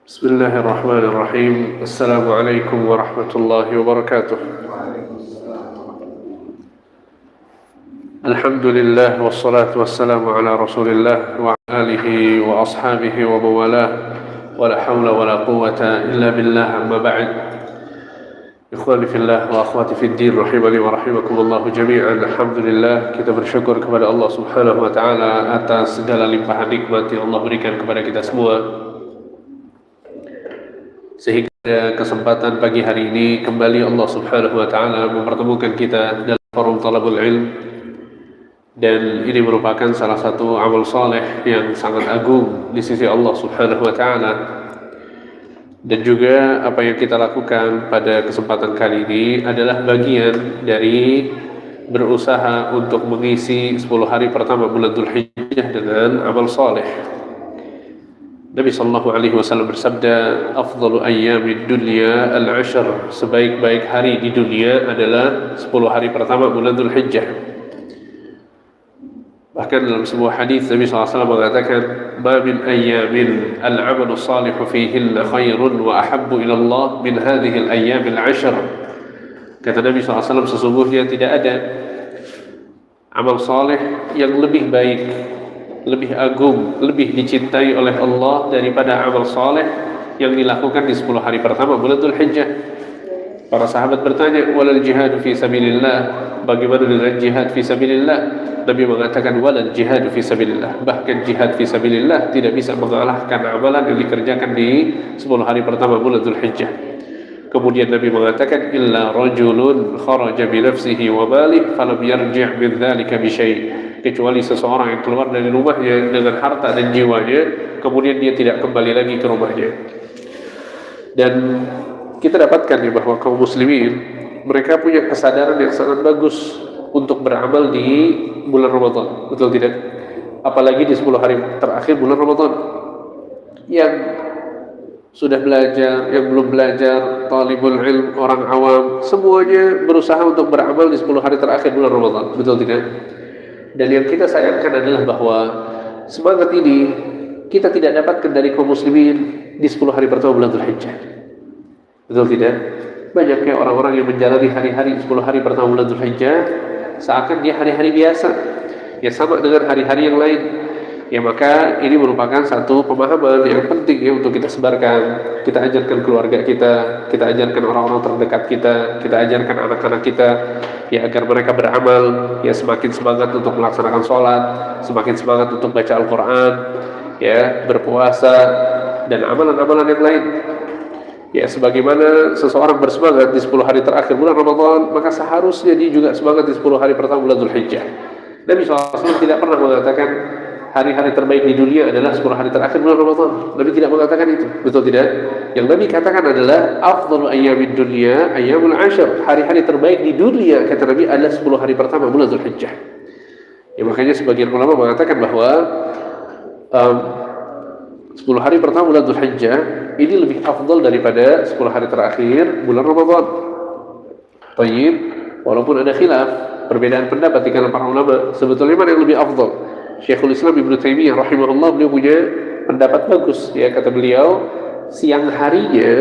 بسم الله الرحمن الرحيم. السلام عليكم ورحمة الله وبركاته. الحمد لله والصلاة والسلام على رسول الله وعلى آله وأصحابه وموالاه ولا حول ولا قوة إلا بالله. أما بعد، ikhwani fillah wa akhwati fiddin rahimani wa rahimakumullah jami'an. Alhamdulillah, kita bersyukur kepada Allah Subhanahu wa taala atas segala limpahan nikmat yang Allah berikan kepada kita semua, sehingga pada kesempatan pagi hari ini kembali Allah Subhanahu wa taala mempertemukan kita dalam forum talabul ilm, dan ini merupakan salah satu amal saleh yang sangat agung di sisi Allah Subhanahu wa taala. Dan juga apa yang kita lakukan pada kesempatan kali ini adalah bagian dari berusaha untuk mengisi 10 hari pertama bulan Dzulhijjah dengan amal saleh. Nabi sallallahu alaihi wasallam bersabda, "Afdalu ayyamid dunya al-'ashr." Sebaik-baik hari di dunia adalah 10 hari pertama bulan Dzulhijjah. Bahkan dalam sebuah hadis Nabi SAW mengatakan, "Ma min ayyamin al-'amalu salihu fihinna khairun wa ahabbu ila Allah min hadhihi al-ayyam al-'ashr." Kata Nabi SAW, sesungguhnya tidak ada amal saleh yang lebih baik, lebih agung, lebih dicintai oleh Allah daripada amal saleh yang dilakukan di 10 hari pertama bulan Dzulhijjah. Para sahabat bertanya, "Walal jihadu fi sabilillah?" Bagaimana dengan jihad fi sabilillah? Nabi mengatakan, "Walal jihadu fi sabilillah." Bahkan jihad fi sabilillah tidak bisa mengalahkan amalan yang dikerjakan di 10 hari pertama bulan Dzulhijjah. Kemudian Nabi mengatakan, "Illa rajulun kharaja bi nafsihi wa malihi falam yarji' min dzalika bi syai'." Kecuali seseorang yang keluar dari rumahnya dengan harta dan jiwanya, kemudian dia tidak kembali lagi ke rumahnya. Dan kita dapatkan ya bahwa kaum muslimin, mereka punya kesadaran yang sangat bagus untuk beramal di bulan Ramadan, betul tidak? Apalagi di 10 hari terakhir bulan Ramadan. Yang sudah belajar, yang belum belajar, talibul ilm, orang awam, semuanya berusaha untuk beramal di 10 hari terakhir bulan Ramadan, betul tidak? Dan yang kita sayangkan adalah bahwa semangat ini kita tidak dapatkan dari kaum muslimin di 10 hari pertama bulan Dzulhijjah. Betul tidak? Banyaknya orang-orang yang menjalani hari-hari 10 hari pertama bulan Dzulhijjah seakan dia hari-hari biasa, ya sama dengan hari-hari yang lain. Ya maka ini merupakan satu pemahaman yang penting ya untuk kita sebarkan. Kita ajarkan keluarga kita ajarkan orang-orang terdekat kita ajarkan anak-anak kita, ya agar mereka beramal, ya semakin semangat untuk melaksanakan sholat, semakin semangat untuk baca Al-Quran, ya berpuasa, dan amalan-amalan yang lain. Ya sebagaimana seseorang bersemangat di 10 hari terakhir bulan Ramadan, maka seharusnya dia juga semangat di 10 hari pertama bulan Dzulhijjah. Nabi SAW tidak pernah mengatakan hari-hari terbaik di dunia adalah 10 hari terakhir bulan Ramadan. Nabi tidak mengatakan itu, betul tidak? Yang Nabi katakan adalah afdalu ayyamid dunya ayyamul 'ashr. Hari-hari terbaik di dunia, kata Nabi, adalah 10 hari pertama bulan Dzulhijjah. Ya makanya sebagian ulama mengatakan bahwa 10 hari pertama bulan Dzulhijjah ini lebih afdal daripada 10 hari terakhir bulan Ramadan. Tayyib, walaupun ada khilaf, perbedaan pendapat di kalangan para ulama, sebetulnya mana yang lebih afdal? Syekhul Islam Ibnu Taimiyah rahimahullah, beliau punya pendapat bagus. Ya kata beliau, siang harinya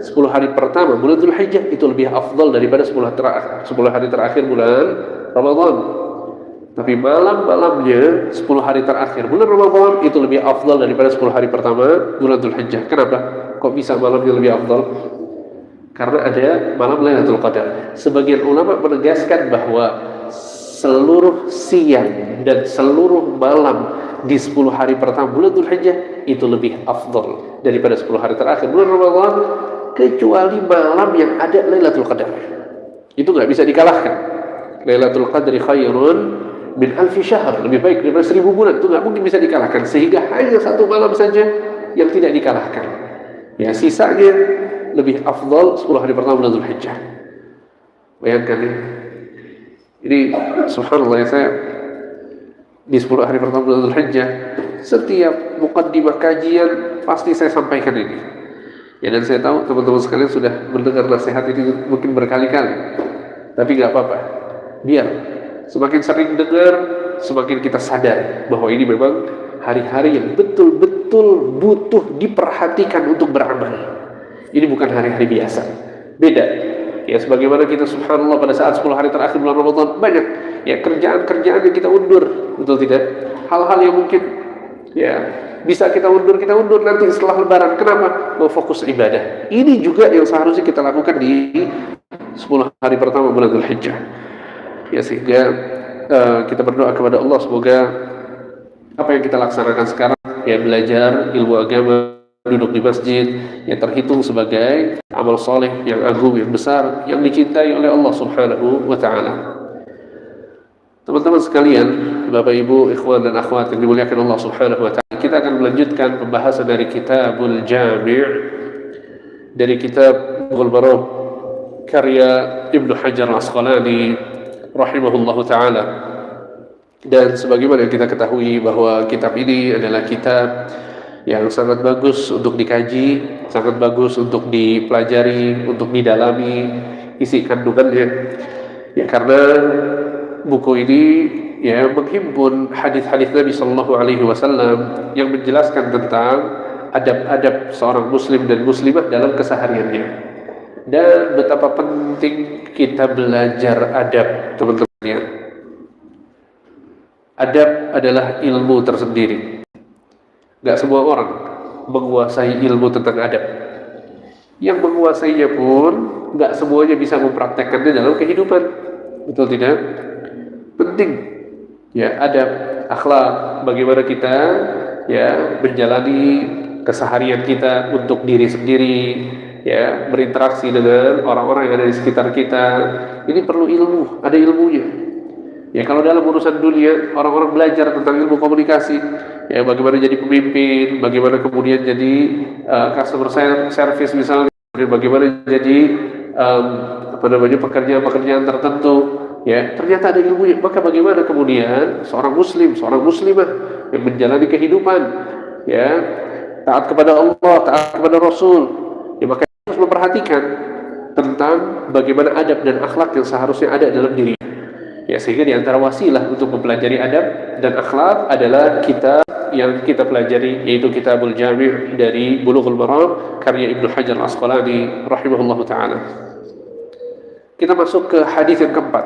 10 hari pertama bulan Dzulhijjah itu lebih afdal daripada 10 hari terakhir bulan Ramadan. Tapi malam-malamnya 10 hari terakhir bulan Ramadan itu lebih afdal daripada 10 hari pertama bulan Dzulhijjah. Kenapa? Kok bisa malamnya lebih afdal? Karena ada malam Lailatul Qadar. Sebagian ulama menegaskan bahwa seluruh siang dan seluruh malam di 10 hari pertama bulan Dzulhijjah itu lebih afdal daripada 10 hari terakhir bulan Ramadan, kecuali malam yang ada Lailatul Qadar. Itu nggak bisa dikalahkan. Lailatul Qadri khairun min alfi syahr, lebih baik daripada 1000 bulan. Itu nggak mungkin bisa dikalahkan, sehingga hanya satu malam saja yang tidak dikalahkan. Ya sisanya lebih afdal 10 hari pertama bulan Dzulhijjah. Bayangkan ya. Ini subhanallah ya, saya di 10 hari pertama bulan Dzulhijjah setiap muqaddimah kajian pasti saya sampaikan ini. Ya dan saya tahu teman-teman sekalian sudah mendengar nasihat ini mungkin berkali-kali. Tapi nggak apa-apa. Biar semakin sering dengar, semakin kita sadar bahwa ini memang hari-hari yang betul-betul butuh diperhatikan untuk beramal. Ini bukan hari-hari biasa, beda. Ya, sebagaimana kita subhanallah pada saat 10 hari terakhir bulan Ramadan banyak ya kerjaan-kerjaan yang kita undur, betul tidak? Hal-hal yang mungkin ya bisa kita undur nanti setelah lebaran. Kenapa? Mau fokus ibadah. Ini juga yang seharusnya kita lakukan di 10 hari pertama bulan Dzulhijjah. Ya, sehingga kita berdoa kepada Allah semoga apa yang kita laksanakan sekarang, ya belajar ilmu agama, duduk di masjid, yang terhitung sebagai amal soleh yang agung, yang besar, yang dicintai oleh Allah Subhanahu wa ta'ala. Teman-teman sekalian, Bapak Ibu, ikhwan dan akhwat yang dimuliakan Allah Subhanahu wa ta'ala, kita akan melanjutkan pembahasan dari Kitabul Jami' dari kitab Bulughul Maram karya Ibnu Hajar Al-Asqalani rahimahullahu ta'ala. Dan sebagaimana yang kita ketahui bahwa kitab ini adalah kitab yang sangat bagus untuk dikaji, sangat bagus untuk dipelajari, untuk didalami isi kandungannya. Ya, karena buku ini ya menghimpun hadis-hadis Nabi Sallallahu Alaihi Wasallam yang menjelaskan tentang adab-adab seorang muslim dan muslimah dalam kesehariannya, dan betapa penting kita belajar adab, teman-teman. Adab adalah ilmu tersendiri. Gak semua orang menguasai ilmu tentang adab. Yang menguasainya pun gak semuanya bisa mempraktekkannya dalam kehidupan. Betul tidak? Penting ya adab, akhlak, bagaimana kita ya menjalani keseharian kita untuk diri sendiri, ya berinteraksi dengan orang-orang yang ada di sekitar kita. Ini perlu ilmu, ada ilmunya. Ya, kalau dalam urusan dunia orang-orang belajar tentang ilmu komunikasi, ya bagaimana jadi pemimpin, bagaimana kemudian jadi customer service misalnya, bagaimana jadi pekerjaan-pekerjaan tertentu, ya ternyata ada ilmunya. Maka bagaimana kemudian seorang muslim, seorang muslimah yang menjalani kehidupan, ya taat kepada Allah, taat kepada Rasul, ya maka harus memperhatikan tentang bagaimana adab dan akhlak yang seharusnya ada dalam diri. Ya, sehingga di antara wasilah untuk mempelajari adab dan akhlak adalah kitab yang kita pelajari, yaitu Kitabul Jami' dari Bulughul Maram karya Ibnu Hajar Al-Asqalani rahimahullahu taala. Kita masuk ke hadis yang keempat.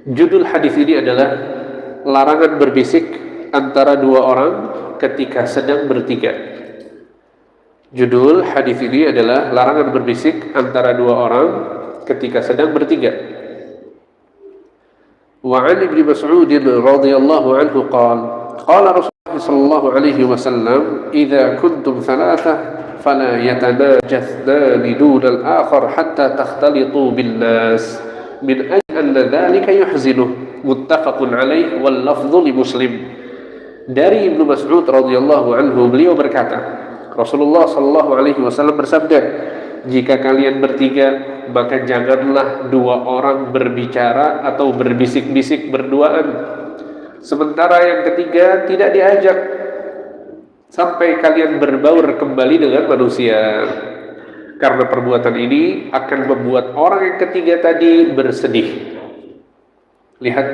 Judul hadis ini adalah larangan berbisik antara dua orang ketika sedang bertiga. Judul hadis ini adalah larangan berbisik antara dua orang ketika sedang bertiga. وعن ابن مسعود رضي الله عنه قال قال رسول الله صلى الله عليه وسلم إذا كنتم ثلاثة فلا يتناجى اثنان دون الآخر حتى تختلطوا بالناس من أجل أن ذلك يحزنه متفق عليه واللفظ لمسلم. Dari Ibnu Mas'ud radhiyallahu anhu, beliau berkata, Rasulullah sallallahu alaihi wasallam bersabda, jika kalian bertiga maka janganlah dua orang berbicara atau berbisik-bisik berduaan, sementara yang ketiga tidak diajak, sampai kalian berbaur kembali dengan manusia. Karena perbuatan ini akan membuat orang yang ketiga tadi bersedih. Lihat,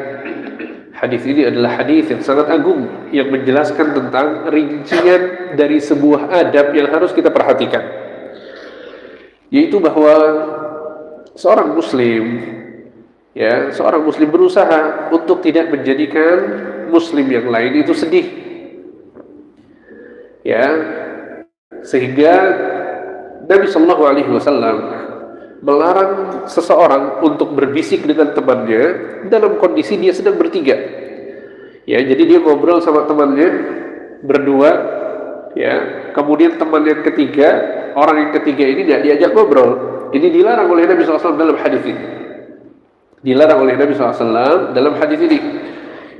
hadis ini adalah hadis yang sangat agung yang menjelaskan tentang rincian dari sebuah adab yang harus kita perhatikan, yaitu bahwa seorang muslim berusaha untuk tidak menjadikan muslim yang lain itu sedih, ya, sehingga Nabi Sallallahu Alaihi Wasallam melarang seseorang untuk berbisik dengan temannya dalam kondisi dia sedang bertiga. Ya, jadi dia ngobrol sama temannya berdua, ya, kemudian teman yang ketiga, orang yang ketiga ini tidak diajak ngobrol. Ini dilarang oleh Nabi SAW dalam hadis ini. Dilarang oleh Nabi SAW dalam hadis ini.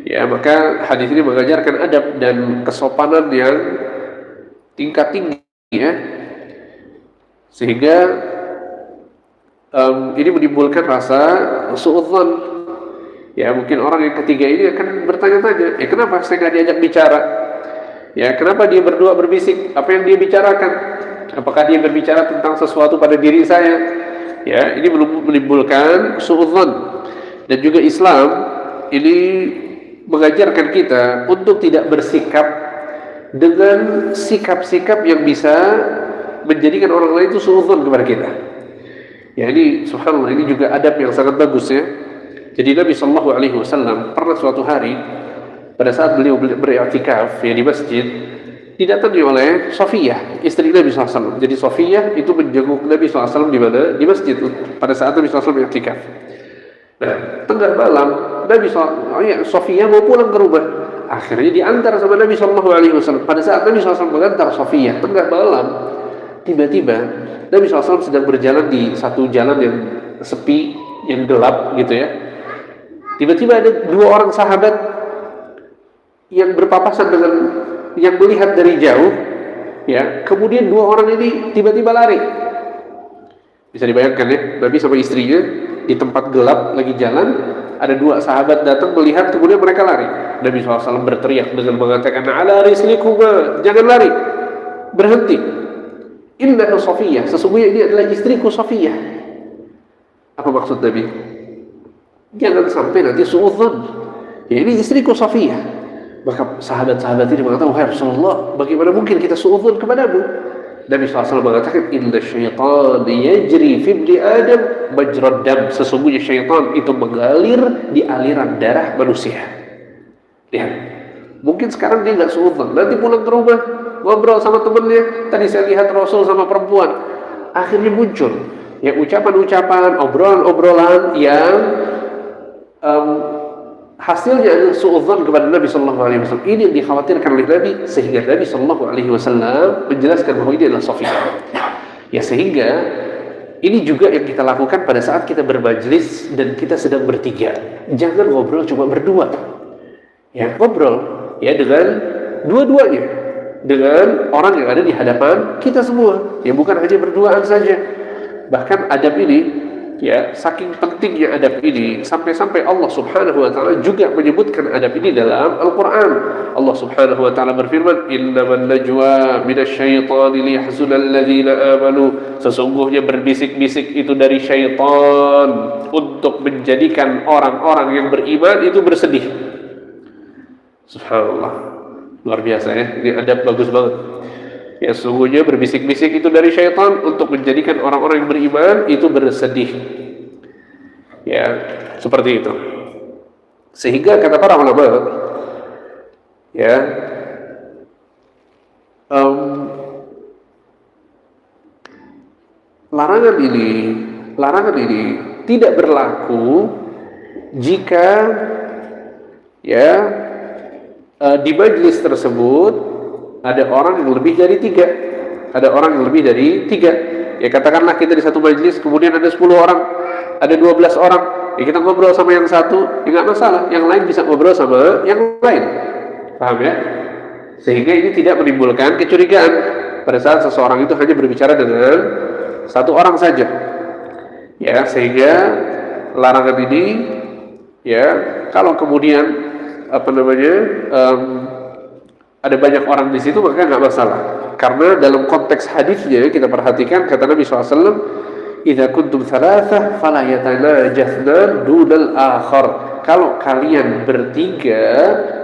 Ya, maka hadis ini mengajarkan adab dan kesopanan yang tingkat tinggi, ya. Sehingga ini menimbulkan rasa suudzon. Ya, mungkin orang yang ketiga ini akan bertanya-tanya, kenapa saya nggak diajak bicara? Ya, kenapa dia berdua berbisik? Apa yang dia bicarakan? Apakah dia berbicara tentang sesuatu pada diri saya? Ya, ini menimbulkan suudzon. Dan juga Islam ini mengajarkan kita untuk tidak bersikap dengan sikap-sikap yang bisa menjadikan orang lain itu suudzon kepada kita. Ya, ini subhanallah, ini juga adab yang sangat bagus ya. Jadi Nabi Shallallahu Alaihi Wasallam pernah suatu hari pada saat beliau beriktikaf ya di masjid, didatangi oleh Safiyah, istri Nabi SAW. Jadi Safiyah itu menjenguk Nabi SAW di mana? Di masjid pada saat Nabi SAW beriktikaf. Nah, tengah malam Nabi Safiyah mau pulang ke rumah. Akhirnya diantar sama Nabi SAW. Pada saat Nabi SAW mengantar Safiyah tengah malam, tiba-tiba Nabi SAW sedang berjalan di satu jalan yang sepi, yang gelap gitu ya. Tiba-tiba ada dua orang sahabat yang berpapasan dengan yang melihat dari jauh, ya. Kemudian dua orang ini tiba-tiba lari. Bisa dibayangkan ya, Nabi sama istrinya di tempat gelap lagi jalan, ada dua sahabat datang melihat, kemudian mereka lari. Nabi SAW berteriak dengan mengatakan, "Ala rislikuma, jangan lari, berhenti. Inna Safiyah, sesungguhnya ini adalah istriku Safiyah." Apa maksud Nabi? Jangan sampai nanti suudzon. Ya, ini istriku Safiyah. Maka sahabat-sahabat ini mengatakan, "Wahai Rasulullah, bagaimana mungkin kita suudzon kepadamu?" Nabi SAW mengatakan, "Inna syaitan yajri fi ibni Adam majrad dam." Sesungguhnya syaitan itu mengalir di aliran darah manusia. Lihat, mungkin sekarang dia nggak suudzon, nanti pulang ke rumah ngobrol sama temennya, tadi saya lihat Rasul sama perempuan. Akhirnya muncul ya ucapan-ucapan, obrolan-obrolan yang hasilnya adalah suudzon kepada Nabi Sallallahu Alaihi Wasallam. Ini yang dikhawatirkan oleh Nabi, sehingga Nabi Sallallahu Alaihi Wasallam menjelaskan bahwa ini adalah Safiyah. Ya, sehingga ini juga yang kita lakukan pada saat kita bermajlis dan kita sedang bertiga. Jangan ngobrol cuma berdua. Ya, ngobrol ya dengan dua-duanya, dengan orang yang ada di hadapan kita semua. Ya, bukan hanya berduaan saja. Bahkan adab ini, ya, saking pentingnya adab ini sampai-sampai Allah Subhanahu wa taala juga menyebutkan adab ini dalam Al-Qur'an. Allah Subhanahu wa taala berfirman, "Innaman najwa minasyaitani liyahzunal ladzina amanu." Sesungguhnya berbisik-bisik itu dari syaitan untuk menjadikan orang-orang yang beriman itu bersedih. Subhanallah. Luar biasa ya. Ini adab bagus banget. Ya, sesungguhnya berbisik-bisik itu dari syaitan untuk menjadikan orang-orang yang beriman itu bersedih. Ya, seperti itu. Sehingga kata para ulama, ya, larangan ini tidak berlaku jika ya di majelis tersebut ada orang yang lebih dari tiga. Ya, katakanlah kita di satu majelis, kemudian ada 10 orang, ada 12 orang. Ya, kita ngobrol sama yang satu, ya nggak masalah. Yang lain bisa ngobrol sama yang lain. Paham ya? Sehingga ini tidak menimbulkan kecurigaan pada saat seseorang itu hanya berbicara dengan satu orang saja. Ya, sehingga larangan ini, ya, kalau kemudian ada banyak orang di situ, maka nggak masalah. Karena dalam konteks hadisnya kita perhatikan, kata Nabi SAW, "Idza kuntum thalathah fala yatanajathna dunal akhar." Kalau kalian bertiga,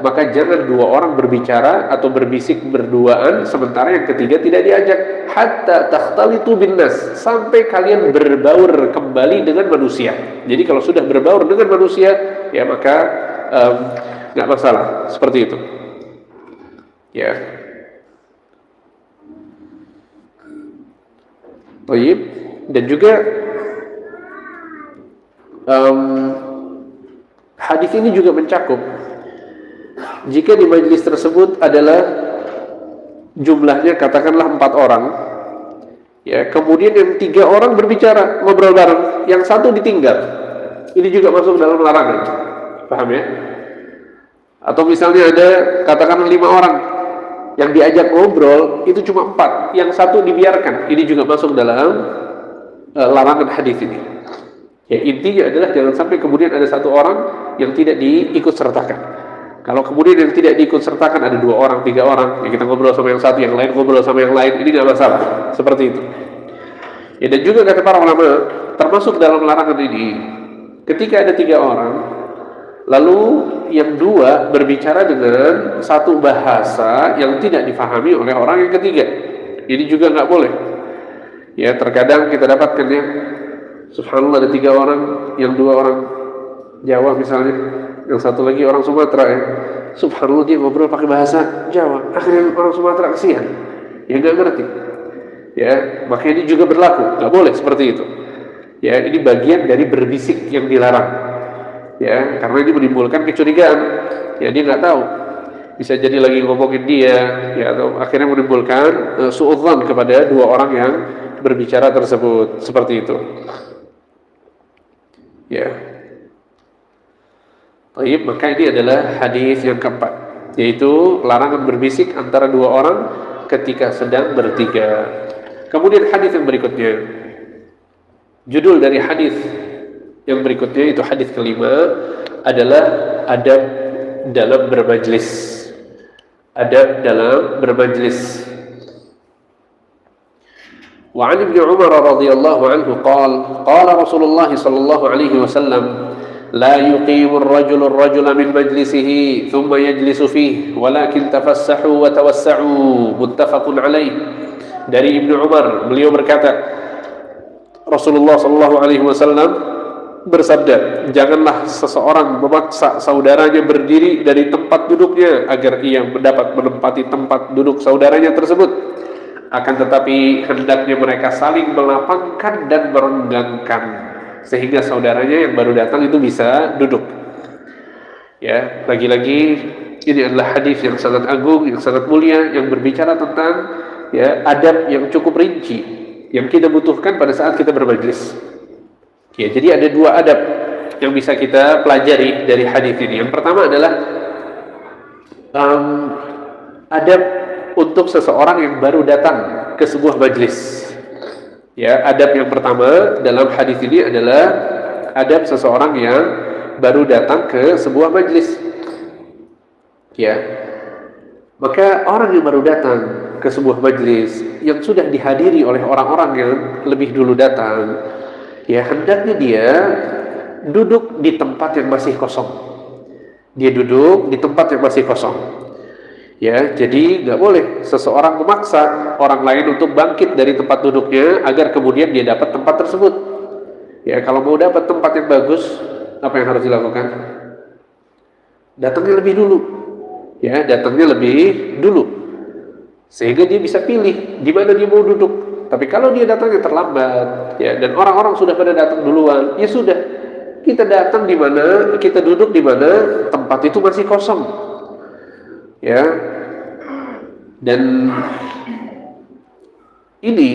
maka jangan dua orang berbicara atau berbisik berduaan sementara yang ketiga tidak diajak. Hatta takhtalitu binnas, sampai kalian berbaur kembali dengan manusia. Jadi kalau sudah berbaur dengan manusia, ya maka nggak masalah seperti itu. Ya. Baik. Dan juga hadis ini juga mencakup jika di majelis tersebut adalah jumlahnya katakanlah 4 orang, ya, kemudian yang 3 orang berbicara ngobrol bareng, yang satu ditinggal, ini juga masuk dalam larangan. Paham ya? Atau misalnya ada katakanlah 5 orang yang diajak ngobrol itu cuma 4, yang satu dibiarkan, ini juga masuk dalam larangan hadis ini. Ya, intinya adalah jangan sampai kemudian ada satu orang yang tidak diikut sertakan. Kalau kemudian yang tidak diikut sertakan ada 2 orang, 3 orang, ya kita ngobrol sama yang satu, yang lain ngobrol sama yang lain, ini nggak masalah. Seperti itu. Ya, dan juga kata para ulama, termasuk dalam larangan ini, ketika ada 3 orang, Lalu yang dua berbicara dengan satu bahasa yang tidak difahami oleh orang yang ketiga. Ini juga nggak boleh. Ya, terkadang kita dapatkan ya, subhanallah ada 3 orang, yang 2 orang Jawa misalnya, yang satu lagi orang Sumatera ya. Subhanallah dia ngobrol pakai bahasa Jawa, akhirnya orang Sumatera kesian, ya nggak ngerti. Ya, makanya ini juga berlaku, nggak boleh seperti itu. Ya, ini bagian dari berbisik yang dilarang. Ya, karena ini menimbulkan kecurigaan. Ya, dia nggak tahu, bisa jadi lagi ngomongin dia, ya, atau akhirnya menimbulkan suudzon kepada 2 orang yang berbicara tersebut, seperti itu. Ya. Baik, maka ini adalah hadis yang keempat, yaitu larangan berbisik antara 2 orang ketika sedang bertiga. Kemudian hadis yang berikutnya, judul dari hadis yang berikutnya itu hadis kelima adalah adab dalam bermajlis. Adab dalam bermajlis. Wa 'an Ibnu Umar radhiyallahu anhu qala Rasulullah sallallahu alaihi wasallam la yuqimu ar-rajulu ar-rajula min majlisihi thumma yajlisu fihi walakin tafassahu wa tawassa'u, muttafaqun alaih. Dari Ibnu Umar, beliau berkata, Rasulullah sallallahu alaihi wasallam bersabda, janganlah seseorang memaksa saudaranya berdiri dari tempat duduknya agar ia mendapat menempati tempat duduk saudaranya tersebut. Akan tetapi hendaknya mereka saling melapangkan dan merenggangkan sehingga saudaranya yang baru datang itu bisa duduk. Ya, lagi-lagi ini adalah hadis yang sangat agung, yang sangat mulia, yang berbicara tentang ya adab yang cukup rinci yang kita butuhkan pada saat kita bermajlis. Ya, jadi ada 2 adab yang bisa kita pelajari dari hadis ini. Yang pertama adalah adab untuk seseorang yang baru datang ke sebuah majlis. Ya, adab yang pertama dalam hadis ini adalah adab seseorang yang baru datang ke sebuah majlis. Ya, maka orang yang baru datang ke sebuah majlis yang sudah dihadiri oleh orang-orang yang lebih dulu datang, ya hendaknya dia duduk di tempat yang masih kosong. Dia duduk di tempat yang masih kosong. Ya, jadi nggak boleh seseorang memaksa orang lain untuk bangkit dari tempat duduknya agar kemudian dia dapat tempat tersebut. Ya, kalau mau dapat tempat yang bagus, apa yang harus dilakukan? Datangnya lebih dulu. Ya, datangnya lebih dulu. Sehingga dia bisa pilih di mana dia mau duduk. Tapi kalau dia datangnya terlambat, ya, dan orang-orang sudah pada datang duluan, ya sudah, kita datang di mana, kita duduk di mana tempat itu masih kosong, ya. Dan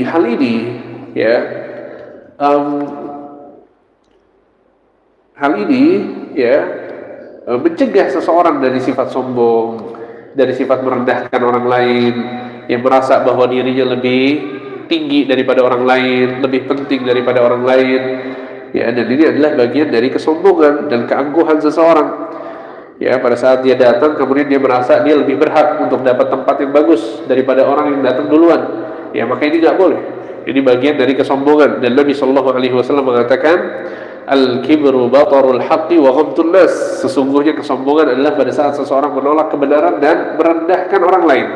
hal ini, ya, mencegah seseorang dari sifat sombong, dari sifat merendahkan orang lain, yang merasa bahwa dirinya lebih tinggi daripada orang lain, lebih penting daripada orang lain. Ya, dan ini adalah bagian dari kesombongan dan keangkuhan seseorang. Ya, pada saat dia datang kemudian dia merasa dia lebih berhak untuk dapat tempat yang bagus daripada orang yang datang duluan. Ya, maka ini nggak boleh. Ini bagian dari kesombongan. Dan Nabi sallallahu alaihi wasallam mengatakan, al-kibru batarul haqqi wa ghamtun nas. Sesungguhnya kesombongan adalah pada saat seseorang menolak kebenaran dan merendahkan orang lain.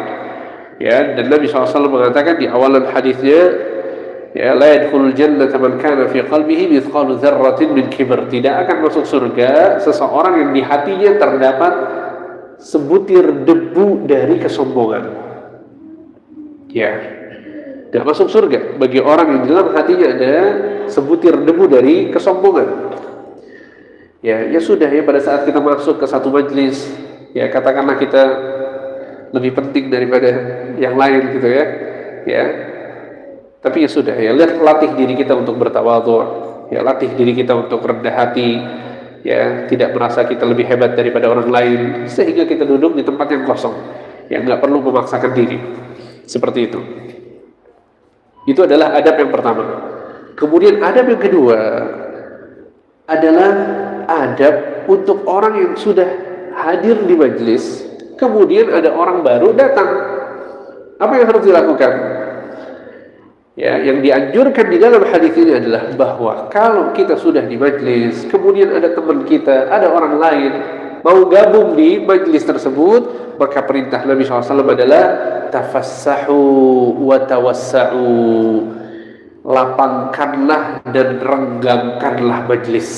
Ya, dan Nabi SAW mengatakan di awalan hadisnya, ya, la yadkhulul jannata man kana fi qalbihi mithqalu dzarratin min kibr. Tidak akan masuk surga seseorang yang di hatinya terdapat sebutir debu dari kesombongan. Ya, tidak masuk surga bagi orang yang di dalam hatinya ada sebutir debu dari kesombongan. Ya sudah, ya, pada saat kita masuk ke satu majlis, ya katakanlah kita lebih penting daripada yang lain gitu ya. Ya. Tapi ya sudah, ya latih diri kita untuk bertawadhu, ya latih diri kita untuk rendah hati, ya tidak merasa kita lebih hebat daripada orang lain sehingga kita duduk di tempat yang kosong. Ya nggak perlu memaksakan diri. Seperti itu. Itu adalah adab yang pertama. Kemudian adab yang kedua adalah adab untuk orang yang sudah hadir di majelis, kemudian ada orang baru datang. Apa yang harus dilakukan? Ya, yang dianjurkan di dalam hadis ini adalah bahwa kalau kita sudah di majlis, kemudian ada teman kita, ada orang lain mau gabung di majlis tersebut, maka perintah Nabi SAW adalah tafassahu wa tawassa'u, lapangkanlah dan renggangkanlah majlis.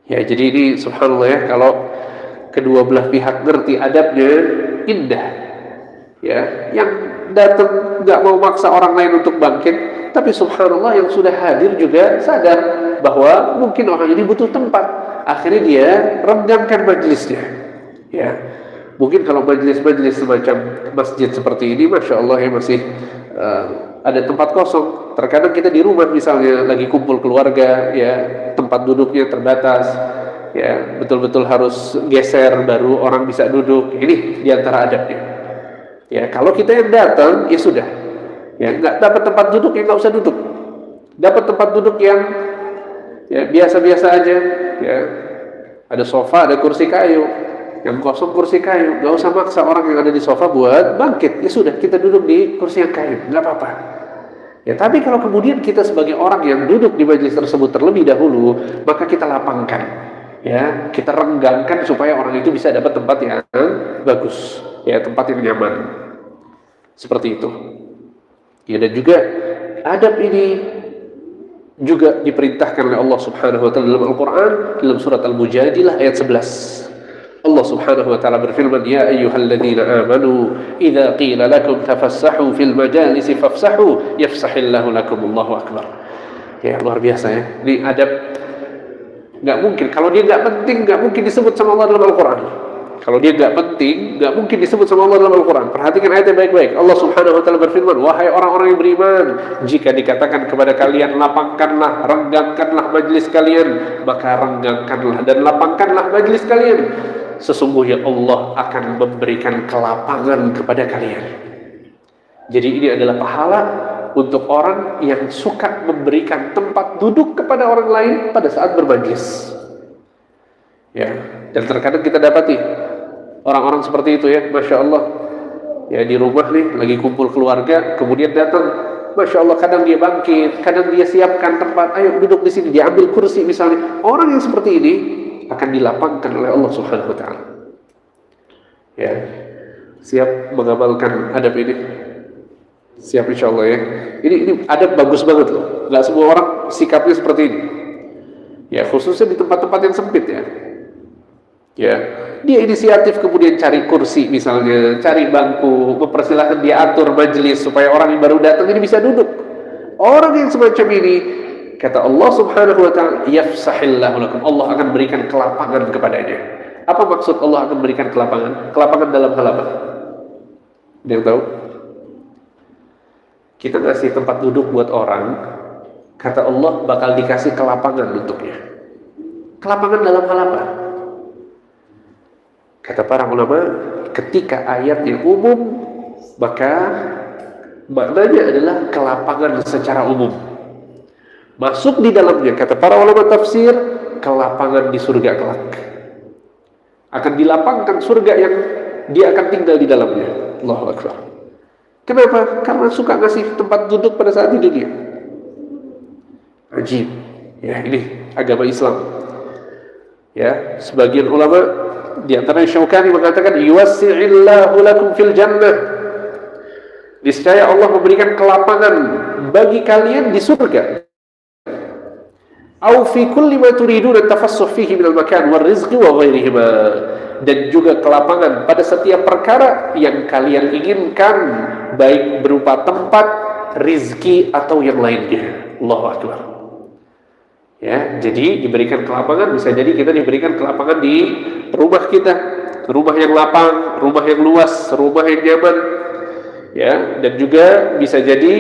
Ya, jadi ini subhanallah ya, kalau kedua belah pihak ngerti adabnya, indah. Ya, yang datang nggak mau maksa orang lain untuk bangkit, tapi subhanallah yang sudah hadir juga sadar bahwa mungkin orang ini butuh tempat, akhirnya dia renggangkan majelisnya. Ya, mungkin kalau majelis-majelis semacam masjid seperti ini, masya Allah ya, masih ada tempat kosong. Terkadang kita di rumah misalnya lagi kumpul keluarga, ya tempat duduknya terbatas, ya betul-betul harus geser baru orang bisa duduk. Ini diantara adabnya. Ya, kalau kita yang datang, ya sudah. Ya, nggak dapat tempat duduk, ya nggak usah duduk. Dapat tempat duduk yang ya biasa-biasa aja. Ya, ada sofa, ada kursi kayu. Yang kosong kursi kayu. Nggak usah maksa orang yang ada di sofa buat bangkit. Ya sudah, kita duduk di kursi yang kayu. Nggak apa-apa. Ya, tapi kalau kemudian kita sebagai orang yang duduk di majelis tersebut terlebih dahulu, maka kita lapangkan. Ya, kita renggangkan supaya orang itu bisa dapat tempat yang bagus. Ya, tempat yang nyaman. Seperti itu. Ya, dan juga adab ini juga diperintahkan oleh Allah Subhanahu wa taala dalam Al-Qur'an, dalam surat Al-Mujadilah ayat 11. Allah Subhanahu wa taala berfirman, "Ya ayyuhalladzina amanu, idza qila lakum tafassahu fil majalisi fafsahu yafsahillahu lakum." Allahu akbar. Ya, luar biasa ya. Ini adab nggak mungkin, kalau dia nggak penting, nggak mungkin disebut sama Allah dalam Al-Quran. Kalau dia nggak penting, nggak mungkin disebut sama Allah dalam Al-Quran. Perhatikan ayatnya baik-baik. Allah Subhanahu wa taala berfirman, "Wahai orang-orang yang beriman, jika dikatakan kepada kalian lapangkanlah, renggangkanlah majlis kalian, maka renggangkanlah dan lapangkanlah majlis kalian. Sesungguhnya Allah akan memberikan kelapangan kepada kalian." Jadi ini adalah pahala untuk orang yang suka memberikan tempat duduk kepada orang lain pada saat bermajlis. Ya, dan terkadang kita dapati orang-orang seperti itu ya, masya Allah. Ya, di rumah nih lagi kumpul keluarga, kemudian datang, masya Allah, kadang dia bangkit, kadang dia siapkan tempat, ayo duduk di sini, dia ambil kursi misalnya. Orang yang seperti ini akan dilapangkan oleh Allah Subhanahu Wa Taala. Ya, siap mengamalkan adab ini. Siap insya Allah ya. Ini adab bagus banget loh. Gak semua orang sikapnya seperti ini. Ya, khususnya di tempat-tempat yang sempit ya. Ya, dia inisiatif kemudian cari kursi misalnya, cari bangku, mempersilahkan dia atur majelis supaya orang yang baru datang ini bisa duduk. Orang yang semacam ini, kata Allah Subhanahu wa taala, yafsahillahu lakum. Allah akan berikan kelapangan kepadanya. Apa maksud Allah akan berikan kelapangan? Kelapangan dalam hal apa? Ada yang tahu? Kita ngasih tempat duduk buat orang, kata Allah bakal dikasih kelapangan untuknya. Kelapangan dalam hal apa? Kata para ulama, ketika ayatnya umum, maka maknanya adalah kelapangan secara umum. Masuk di dalamnya, kata para ulama tafsir, kelapangan di surga kelak. Akan dilapangkan surga yang dia akan tinggal di dalamnya. Allahu Akbar. Kenapa? Karena suka ngasih tempat duduk pada saat di dunia. Ajib. Ya, ini agama Islam. Ya, sebagian ulama di antara Syaukani mengatakan, yuwassi'illahu lakum fil jannah. Niscaya Allah memberikan kelapangan bagi kalian di surga. Au fi kulli ma turiduna tafassuh fihi minal makan war rizqi wa ghairihima. Dan juga kelapangan pada setiap perkara yang kalian inginkan, baik berupa tempat, rizki atau yang lainnya. Allahu Akbar. Ya, jadi diberikan kelapangan, bisa jadi kita diberikan kelapangan di rumah kita, rumah yang lapang, rumah yang luas, rumah yang nyaman. Ya, dan juga bisa jadi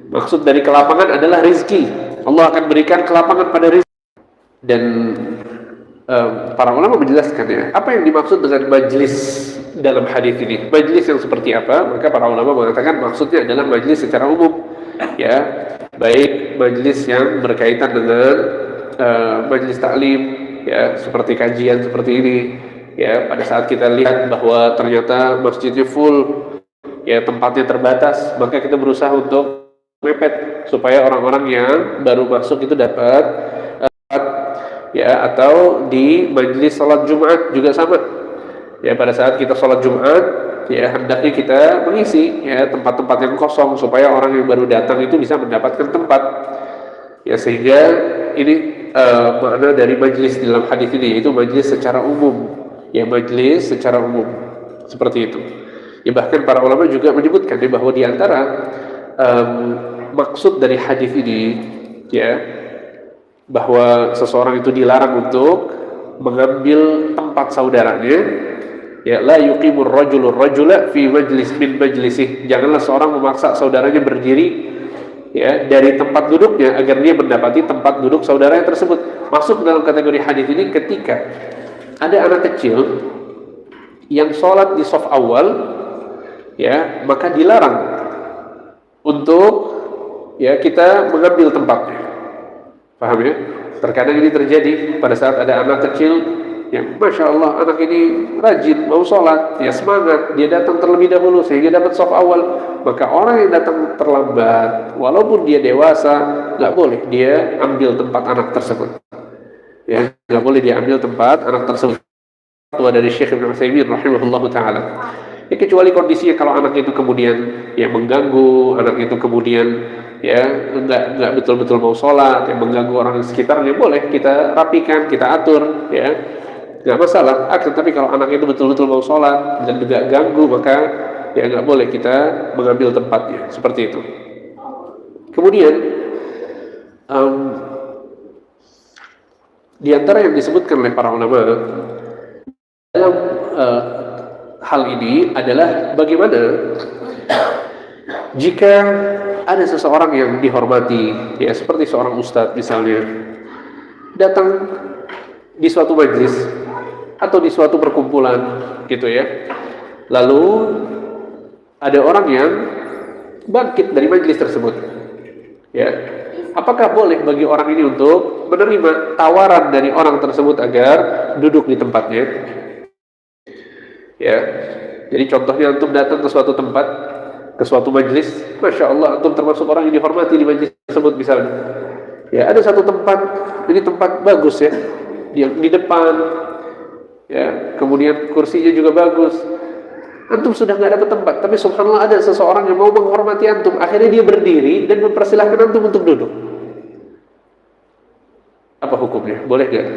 maksud dari kelapangan adalah rizki. Allah akan berikan kelapangan pada rizki. Dan para ulama menjelaskan ya, apa yang dimaksud dengan majlis dalam hadis ini. Majlis yang seperti apa? Maka para ulama mengatakan maksudnya adalah majlis secara umum. Ya, baik majlis yang berkaitan dengan majlis taklim, ya, seperti kajian seperti ini. Ya, pada saat kita lihat bahwa ternyata masjidnya full, ya tempatnya terbatas, maka kita berusaha untuk mepet supaya orang-orang yang baru masuk itu dapat ya. Atau di majelis salat Jumat juga sama ya, pada saat kita salat Jumat ya hendaknya kita mengisi ya tempat-tempat yang kosong supaya orang yang baru datang itu bisa mendapatkan tempat ya. Sehingga ini makna dari majelis di dalam hadis ini, yaitu majelis secara umum ya, majelis secara umum seperti itu ya. Bahkan para ulama juga menyebutkan ya, bahwa di antara maksud dari hadis ini ya, bahwa seseorang itu dilarang untuk mengambil tempat saudaranya ya. La yuqimur rajulur rajula fi majlis min majlisih, janganlah seorang memaksa saudaranya berdiri ya dari tempat duduknya agar dia mendapati tempat duduk saudaranya tersebut. Masuk dalam kategori hadis ini ketika ada anak kecil yang sholat di shaf awal ya, maka dilarang untuk ya kita mengambil tempatnya. Paham ya? Terkadang ini terjadi pada saat ada anak kecil yang Masya Allah anak ini rajin mau sholat ya, semangat, dia datang terlebih dahulu sehingga dapat shaf awal. Maka orang yang datang terlambat walaupun dia dewasa nggak boleh dia ambil tempat anak tersebut ya, nggak boleh dia ambil tempat anak tersebut. Fatwa dari Syekh Ibnu Utsaimin rahimahullahu taala ya, kecuali kondisinya kalau anak itu kemudian ya mengganggu, anak itu kemudian ya nggak betul-betul mau sholat yang mengganggu orang sekitarnya, boleh kita rapikan, kita atur ya, nggak masalah. Tapi kalau anak itu betul-betul mau sholat dan juga ganggu, maka ya nggak boleh kita mengambil tempatnya, seperti itu. Kemudian di antara yang disebutkan oleh para ulama dalam hal ini adalah bagaimana jika ada seseorang yang dihormati ya, seperti seorang ustadz misalnya, datang di suatu majlis atau di suatu perkumpulan gitu ya, lalu ada orang yang bangkit dari majelis tersebut ya, apakah boleh bagi orang ini untuk menerima tawaran dari orang tersebut agar duduk di tempatnya ya? Jadi contohnya antum datang ke suatu tempat, ke suatu majelis, Masya Allah antum termasuk orang yang dihormati di majelis tersebut misalnya ya, ada satu tempat, ini tempat bagus ya, di depan ya, kemudian kursinya juga bagus. Antum sudah nggak dapat tempat, tapi subhanallah ada seseorang yang mau menghormati antum, akhirnya dia berdiri dan mempersilahkan antum untuk duduk. Apa hukumnya? Boleh nggak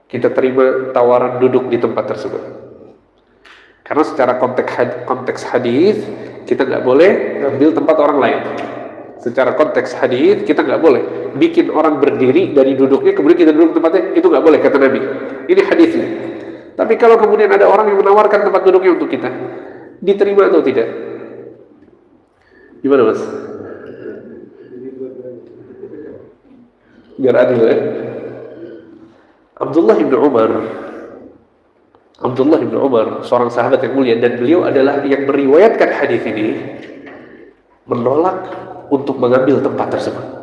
kita terima tawaran duduk di tempat tersebut? Karena secara konteks hadis kita nggak boleh ngambil tempat orang lain. Secara konteks hadis kita nggak boleh bikin orang berdiri dari duduknya kemudian kita duduk tempatnya, itu nggak boleh kata Nabi. Ini hadisnya. Tapi kalau kemudian ada orang yang menawarkan tempat duduknya untuk kita, diterima atau tidak? Gimana mas? Biar adil ya. Abdullah bin Umar seorang sahabat yang mulia, dan beliau adalah yang meriwayatkan hadis ini, menolak untuk mengambil tempat tersebut.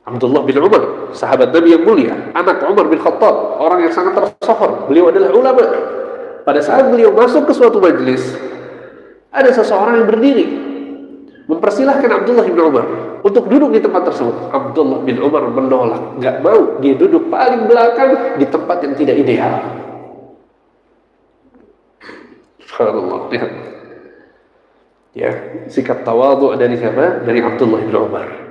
Abdullah bin Umar, sahabat Nabi yang mulia, anak Umar bin Khattab, orang yang sangat tersohor. Beliau adalah ulama. Pada saat beliau masuk ke suatu majelis, ada seseorang yang berdiri mempersilahkan Abdullah bin Umar untuk duduk di tempat tersebut. Abdullah bin Umar menolak, nggak mau, dia duduk paling belakang di tempat yang tidak ideal. Subhanallah, lihat ya, sikap tawadhu dari siapa? Dari Abdullah bin Umar.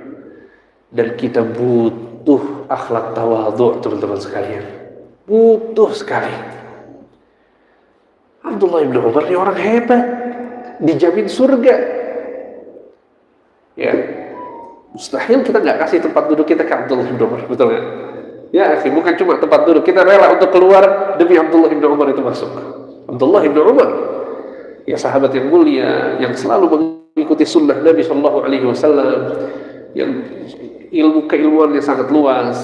Dan kita butuh akhlak tawadhu, teman-teman sekalian, butuh sekali. Abdullah bin Umar ini orang hebat, dijamin surga ya. Mustahil kita nggak kasih tempat duduk kita ke Abdullah bin Umar, betul nggak? Ya akhi, bukan cuma tempat duduk, kita rela untuk keluar demi Abdullah bin Umar itu masuk. Abdullah bin Umar ya, sahabat yang mulia yang selalu mengikuti sunnah Nabi Shallallahu Alaihi Wasallam, yang keilmuannya sangat luas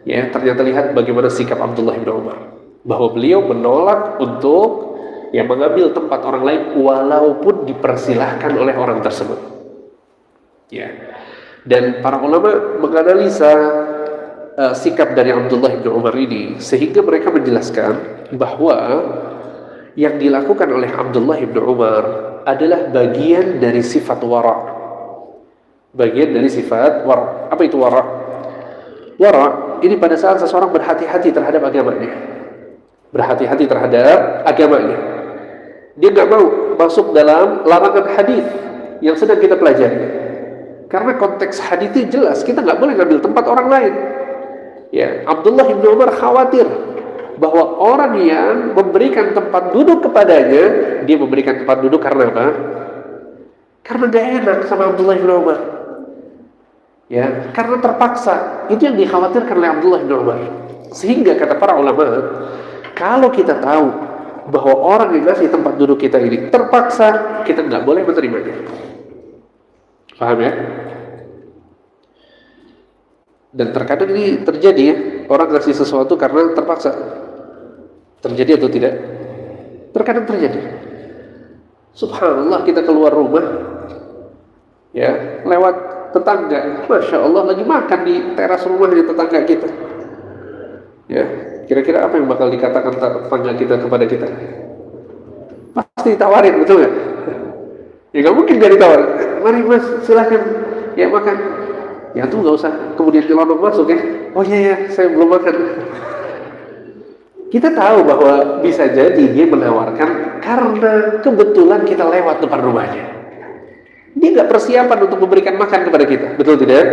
ya. Ternyata lihat bagaimana sikap Abdullah bin Umar, bahwa beliau menolak untuk ya mengambil tempat orang lain walaupun dipersilahkan oleh orang tersebut ya. Dan para ulama menganalisa sikap dari Abdullah bin Umar ini, sehingga mereka menjelaskan bahwa yang dilakukan oleh Abdullah bin Umar adalah bagian dari sifat wara. Bagian dari sifat wara. Apa itu wara? Wara ini pada saat seseorang berhati-hati terhadap agamanya. Berhati-hati terhadap agamanya. Dia nggak mau masuk dalam larangan hadis yang sedang kita pelajari. Karena konteks hadis itu jelas, kita nggak boleh ngambil tempat orang lain. Ya, Abdullah bin Umar khawatir bahwa orang yang memberikan tempat duduk kepadanya, dia memberikan tempat duduk karena apa? Karena gak enak sama Abdullah bin Umar. Ya, karena terpaksa. Itu yang dikhawatirkan oleh Abdullah bin Umar. Sehingga kata para ulama, kalau kita tahu bahwa orang yang ngasih tempat duduk kita ini terpaksa, kita nggak boleh menerimanya. Paham ya? Dan terkadang ini terjadi ya, orang ngasih sesuatu karena terpaksa. Terjadi atau tidak? Terkadang terjadi. Subhanallah, kita keluar rumah, ya, lewat tetangga, Masya Allah lagi makan di teras rumahnya tetangga kita. Ya, kira-kira apa yang bakal dikatakan tetangga kita kepada kita? Pasti ditawarin, betul nggak? Ya nggak mungkin gak ditawarin. Mari mas, silahkan, ya makan. Ya tuh nggak usah kemudian nyelonong masuk ya. Oh iya, saya belum makan. Kita tahu bahwa bisa jadi dia menawarkan karena kebetulan kita lewat depan rumahnya. Dia nggak persiapan untuk memberikan makan kepada kita, betul tidak?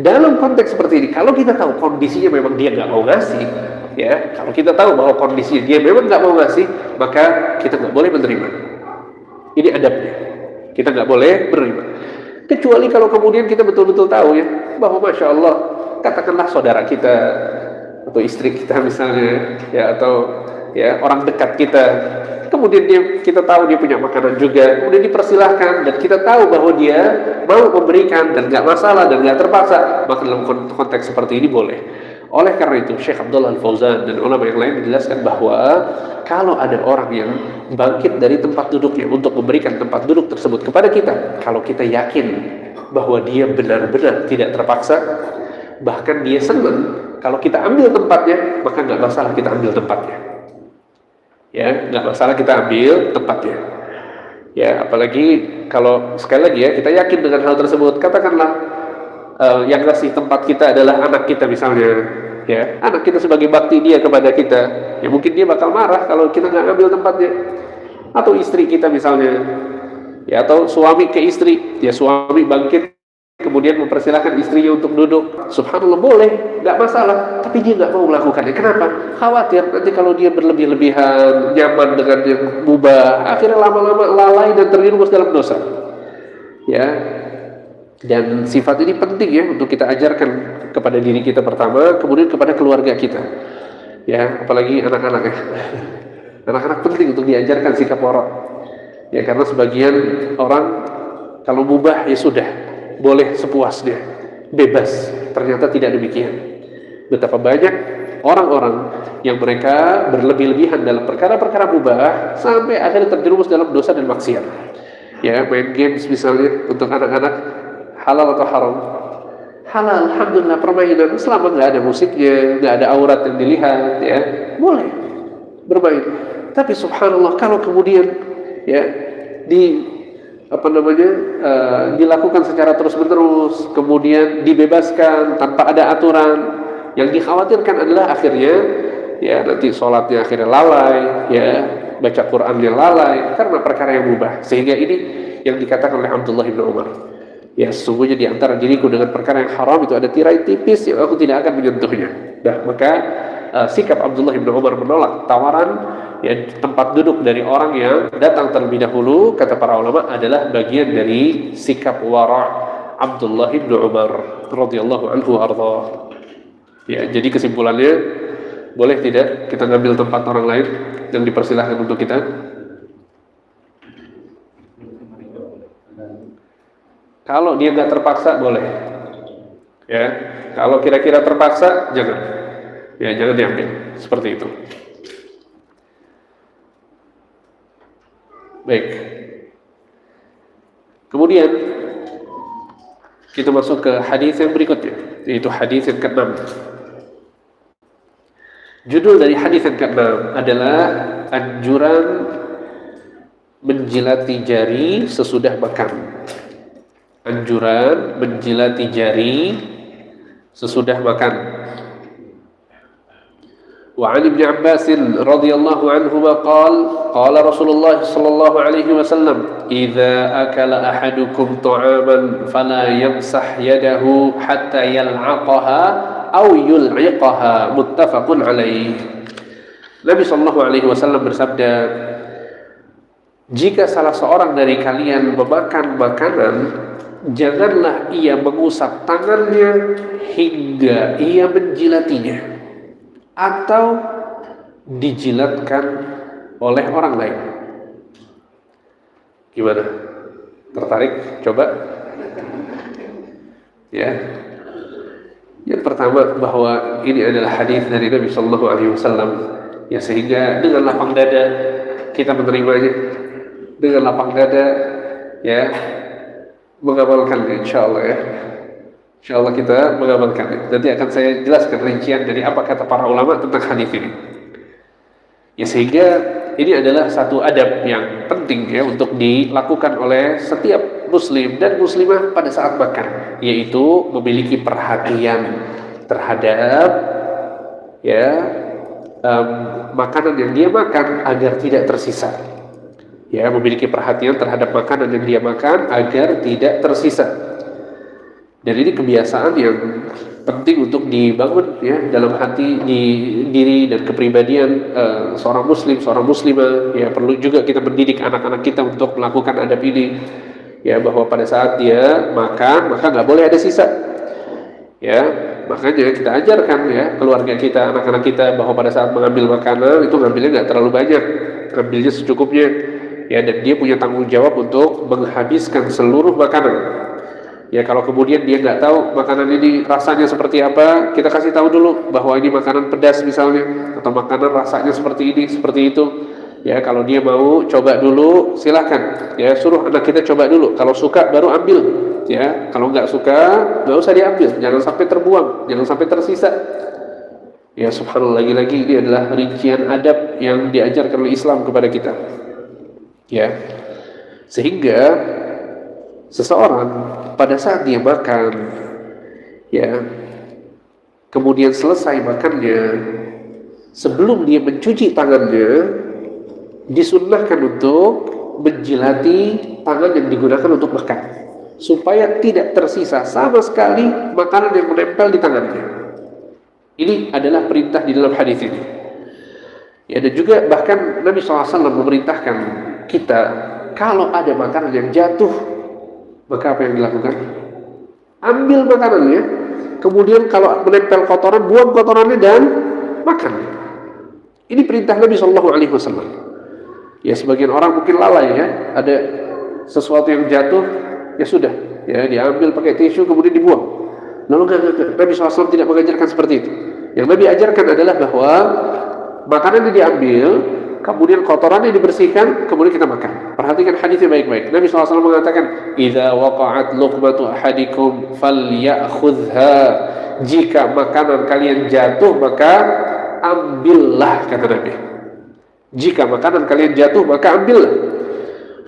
Dalam konteks seperti ini, kalau kita tahu kondisinya memang dia nggak mau ngasih, ya, kalau kita tahu bahwa kondisinya dia memang nggak mau ngasih, maka kita nggak boleh menerima. Ini adabnya. Kita nggak boleh menerima. Kecuali kalau kemudian kita betul-betul tahu ya, bahwa Masya Allah, katakanlah saudara kita atau istri kita misalnya, ya, atau ya orang dekat kita, kemudian kita tahu dia punya makanan juga, kemudian dipersilahkan dan kita tahu bahwa dia mau memberikan dan nggak masalah dan nggak terpaksa, maka dalam konteks seperti ini boleh. Oleh karena itu Syekh Abdullah Al-Fauzan dan ulama yang lain menjelaskan bahwa kalau ada orang yang bangkit dari tempat duduknya untuk memberikan tempat duduk tersebut kepada kita, kalau kita yakin bahwa dia benar-benar tidak terpaksa, bahkan dia senang kalau kita ambil tempatnya, maka nggak masalah kita ambil tempatnya. Ya, nggak masalah kita ambil tempatnya. Ya, apalagi kalau sekali lagi ya, kita yakin dengan hal tersebut. Katakanlah yang ngasih tempat kita adalah anak kita misalnya, ya, anak kita sebagai bakti dia kepada kita, ya mungkin dia bakal marah kalau kita nggak ambil tempatnya. Atau istri kita misalnya, ya, atau suami ke istri, ya suami bangkit kemudian mempersilahkan istrinya untuk duduk, subhanallah boleh, nggak masalah, tapi dia nggak mau melakukannya. Kenapa? Khawatir nanti kalau dia berlebih-lebihan, nyaman dengan yang mubah, akhirnya lama-lama lalai dan terjerumus dalam dosa. Ya, dan sifat ini penting ya untuk kita ajarkan kepada diri kita pertama, kemudian kepada keluarga kita. Ya, apalagi anak-anak ya. Anak-anak penting untuk diajarkan sikap wara. Ya, karena sebagian orang kalau mubah ya sudah, boleh sepuasnya, bebas. Ternyata tidak demikian. Betapa banyak orang-orang yang mereka berlebih-lebihan dalam perkara-perkara mubah sampai akhirnya terjerumus dalam dosa dan maksiat. Ya, main games misalnya untuk anak-anak, halal atau haram? Halal, alhamdulillah, permainan selama nggak ada musiknya, nggak ada aurat yang dilihat, ya boleh bermain. Tapi subhanallah kalau kemudian ya dilakukan secara terus-menerus, kemudian dibebaskan tanpa ada aturan, yang dikhawatirkan adalah akhirnya ya nanti sholatnya akhirnya lalai, ya baca Qurannya lalai karena perkara yang mubah. Sehingga ini yang dikatakan oleh Abdullah bin Umar, ya sesungguhnya di antara diriku dengan perkara yang haram itu ada tirai tipis yang aku tidak akan menyentuhnya. Nah, maka sikap Abdullah bin Umar menolak tawaran ya tempat duduk dari orang yang datang terlebih dahulu, kata para ulama adalah bagian dari sikap wara' Abdullah bin Umar radhiyallahu anhu arda. Ya, jadi kesimpulannya, boleh tidak kita ngambil tempat orang lain yang dipersilahkan untuk kita? Kalau dia nggak terpaksa boleh. Ya, kalau kira-kira terpaksa jangan. Ya, jangan diambil seperti itu. Baik. Kemudian kita masuk ke hadis yang berikutnya, yaitu hadis yang ke-6. Judul dari hadis yang ke-6 adalah anjuran menjilati jari sesudah makan. Anjuran menjilati jari sesudah makan. Wa 'an Ibnu Abbas radhiyallahu anhuma qala Rasulullah sallallahu alaihi wasallam, "Idza akala ahadukum ta'aman fala yamsah yadahu hatta yal'aqaha aw yul'iqaha." Muttafaqun alaih. Nabi sallallahu alaihi wasallam bersabda, jika salah seorang dari kalian memakan makanan, janganlah ia mengusap tangannya hingga ia menjilatinya atau dijilatkan oleh orang lain. Gimana? Tertarik? Coba? Ya. Yang pertama, bahwa ini adalah hadis dari Nabi Sallallahu Alaihi Wasallam, ya, sehingga dengan lapang dada kita menerimanya, dengan lapang dada, ya, mengamalkannya, insyaallah, ya. InsyaAllah kita mengamalkannya. Nanti akan saya jelaskan rincian dari apa kata para ulama tentang hadis ini. Ya, sehingga ini adalah satu adab yang penting, ya, untuk dilakukan oleh setiap muslim dan muslimah pada saat makan, yaitu memiliki perhatian terhadap, ya, makanan yang dia makan agar tidak tersisa. Ya, memiliki perhatian terhadap makanan yang dia makan agar tidak tersisa. Dan ini kebiasaan yang penting untuk dibangun, ya, dalam hati, di diri dan kepribadian seorang muslim, seorang muslimah. Ya, perlu juga kita mendidik anak-anak kita untuk melakukan adab ini, ya, bahwa pada saat dia makan maka nggak boleh ada sisa. Ya, makanya kita ajarkan, ya, keluarga kita, anak-anak kita, bahwa pada saat mengambil makanan itu ngambilnya nggak terlalu banyak, ambilnya secukupnya, ya, dan dia punya tanggung jawab untuk menghabiskan seluruh makanan. Ya, kalau kemudian dia nggak tahu makanan ini rasanya seperti apa, kita kasih tahu dulu bahwa ini makanan pedas misalnya, atau makanan rasanya seperti ini, seperti itu. Ya, kalau dia mau coba dulu, silahkan. Ya, suruh anak kita coba dulu. Kalau suka baru ambil. Ya, kalau nggak suka nggak usah diambil. Jangan sampai terbuang, jangan sampai tersisa. Ya, subhanallah, lagi-lagi ini adalah rincian adab yang diajarkan oleh Islam kepada kita. Ya, sehingga seseorang pada saat dia makan, ya, kemudian selesai makannya, sebelum dia mencuci tangannya, disunnahkan untuk menjilati tangan yang digunakan untuk makan, supaya tidak tersisa sama sekali makanan yang menempel di tangannya. Ini adalah perintah di dalam hadis ini. Ya, dan juga bahkan Nabi SAW memerintahkan kita, kalau ada makanan yang jatuh, maka apa yang dilakukan? Ambil makanannya, kemudian kalau menempel kotoran, buang kotorannya dan makan. Ini perintah Nabi Sallallahu Alaihi Wasallam. Ya, sebagian orang mungkin lalai, ya, ada sesuatu yang jatuh, ya sudah, ya, diambil pakai tisu kemudian dibuang. Lalu Nabi SAW tidak mengajarkan seperti itu. Yang Nabi ajarkan adalah bahwa makanan yang diambil, kemudian kotorannya dibersihkan, kemudian kita makan. Perhatikan hadisnya baik-baik. Nabi SAW mengatakan, "Idza waqa'at luqmatu ahadikum falyakhudha." Jika makanan kalian jatuh, maka ambillah, kata Nabi. Jika makanan kalian jatuh, maka ambillah.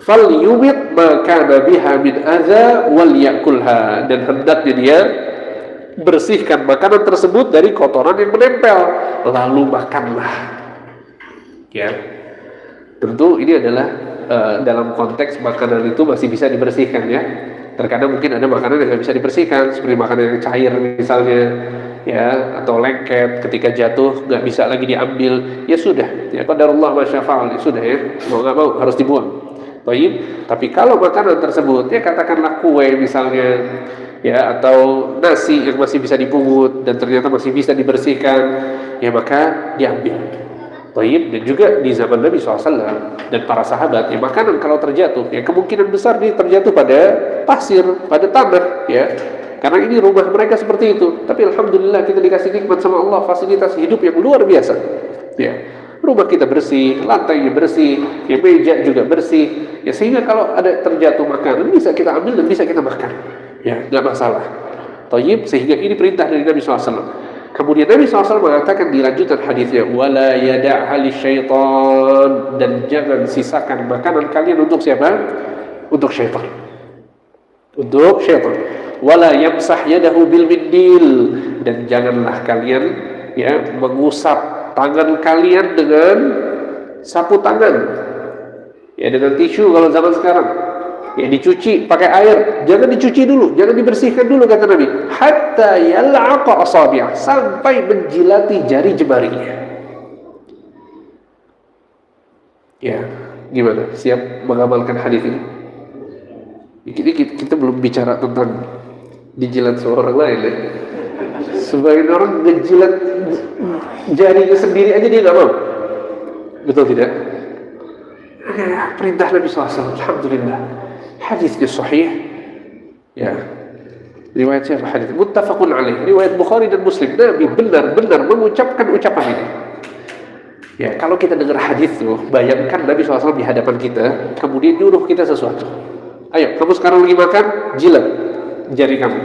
Falyumit ma kana biha min adza wal yakulha. Dan hendaknya dia bersihkan makanan tersebut dari kotoran yang menempel, lalu makanlah. Ya, tentu ini adalah dalam konteks makanan itu masih bisa dibersihkan, ya. Terkadang mungkin ada makanan yang nggak bisa dibersihkan, seperti makanan yang cair misalnya, ya, atau lengket, ketika jatuh nggak bisa lagi diambil, ya sudah, ya, qadarullah ma syaa fa'al, sudah, ya, mau nggak mau harus dibuang. Baik, tapi kalau makanan tersebut, ya, katakanlah kue misalnya, ya, atau nasi yang masih bisa dipungut dan ternyata masih bisa dibersihkan, ya, maka diambil. Baik, dan juga di zaman Nabi SAW dan para sahabat, ya, makanan kalau terjatuh, ya, kemungkinan besar dia terjatuh pada pasir, pada tanah, ya, karena ini rumah mereka seperti itu. Tapi alhamdulillah kita dikasih nikmat sama Allah, fasilitas hidup yang luar biasa, ya. Rumah kita bersih, lantainya bersih, ya, meja juga bersih, ya, sehingga kalau ada terjatuh makanan bisa kita ambil dan bisa kita makan, ya, nggak masalah. Baik, sehingga ini perintah dari Nabi SAW. Kemudian Nabi SAW mengatakan di lanjutan hadisnya, wala yada'ha lisyaitan, dan jangan sisakan makanan kalian untuk siapa? Untuk syaitan. Untuk syaitan. Wala yamsah yadahu bil mindil, dan janganlah kalian mengusap tangan kalian dengan sapu tangan. Dengan tisu kalau zaman sekarang. Dicuci pakai air, jangan dicuci dulu, jangan dibersihkan dulu kata Nabi, hatta yal'aqa asabi'ah, sampai menjilati jari jemarinya. Gimana? Siap mengamalkan hadis ini? Ini kita belum bicara tentang dijilat seorang lain ya. Sebagian orang ngejilat jarinya sendiri aja dia nggak mau. Betul tidak? Perintah Nabi SAW, alhamdulillah. Hadisnya sahih. Riwayat siapa hadis? Muttafaqun alaih. Riwayat Bukhari dan Muslim. Nabi benar-benar mengucapkan ucapan ini. Kalau kita dengar hadis itu, bayangkan Nabi SAW di hadapan kita, kemudian nyuruh kita sesuatu. Ayo, kamu sekarang lagi makan, jilat jari kamu.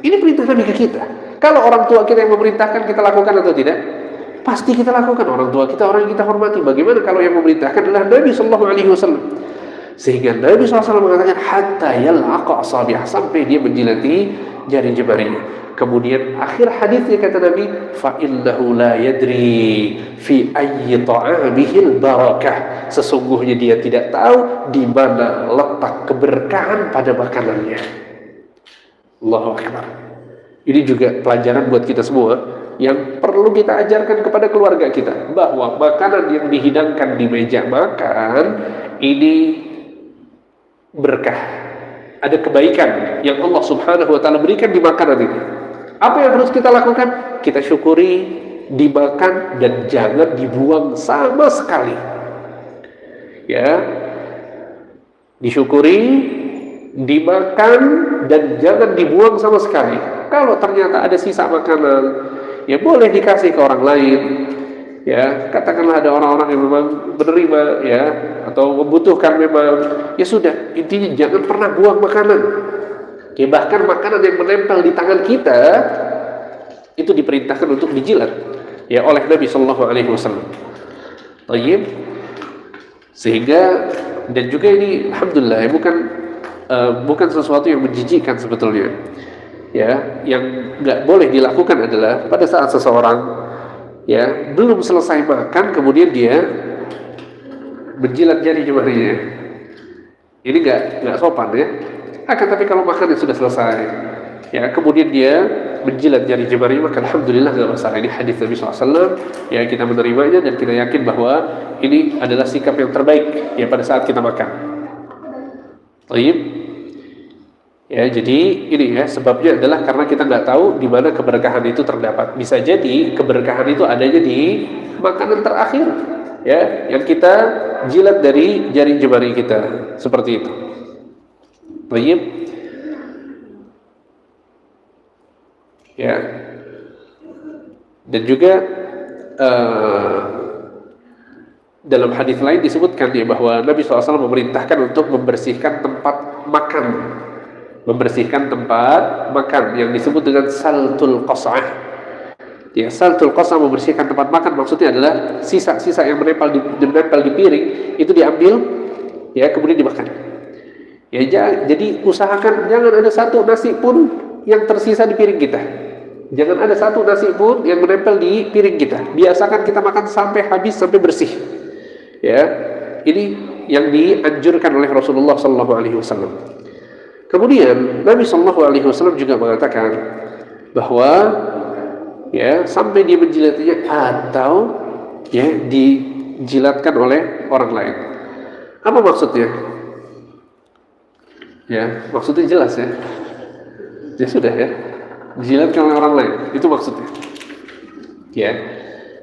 Ini perintah Nabi ke kita. Kalau orang tua kita yang memerintahkan, kita lakukan atau tidak? Pasti kita lakukan. Orang tua kita orang yang kita hormati. Bagaimana kalau yang memerintahkan adalah Nabi SAW? Sehingga Nabi SAW mengatakan hatta yal'aqa asabi'ah, sampai dia menjilati jari jemarinya. Kemudian akhir hadisnya kata Nabi, fa innahu la yadri fi ayyi ta'amihil barakah, sesungguhnya dia tidak tahu di mana letak keberkahan pada makanannya. Allahu akbar. Ini juga pelajaran buat kita semua yang perlu kita ajarkan kepada keluarga kita, bahwa makanan yang dihidangkan di meja makan ini berkah, ada kebaikan yang Allah Subhanahu wa ta'ala berikan di makanan ini. Apa yang harus kita lakukan? Kita syukuri, dimakan, dan jangan dibuang sama sekali. Disyukuri, dimakan, dan jangan dibuang sama sekali. Kalau ternyata ada sisa makanan, boleh dikasih ke orang lain. Katakanlah ada orang-orang yang memang menerima atau membutuhkan memang, sudah, intinya jangan pernah buang makanan. Bahkan makanan yang menempel di tangan kita itu diperintahkan untuk dijilat oleh Nabi Sallallahu Alaihi Wasallam. Tayyib. Sehingga, dan juga ini alhamdulillah bukan sesuatu yang menjijikkan sebetulnya. Yang nggak boleh dilakukan adalah pada saat seseorang belum selesai makan kemudian dia menjilat jari jemarinya. Ini nggak sopan tapi kalau makan sudah selesai kemudian dia menjilat jari jemarinya, maka alhamdulillah nggak masalah. Ini hadis Nabi SAW, kita menerimanya dan kita yakin bahwa ini adalah sikap yang terbaik pada saat kita makan. Tayyib. Jadi ini sebabnya adalah karena kita nggak tahu di mana keberkahan itu terdapat. Bisa jadi keberkahan itu adanya di makanan terakhir yang kita jilat dari jari jemari kita, seperti itu. Baik. Dan juga dalam hadis lain disebutkan bahwa Nabi SAW memerintahkan untuk membersihkan tempat makan. Membersihkan tempat makan yang disebut dengan saltul qas'ah. Saltul qas'ah, membersihkan tempat makan, maksudnya adalah sisa-sisa yang menempel di piring itu diambil kemudian dimakan. Jadi usahakan jangan ada satu nasi pun yang tersisa di piring kita. Jangan ada satu nasi pun yang menempel di piring kita. Biasakan kita makan sampai habis, sampai bersih. Ini yang dianjurkan oleh Rasulullah SAW. Kemudian Nabi SAW juga mengatakan bahwa sampai dia menjilatinya atau dijilatkan oleh orang lain. Apa maksudnya? Maksudnya jelas sudah dijilatkan oleh orang lain, itu maksudnya.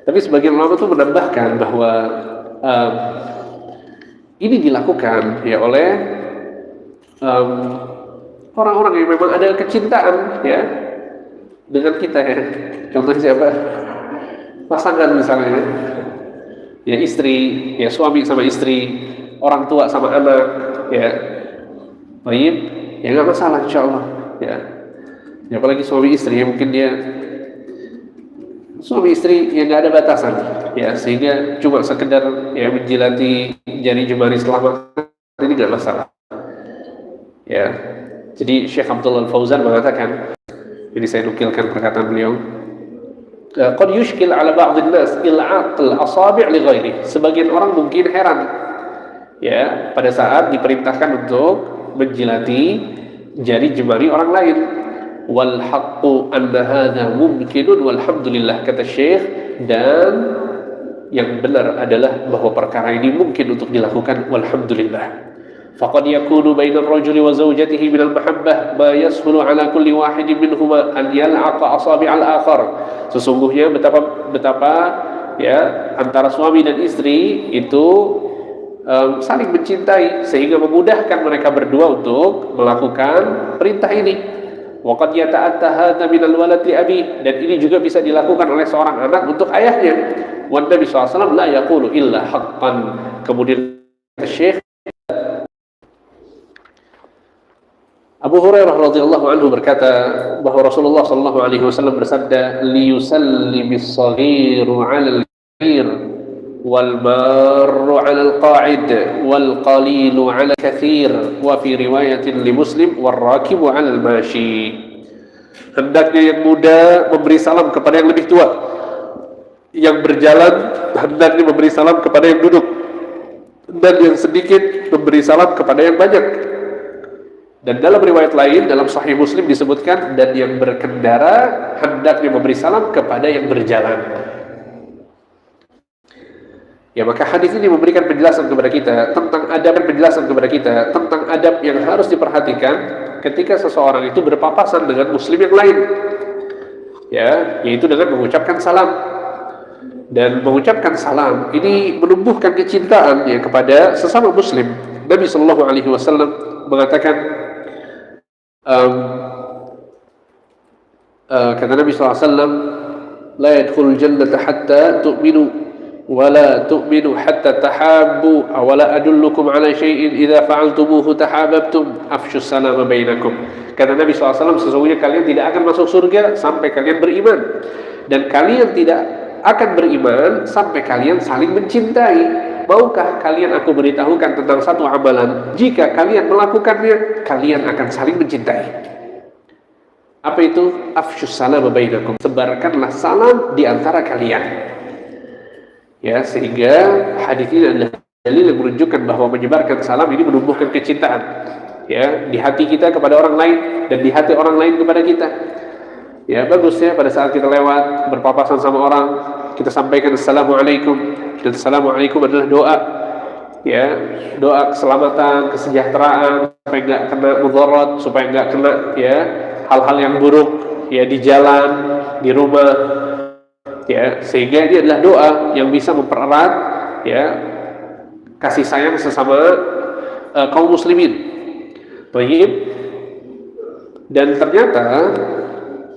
Tapi sebagian ulama itu menambahkan bahwa ini dilakukan oleh orang-orang yang memang ada kecintaan dengan kita Contohnya siapa? Pasangan misalnya istri, suami sama istri, orang tua sama anak, baik, nggak masalah insyaallah. Apalagi suami istri mungkin dia suami istri yang nggak ada batasan, ya, sehingga cuma sekedar ya menjilati jari jemari selama ini nggak masalah, ya. Jadi Syekh Abdullah Al-Fauzan mengatakan, ini saya nukilkan perkataan beliau, qad yushkil ala ba'd an-nas il'aq al-asabi' li ghairi. Sebagian orang mungkin heran, ya, pada saat diperintahkan untuk menjilati jari jemari orang lain. Wal haqqu anna hadha mumkinun walhamdulillah, kata Syekh, dan yang benar adalah bahwa perkara ini mungkin untuk dilakukan, walhamdulillah. Faqad yakunu baina ar-rajuli wa zawjatihi min al-mahabbah ma yashulu ala kulli wahidin minhuma an yal'aqa asabi' al-akhar. Sesungguhnya betapa ya antara suami dan istri itu saling mencintai sehingga memudahkan mereka berdua untuk melakukan perintah ini. Waqad yata'atta hadza min al-walad li abi, dan ini juga bisa dilakukan oleh seorang anak untuk ayahnya. Wa Nabi SAW la yaqulu illa haqqan. Kemudian Syekh Abu Hurairah radhiyallahu anhu berkata bahwa Rasulullah sallallahu alaihi wasallam bersabda, liyusallimis saghiru 'alal kabir wal marru 'alal qa'id wal qalilu 'alal katsir wa fi riwayatin li Muslim wal rakibu 'alal mashi. Hendaknya yang muda memberi salam kepada yang lebih tua, yang berjalan hendaknya memberi salam kepada yang duduk, dan yang sedikit memberi salam kepada yang banyak. Dan dalam riwayat lain, dalam Sahih Muslim disebutkan, dan yang berkendara hendaknya memberi salam kepada yang berjalan. Ya, maka hadis ini memberikan penjelasan kepada kita tentang adab yang harus diperhatikan ketika seseorang itu berpapasan dengan muslim yang lain. Ya, yaitu dengan mengucapkan salam. Dan mengucapkan salam ini menumbuhkan kecintaan ya kepada sesama muslim. Nabi sallallahu alaihi wasallam mengatakan, kata Nabi SAW, la yadkhulul jannata hatta tu'minu wa la tu'minu hatta tahabbu wa la adullukum ala syai'in idza fa'altumuhu tahabbtum afshus salama bainakum. Kata Nabi SAW, sesungguhnya kalian tidak akan masuk surga sampai kalian beriman, dan kalian tidak akan beriman sampai kalian saling mencintai. Maukah kalian aku beritahukan tentang satu amalan, jika kalian melakukannya, kalian akan saling mencintai. Apa itu? Afshus salama bainakum. Sebarkanlah salam di antara kalian. Ya, sehingga hadis ini adalah dalil yang menunjukkan bahwa menyebarkan salam ini menumbuhkan kecintaan. Ya, di hati kita kepada orang lain dan di hati orang lain kepada kita. Ya, bagus ya pada saat kita lewat berpapasan sama orang, kita sampaikan assalamualaikum. Dan assalamualaikum adalah doa, ya, doa keselamatan, kesejahteraan, supaya nggak kena mudarat, supaya nggak kena ya hal-hal yang buruk ya di jalan, di rumah, ya, sehingga ini adalah doa yang bisa mempererat ya kasih sayang sesama kaum muslimin. Baik. Dan ternyata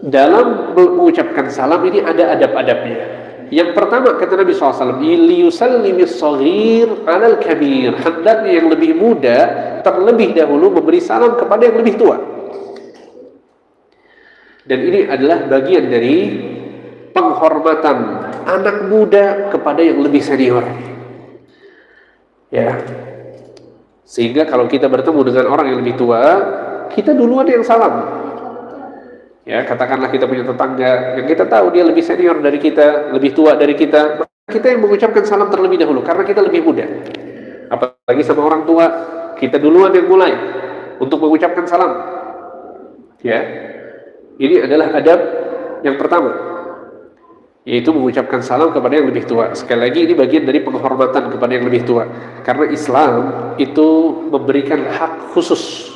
dalam mengucapkan salam ini ada adab-adabnya. Yang pertama, kata Nabi SAW, liyusallimis saghir 'alal kabir. Hendaknya yang lebih muda terlebih dahulu memberi salam kepada yang lebih tua. Dan ini adalah bagian dari penghormatan anak muda kepada yang lebih senior. Ya. Sehingga kalau kita bertemu dengan orang yang lebih tua, kita duluan yang salam. Ya, katakanlah kita punya tetangga yang kita tahu dia lebih senior dari kita, lebih tua dari kita, maka kita yang mengucapkan salam terlebih dahulu karena kita lebih muda. Apalagi sama orang tua, kita duluan yang mulai untuk mengucapkan salam. Ya, ini adalah adab yang pertama, yaitu mengucapkan salam kepada yang lebih tua. Sekali lagi, ini bagian dari penghormatan kepada yang lebih tua, karena Islam itu memberikan hak khusus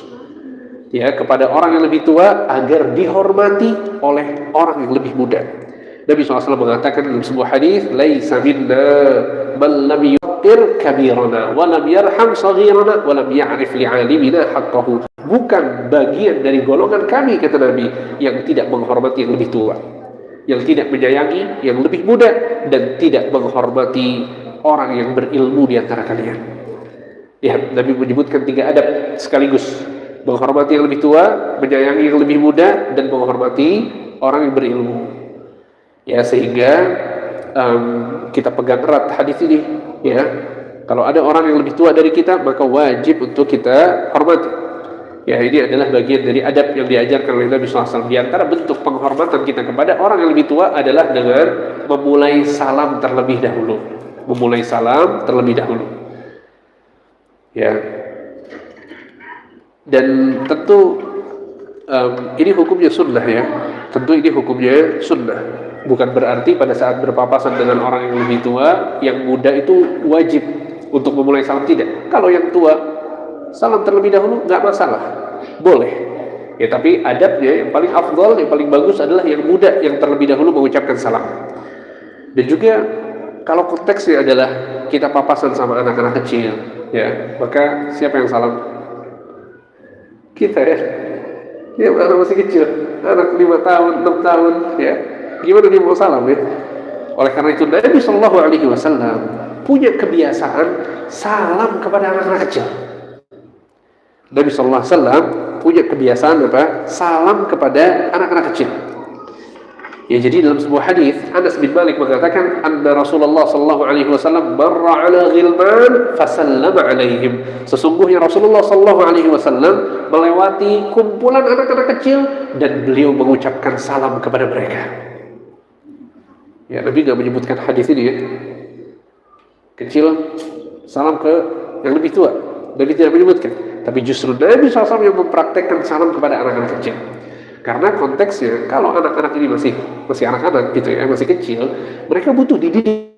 ya kepada orang yang lebih tua agar dihormati oleh orang yang lebih muda. Nabi SAW mengatakan dalam sebuah hadis, laisa minna man lam yuqir kabirana wa lam yarham saghirana wa lam ya'rif li'alimina haqqahu. Bukan bagian dari golongan kami, kata Nabi, yang tidak menghormati yang lebih tua, yang tidak menyayangi yang lebih muda, dan tidak menghormati orang yang berilmu di antara kalian. Ya, Nabi menyebutkan 3 adab sekaligus: menghormati yang lebih tua, menyayangi yang lebih muda, dan menghormati orang yang berilmu. Ya, sehingga kita pegang erat hadis ini, ya. Kalau ada orang yang lebih tua dari kita, maka wajib untuk kita hormati. Ya, ini adalah bagian dari adab yang diajarkan oleh Nabi SAW. Di antara bentuk penghormatan kita kepada orang yang lebih tua adalah dengan memulai salam terlebih dahulu. Memulai salam terlebih dahulu. Ya. Dan tentu ini hukumnya sunnah, ya. Tentu ini hukumnya sunnah. Bukan berarti pada saat berpapasan dengan orang yang lebih tua, yang muda itu wajib untuk memulai salam, tidak. Kalau yang tua salam terlebih dahulu nggak masalah, boleh. Ya, tapi adabnya yang paling afdal, yang paling bagus adalah yang muda yang terlebih dahulu mengucapkan salam. Dan juga kalau konteksnya adalah kita papasan sama anak-anak kecil, ya, maka siapa yang salam? Kita, ya. Ya, anak masih kecil, anak 5 tahun, 6 tahun, ya. Gimana dia mau salam, ya? Oleh karena itu Nabi Shallallahu Alaihi Wasallam punya kebiasaan salam kepada anak-anak kecil. Nabi Shallallahu Alaihi Wasallam punya kebiasaan apa? Salam kepada anak-anak kecil. Ya, jadi dalam sebuah hadis Anas bin Malik mengatakan, anna Rasulullah Shallallahu Alaihi Wasallam marra ala ghilman fasallama alaihim. Sesungguhnya Rasulullah Shallallahu Alaihi Wasallam melewati kumpulan anak-anak kecil dan beliau mengucapkan salam kepada mereka. Ya, Nabi nggak menyebutkan hadis ini, ya. Kecil salam ke yang lebih tua, Nabi tidak menyebutkan. Tapi justru Nabi SAW yang mempraktekkan salam kepada anak-anak kecil. Karena konteksnya, kalau anak-anak ini masih anak-anak gitu, ya, masih kecil, mereka butuh dididik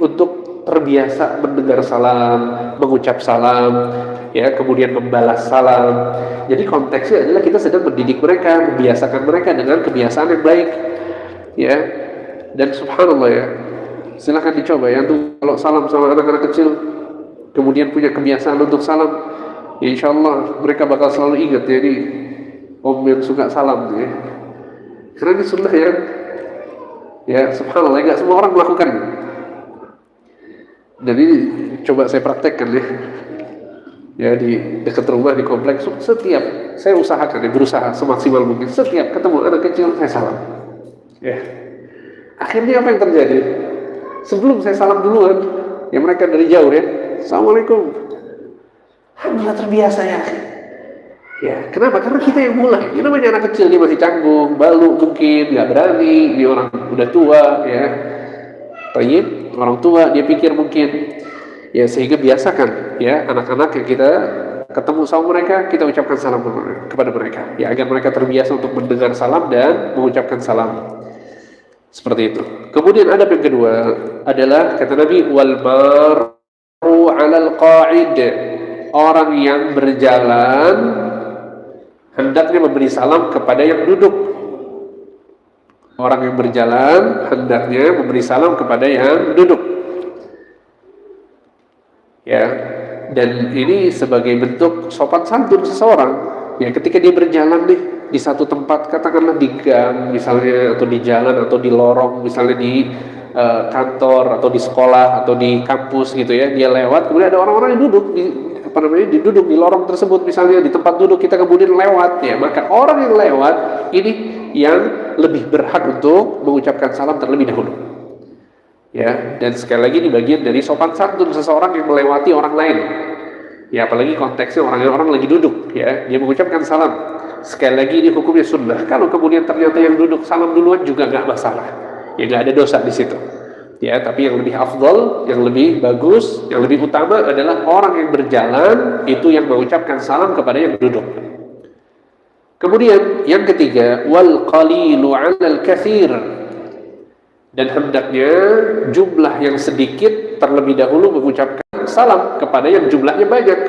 untuk terbiasa mendengar salam, mengucap salam, ya, kemudian membalas salam. Jadi konteksnya adalah kita sedang mendidik mereka, membiasakan mereka dengan kebiasaan yang baik, ya. Dan subhanallah, ya, silahkan dicoba, ya, tuh kalau salam sama anak-anak kecil, kemudian punya kebiasaan untuk salam, ya, insya Allah mereka bakal selalu ingat, ya, ini om yang suka salam, ya. Karena ini sunnah, ya. Ya, subhanallah, nggak semua orang melakukan. Dan ini coba saya praktekkan, ya. Ya, di dekat rumah, di kompleks, setiap saya usahakan, ya, berusaha semaksimal mungkin, setiap ketemu anak kecil saya salam, ya. Akhirnya apa yang terjadi? Sebelum saya salam duluan, ya, mereka dari jauh, ya, assalamualaikum. Alhamdulillah, terbiasa, ya. Ya, kenapa? Karena kita yang mulai. Ini namanya anak kecil, dia masih canggung, balu mungkin, nggak berani. Dia orang udah tua, ya. Tayyib, orang tua, dia pikir mungkin. Ya, sehingga biasakan, ya, anak-anak yang kita ketemu sama mereka, kita ucapkan salam kepada mereka. Ya, agar mereka terbiasa untuk mendengar salam dan mengucapkan salam. Seperti itu. Kemudian adab yang kedua adalah, kata Nabi, wal maru 'alal qa'id. Orang yang berjalan hendaknya memberi salam kepada yang duduk. Orang yang berjalan hendaknya memberi salam kepada yang duduk. Ya, dan ini sebagai bentuk sopan santun seseorang. Ya, ketika dia berjalan nih di satu tempat, katakanlah di gang misalnya, atau di jalan, atau di lorong misalnya, di kantor atau di sekolah atau di kampus gitu, ya, dia lewat, kemudian ada orang-orang yang duduk duduk di lorong tersebut misalnya, di tempat duduk, kita kemudian lewat, ya, maka orang yang lewat ini yang lebih berhak untuk mengucapkan salam terlebih dahulu, ya. Dan sekali lagi ini bagian dari sopan santun seseorang yang melewati orang lain, ya, apalagi konteksnya orang lagi duduk, ya, dia mengucapkan salam. Sekali lagi ini hukumnya sunnah. Kalau kemudian ternyata yang duduk salam duluan juga nggak masalah, ya, nggak ada dosa di situ, ya. Tapi yang lebih afdal, yang lebih bagus, yang lebih utama adalah orang yang berjalan itu yang mengucapkan salam kepada yang duduk. Kemudian yang ketiga, wal qalilu 'alal katsir. Dan hendaknya jumlah yang sedikit terlebih dahulu mengucapkan salam kepada yang jumlahnya banyak.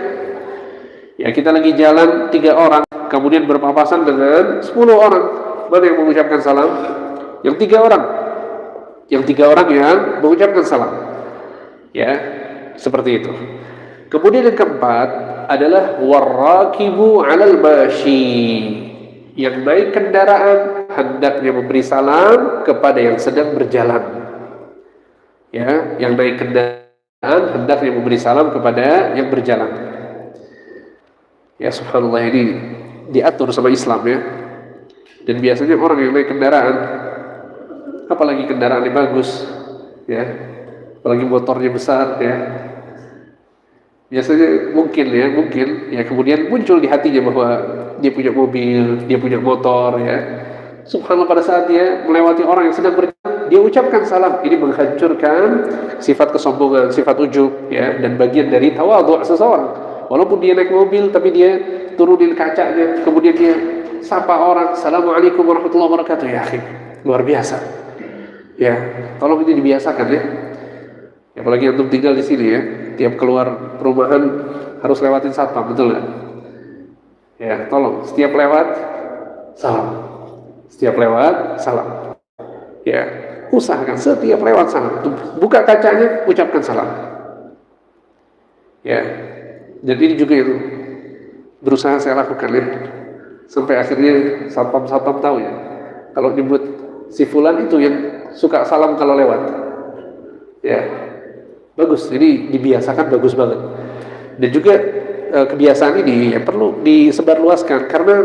Ya, kita lagi jalan 3 orang, kemudian berpapasan dengan 10 orang. Mana yang mengucapkan salam? Yang 3 orang. Yang 3 orang yang mengucapkan salam. Ya, seperti itu. Kemudian yang keempat adalah warrakibu 'alal mashi. Yang naik kendaraan hendaknya memberi salam kepada yang sedang berjalan. Ya, yang naik kendaraan hendaknya memberi salam kepada yang berjalan. Ya, subhanallah, ini diatur sama Islam, ya. Dan biasanya orang yang naik kendaraan apalagi kendaraannya bagus, ya, apalagi motornya besar, ya. Biasanya mungkin ya kemudian muncul di hatinya bahwa dia punya mobil, dia punya motor, ya. Subhanallah, pada saat dia melewati orang yang sedang berjalan, dia ucapkan salam. Ini menghancurkan sifat kesombongan, sifat ujub, ya, dan bagian dari tawadhu seseorang. Walaupun dia naik mobil, tapi dia turunin kacanya, kemudian dia sapa orang, Assalamualaikum warahmatullahi wabarakatuh. Ya, luar biasa. Ya, tolong ini dibiasakan, ya. Apalagi antum tinggal di sini, ya, tiap keluar perumahan harus lewatin satpam, betul nggak? Ya, tolong setiap lewat salam. Setiap lewat salam, ya, usahakan setiap lewat salam, buka kacanya, ucapkan salam, ya. Dan ini juga yang berusaha saya lakukan, ya, sampai akhirnya satpam tahu, ya, kalau nyebut si fulan itu yang suka salam kalau lewat, ya, bagus. Jadi dibiasakan, bagus banget. Dan juga kebiasaan ini ya perlu disebarluaskan, karena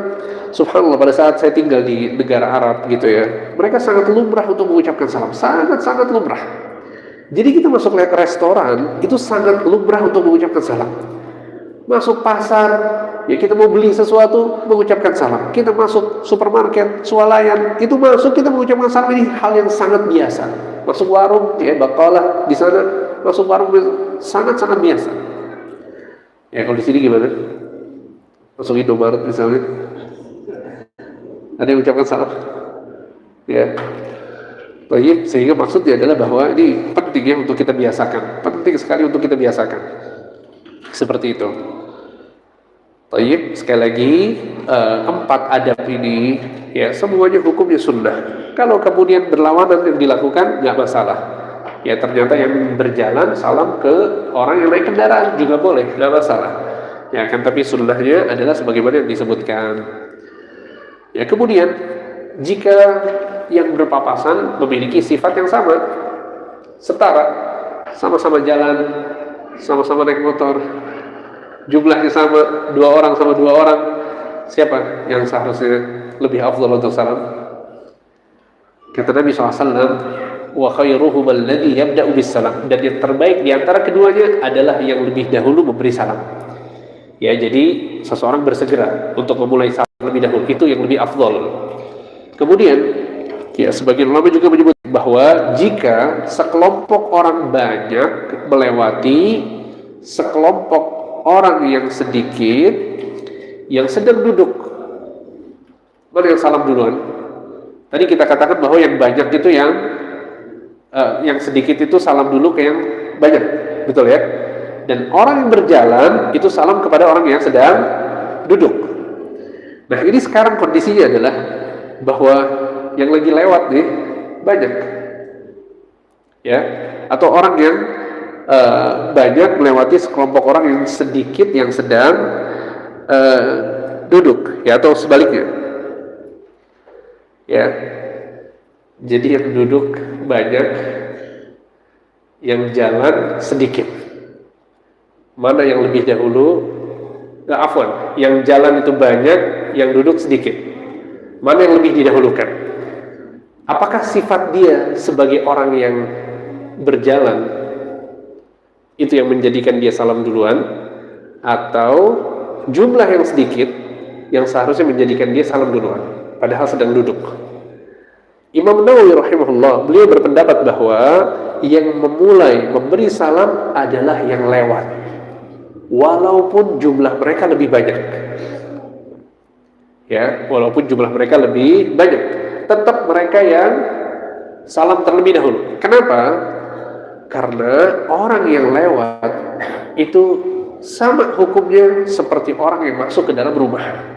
subhanallah pada saat saya tinggal di negara Arab gitu, ya, mereka sangat lumrah untuk mengucapkan salam, sangat lumrah. Jadi kita masuk ke restoran itu sangat lumrah untuk mengucapkan salam. Masuk pasar, ya, kita mau beli sesuatu mengucapkan salam. Kita masuk supermarket, swalayan, itu masuk kita mengucapkan salam. Ini hal yang sangat biasa. Masuk warung, ya, bakalah di sana, masuk warung sangat biasa. Ya, kalau di sini gimana? Masuk Indomaret misalnya, ada yang ucapkan salam, ya. Baik, sehingga maksudnya adalah bahwa ini penting, ya, untuk kita biasakan. Penting sekali untuk kita biasakan. Seperti itu. Baik, sekali lagi 4 adab ini, ya, semuanya hukumnya sunnah. Kalau kemudian berlawanan yang dilakukan, nggak masalah. Ya, ternyata yang berjalan salam ke orang yang naik kendaraan juga boleh, nggak masalah. Ya kan, tapi sunnahnya adalah sebagaimana yang disebutkan. Ya, kemudian jika yang berpapasan memiliki sifat yang sama, setara, sama-sama jalan, sama-sama naik motor, jumlahnya sama, 2 orang sama 2 orang, siapa yang seharusnya lebih afdal untuk salam? Kata Nabi SAW, wa khairuhum alladhi yabda'u bis salam, dan yang terbaik di antara keduanya adalah yang lebih dahulu memberi salam. Ya, jadi seseorang bersegera untuk memulai salam lebih dahulu, itu yang lebih afdal. Kemudian, ya, sebagian ulama juga menyebut bahwa jika sekelompok orang banyak melewati sekelompok orang yang sedikit yang sedang duduk, mana yang salam duluan? Tadi kita katakan bahwa yang banyak itu yang sedikit itu salam dulu ke yang banyak, betul, ya? Dan orang yang berjalan itu salam kepada orang yang sedang duduk. Nah, ini sekarang kondisinya adalah bahwa yang lagi lewat nih banyak, ya, atau orang yang banyak melewati sekelompok orang yang sedikit yang sedang duduk, ya, atau sebaliknya, ya. Jadi yang duduk banyak, yang jalan sedikit. Mana yang lebih dahulu? Afwan, yang jalan itu banyak, yang duduk sedikit. Mana yang lebih didahulukan? Apakah sifat dia sebagai orang yang berjalan itu yang menjadikan dia salam duluan, atau jumlah yang sedikit yang seharusnya menjadikan dia salam duluan padahal sedang duduk? Imam Nawawi rahimahullah, beliau berpendapat bahwa yang memulai memberi salam adalah yang lewat, walaupun jumlah mereka lebih banyak. Ya, walaupun jumlah mereka lebih banyak, tetap mereka yang salam terlebih dahulu. Kenapa? Karena orang yang lewat itu sama hukumnya seperti orang yang masuk ke dalam rumah.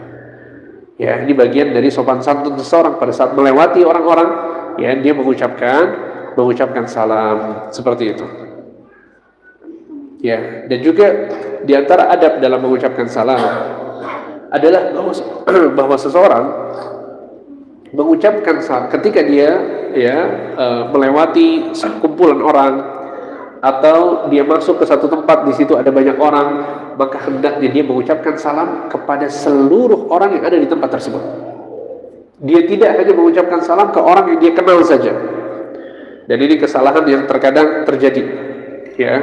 Ya, ini bagian dari sopan santun seseorang pada saat melewati orang-orang, ya, dia mengucapkan salam seperti itu. Ya, dan juga di antara adab dalam mengucapkan salam adalah bahwa seseorang mengucapkan salam ketika dia, ya, melewati kumpulan orang, atau dia masuk ke satu tempat, di situ ada banyak orang, maka hendaknya dia mengucapkan salam kepada seluruh orang yang ada di tempat tersebut. Dia tidak hanya mengucapkan salam ke orang yang dia kenal saja, Dan ini kesalahan yang terkadang terjadi, ya,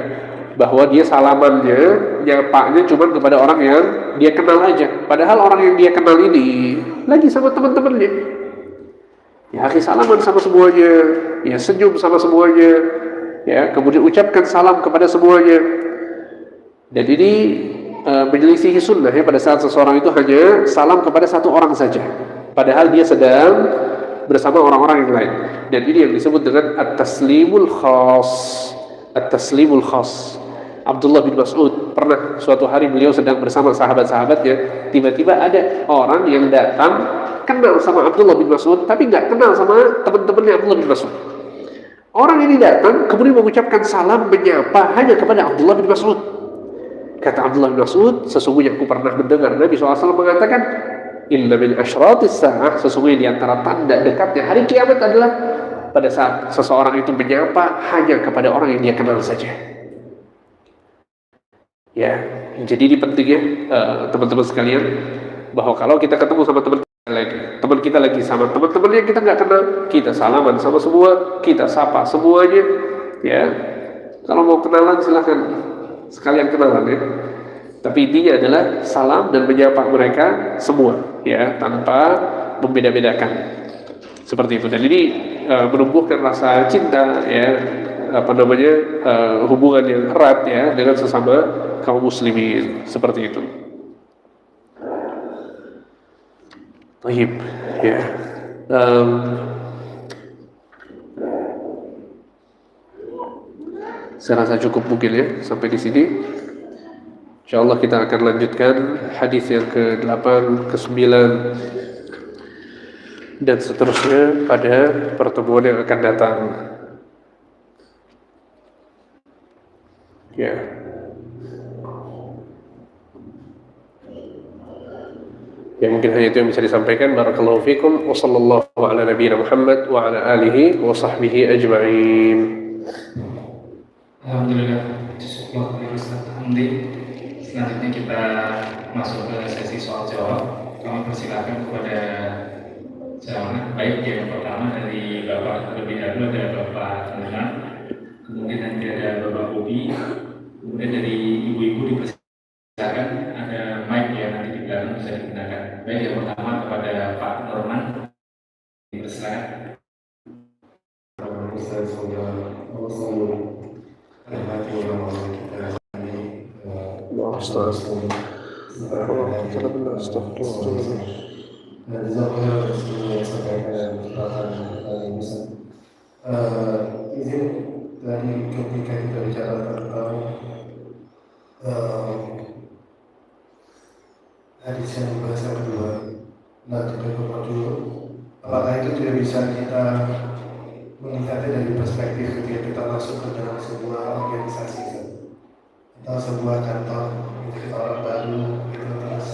bahwa dia salamannya, nyapanya cuma kepada orang yang dia kenal aja. Padahal orang yang dia kenal ini lagi sama teman-temannya. Ya, salaman sama semuanya, ya senyum sama semuanya, ya kemudian ucapkan salam kepada semuanya. Dan ini menyelisihi sunnah ya, pada saat seseorang itu hanya salam kepada satu orang saja, padahal dia sedang bersama orang-orang yang lain. Dan ini yang disebut dengan at-taslimul khas. At-taslimul khas. Abdullah bin Mas'ud pernah suatu hari beliau sedang bersama sahabat-sahabatnya, tiba-tiba ada orang yang datang kenal sama Abdullah bin Mas'ud tapi nggak kenal sama teman-temannya Abdullah bin Mas'ud. Orang ini datang kemudian mengucapkan salam menyapa hanya kepada Abdullah bin Mas'ud. Kata Abdullah bin Mas'ud, sesungguhnya aku pernah mendengar Nabi SAW mengatakan, inna min asyratis sa'ah, sesungguhnya di antara tanda dekatnya hari kiamat adalah pada saat seseorang itu menyapa hanya kepada orang yang dia kenal saja. Ya, jadi ini penting ya, teman-teman sekalian, bahwa kalau kita ketemu sama teman kita lagi sama teman-teman yang kita nggak kenal, kita salaman sama semua, kita sapa semuanya, ya. Kalau mau kenalan silahkan sekalian kenalan ya. Tapi intinya adalah salam dan menyapa mereka semua, ya, tanpa membeda-bedakan. Seperti itu. Dan ini menumbuhkan rasa cinta, ya, hubungan yang erat ya dengan sesama kaum muslimin, seperti itu. Baik, ya. Saya rasa cukup mungkin ya sampai di sini. Insyaallah kita akan lanjutkan hadis yang ke-8, ke-9 dan seterusnya pada pertemuan yang akan datang. Ya. Ya, mungkin hanya itu yang bisa disampaikan. Barakallahu fikum wa sallallahu ala nabiyina Muhammad wa ala alihi wa sahbihi ajma'in. Alhamdulillah, cukup Ustaz Hamdi. Selanjutnya kita masuk ke sesi soal jawab. Kami persilakan kepada jamaah, baik yang pertama dari Bapak terlebih dahulu ada Bapak Tenan, kemudian nanti ada Bapak Bobi, kemudian dari ibu-ibu dipersilakan ada mic yang nanti di belakang bisa digunakan. Baik, yang pertama kepada Pak Norman, dipersilakan. Izin dari ketika kita bicara tentang hadis yang dibahas yang kedua, nanti dulu, apakah itu tidak bisa kita melihatnya dari perspektif ketika kita masuk ke dalam sebuah organisasi atau sebuah kantor, kita orang baru gitu, terus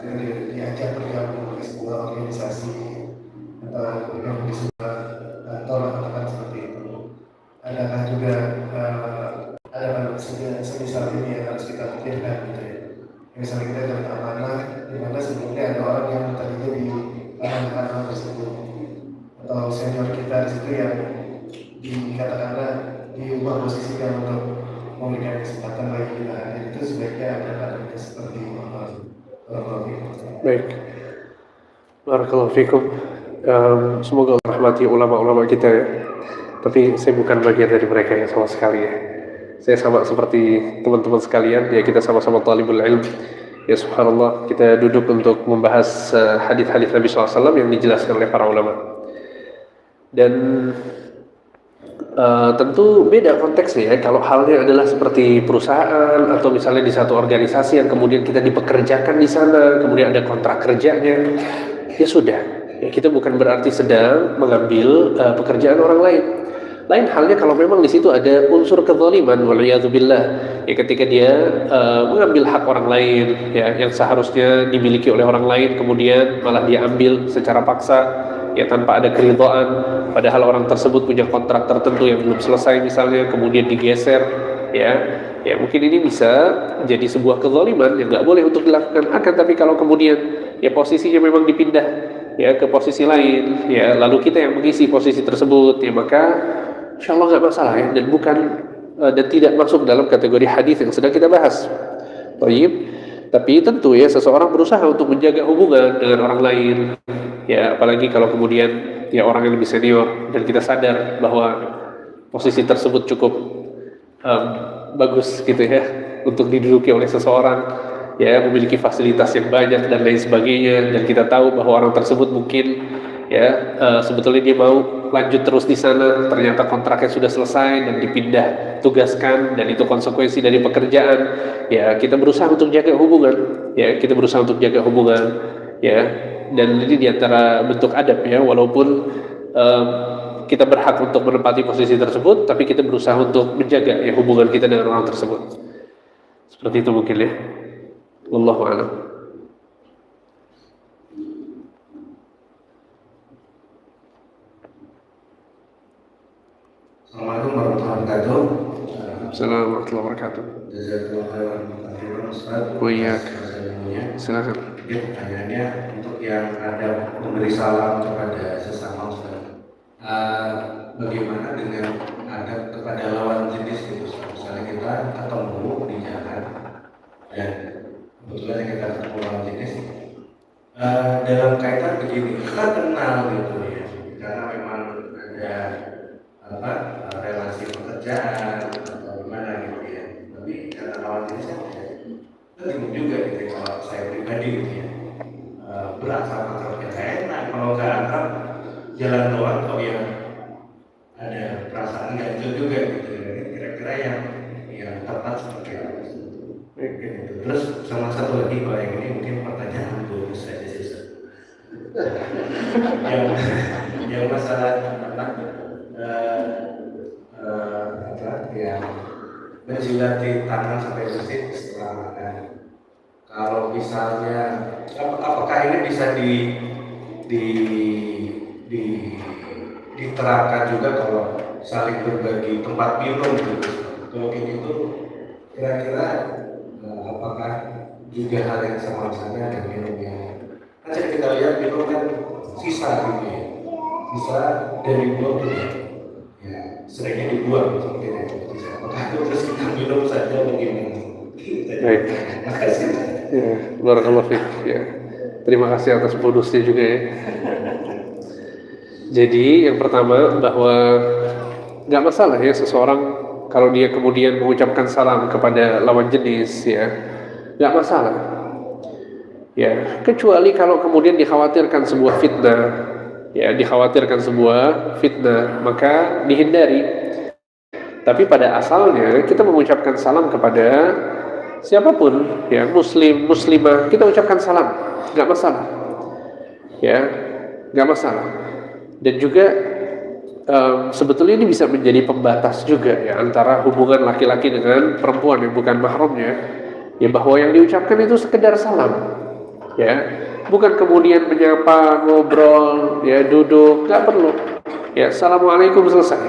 kita diajak bergabung ke sebuah organisasi atau bergabung di sebuah kantor, katakan seperti itu. Adakah juga ada semisal ini yang harus kita pikirkan gitu ya. Misalnya kita dapat amanah di mana sebelumnya ada orang yang tadinya di amanah tersebut, atau senior kita di situ yang dikatakanlah diubah posisinya untuk memberikan kesempatan bagi kita hadir, itu sebaiknya ada seperti apa? Baik, barakallahu fikum. Semoga Allah rahmati ulama-ulama kita ya. Tapi saya bukan bagian dari mereka yang sama sekali ya. Saya sama seperti teman-teman sekalian ya, kita sama-sama talibul ilm. Ya subhanallah, kita duduk untuk membahas hadis-hadis Nabi SAW yang dijelaskan oleh para ulama. Dan tentu beda konteksnya ya. Kalau halnya adalah seperti perusahaan atau misalnya di satu organisasi yang kemudian kita dipekerjakan di sana, kemudian ada kontrak kerjanya, ya sudah. Ya, kita bukan berarti sedang mengambil pekerjaan orang lain. Lain halnya kalau memang di situ ada unsur kezaliman, waliyadzubillah, ya ketika dia mengambil hak orang lain, ya yang seharusnya dimiliki oleh orang lain, kemudian malah dia ambil secara paksa, ya tanpa ada keridhaan, padahal orang tersebut punya kontrak tertentu yang belum selesai misalnya, kemudian digeser, ya Ya mungkin ini bisa jadi sebuah kezaliman yang nggak boleh untuk dilakukan. Tapi kalau kemudian ya posisinya memang dipindah ya ke posisi lain, ya lalu kita yang mengisi posisi tersebut, ya maka insya Allah nggak masalah ya, dan bukan dan tidak masuk dalam kategori hadis yang sedang kita bahas. Baik. Tapi tentu ya seseorang berusaha untuk menjaga hubungan dengan orang lain, ya apalagi kalau kemudian ya orang yang lebih senior dan kita sadar bahwa posisi tersebut cukup bagus gitu ya untuk diduduki oleh seseorang, ya memiliki fasilitas yang banyak dan lain sebagainya, dan kita tahu bahwa orang tersebut mungkin ya sebetulnya dia mau lanjut terus di sana, ternyata kontraknya sudah selesai dan dipindah tugaskan, dan itu konsekuensi dari pekerjaan. Ya kita berusaha untuk jaga hubungan, ya, dan ini diantara bentuk adab ya, walaupun kita berhak untuk menempati posisi tersebut, tapi kita berusaha untuk menjaga ya hubungan kita dengan orang tersebut. Seperti itu mungkin ya. Wallahu a'lam. Assalamualaikum warahmatullahi wabarakatuh. Assalamualaikum warahmatullahi wabarakatuh. Jazakallahu khairan Ustaz. Waiyak. Silakan. Mungkin pertanyaannya untuk yang ada memberi salam kepada sesama Ustaz. Bagaimana dengan adab kepada lawan jenis gitu? Misalnya kita ketemu di jalan dan kebetulan kita ketemu lawan jenis dalam kaitan begini, kita kenal gitu ya, karena memang ada relasi pekerjaan atau gimana gitu ya. Tapi karena lawan jenisnya kita bingung juga gitu ya, kalau saya pribadi gitu ya, berasal akrabnya enak, kalau nggak akrab jalan doang kok ya ada perasaan ganjil juga gitu ya. Kira-kira yang tepat seperti apa gitu. Terus sama satu lagi, kalau yang ini mungkin pertanyaan bonus saja sih, yang masalah yang menjilati tangan sampai bersih setelah makan. Kalau misalnya apakah ini bisa diterapkan juga kalau saling berbagi tempat minum gitu? Kalau gitu kira-kira apakah juga hal yang sama misalnya ada minum yang kan kita lihat minum kan sisa gitu ya, sisa dari buah ya seringnya dibuang seperti itu. Apakah itu terus kita minum saja bagaimana? Baik. Makasih. Ya, barakallahu fiik. Ya. Terima kasih atas bonusnya juga ya. Jadi yang pertama bahwa nggak masalah ya seseorang kalau dia kemudian mengucapkan salam kepada lawan jenis, ya nggak masalah. Ya, kecuali kalau kemudian dikhawatirkan sebuah fitnah, maka dihindari. Tapi pada asalnya kita mengucapkan salam kepada siapapun, ya muslim, muslimah, kita ucapkan salam, nggak masalah. Ya, nggak masalah. Dan juga sebetulnya ini bisa menjadi pembatas juga ya antara hubungan laki-laki dengan perempuan yang bukan mahramnya, ya bahwa yang diucapkan itu sekedar salam, ya bukan kemudian menyapa, ngobrol, ya duduk, nggak perlu, ya assalamualaikum selesai,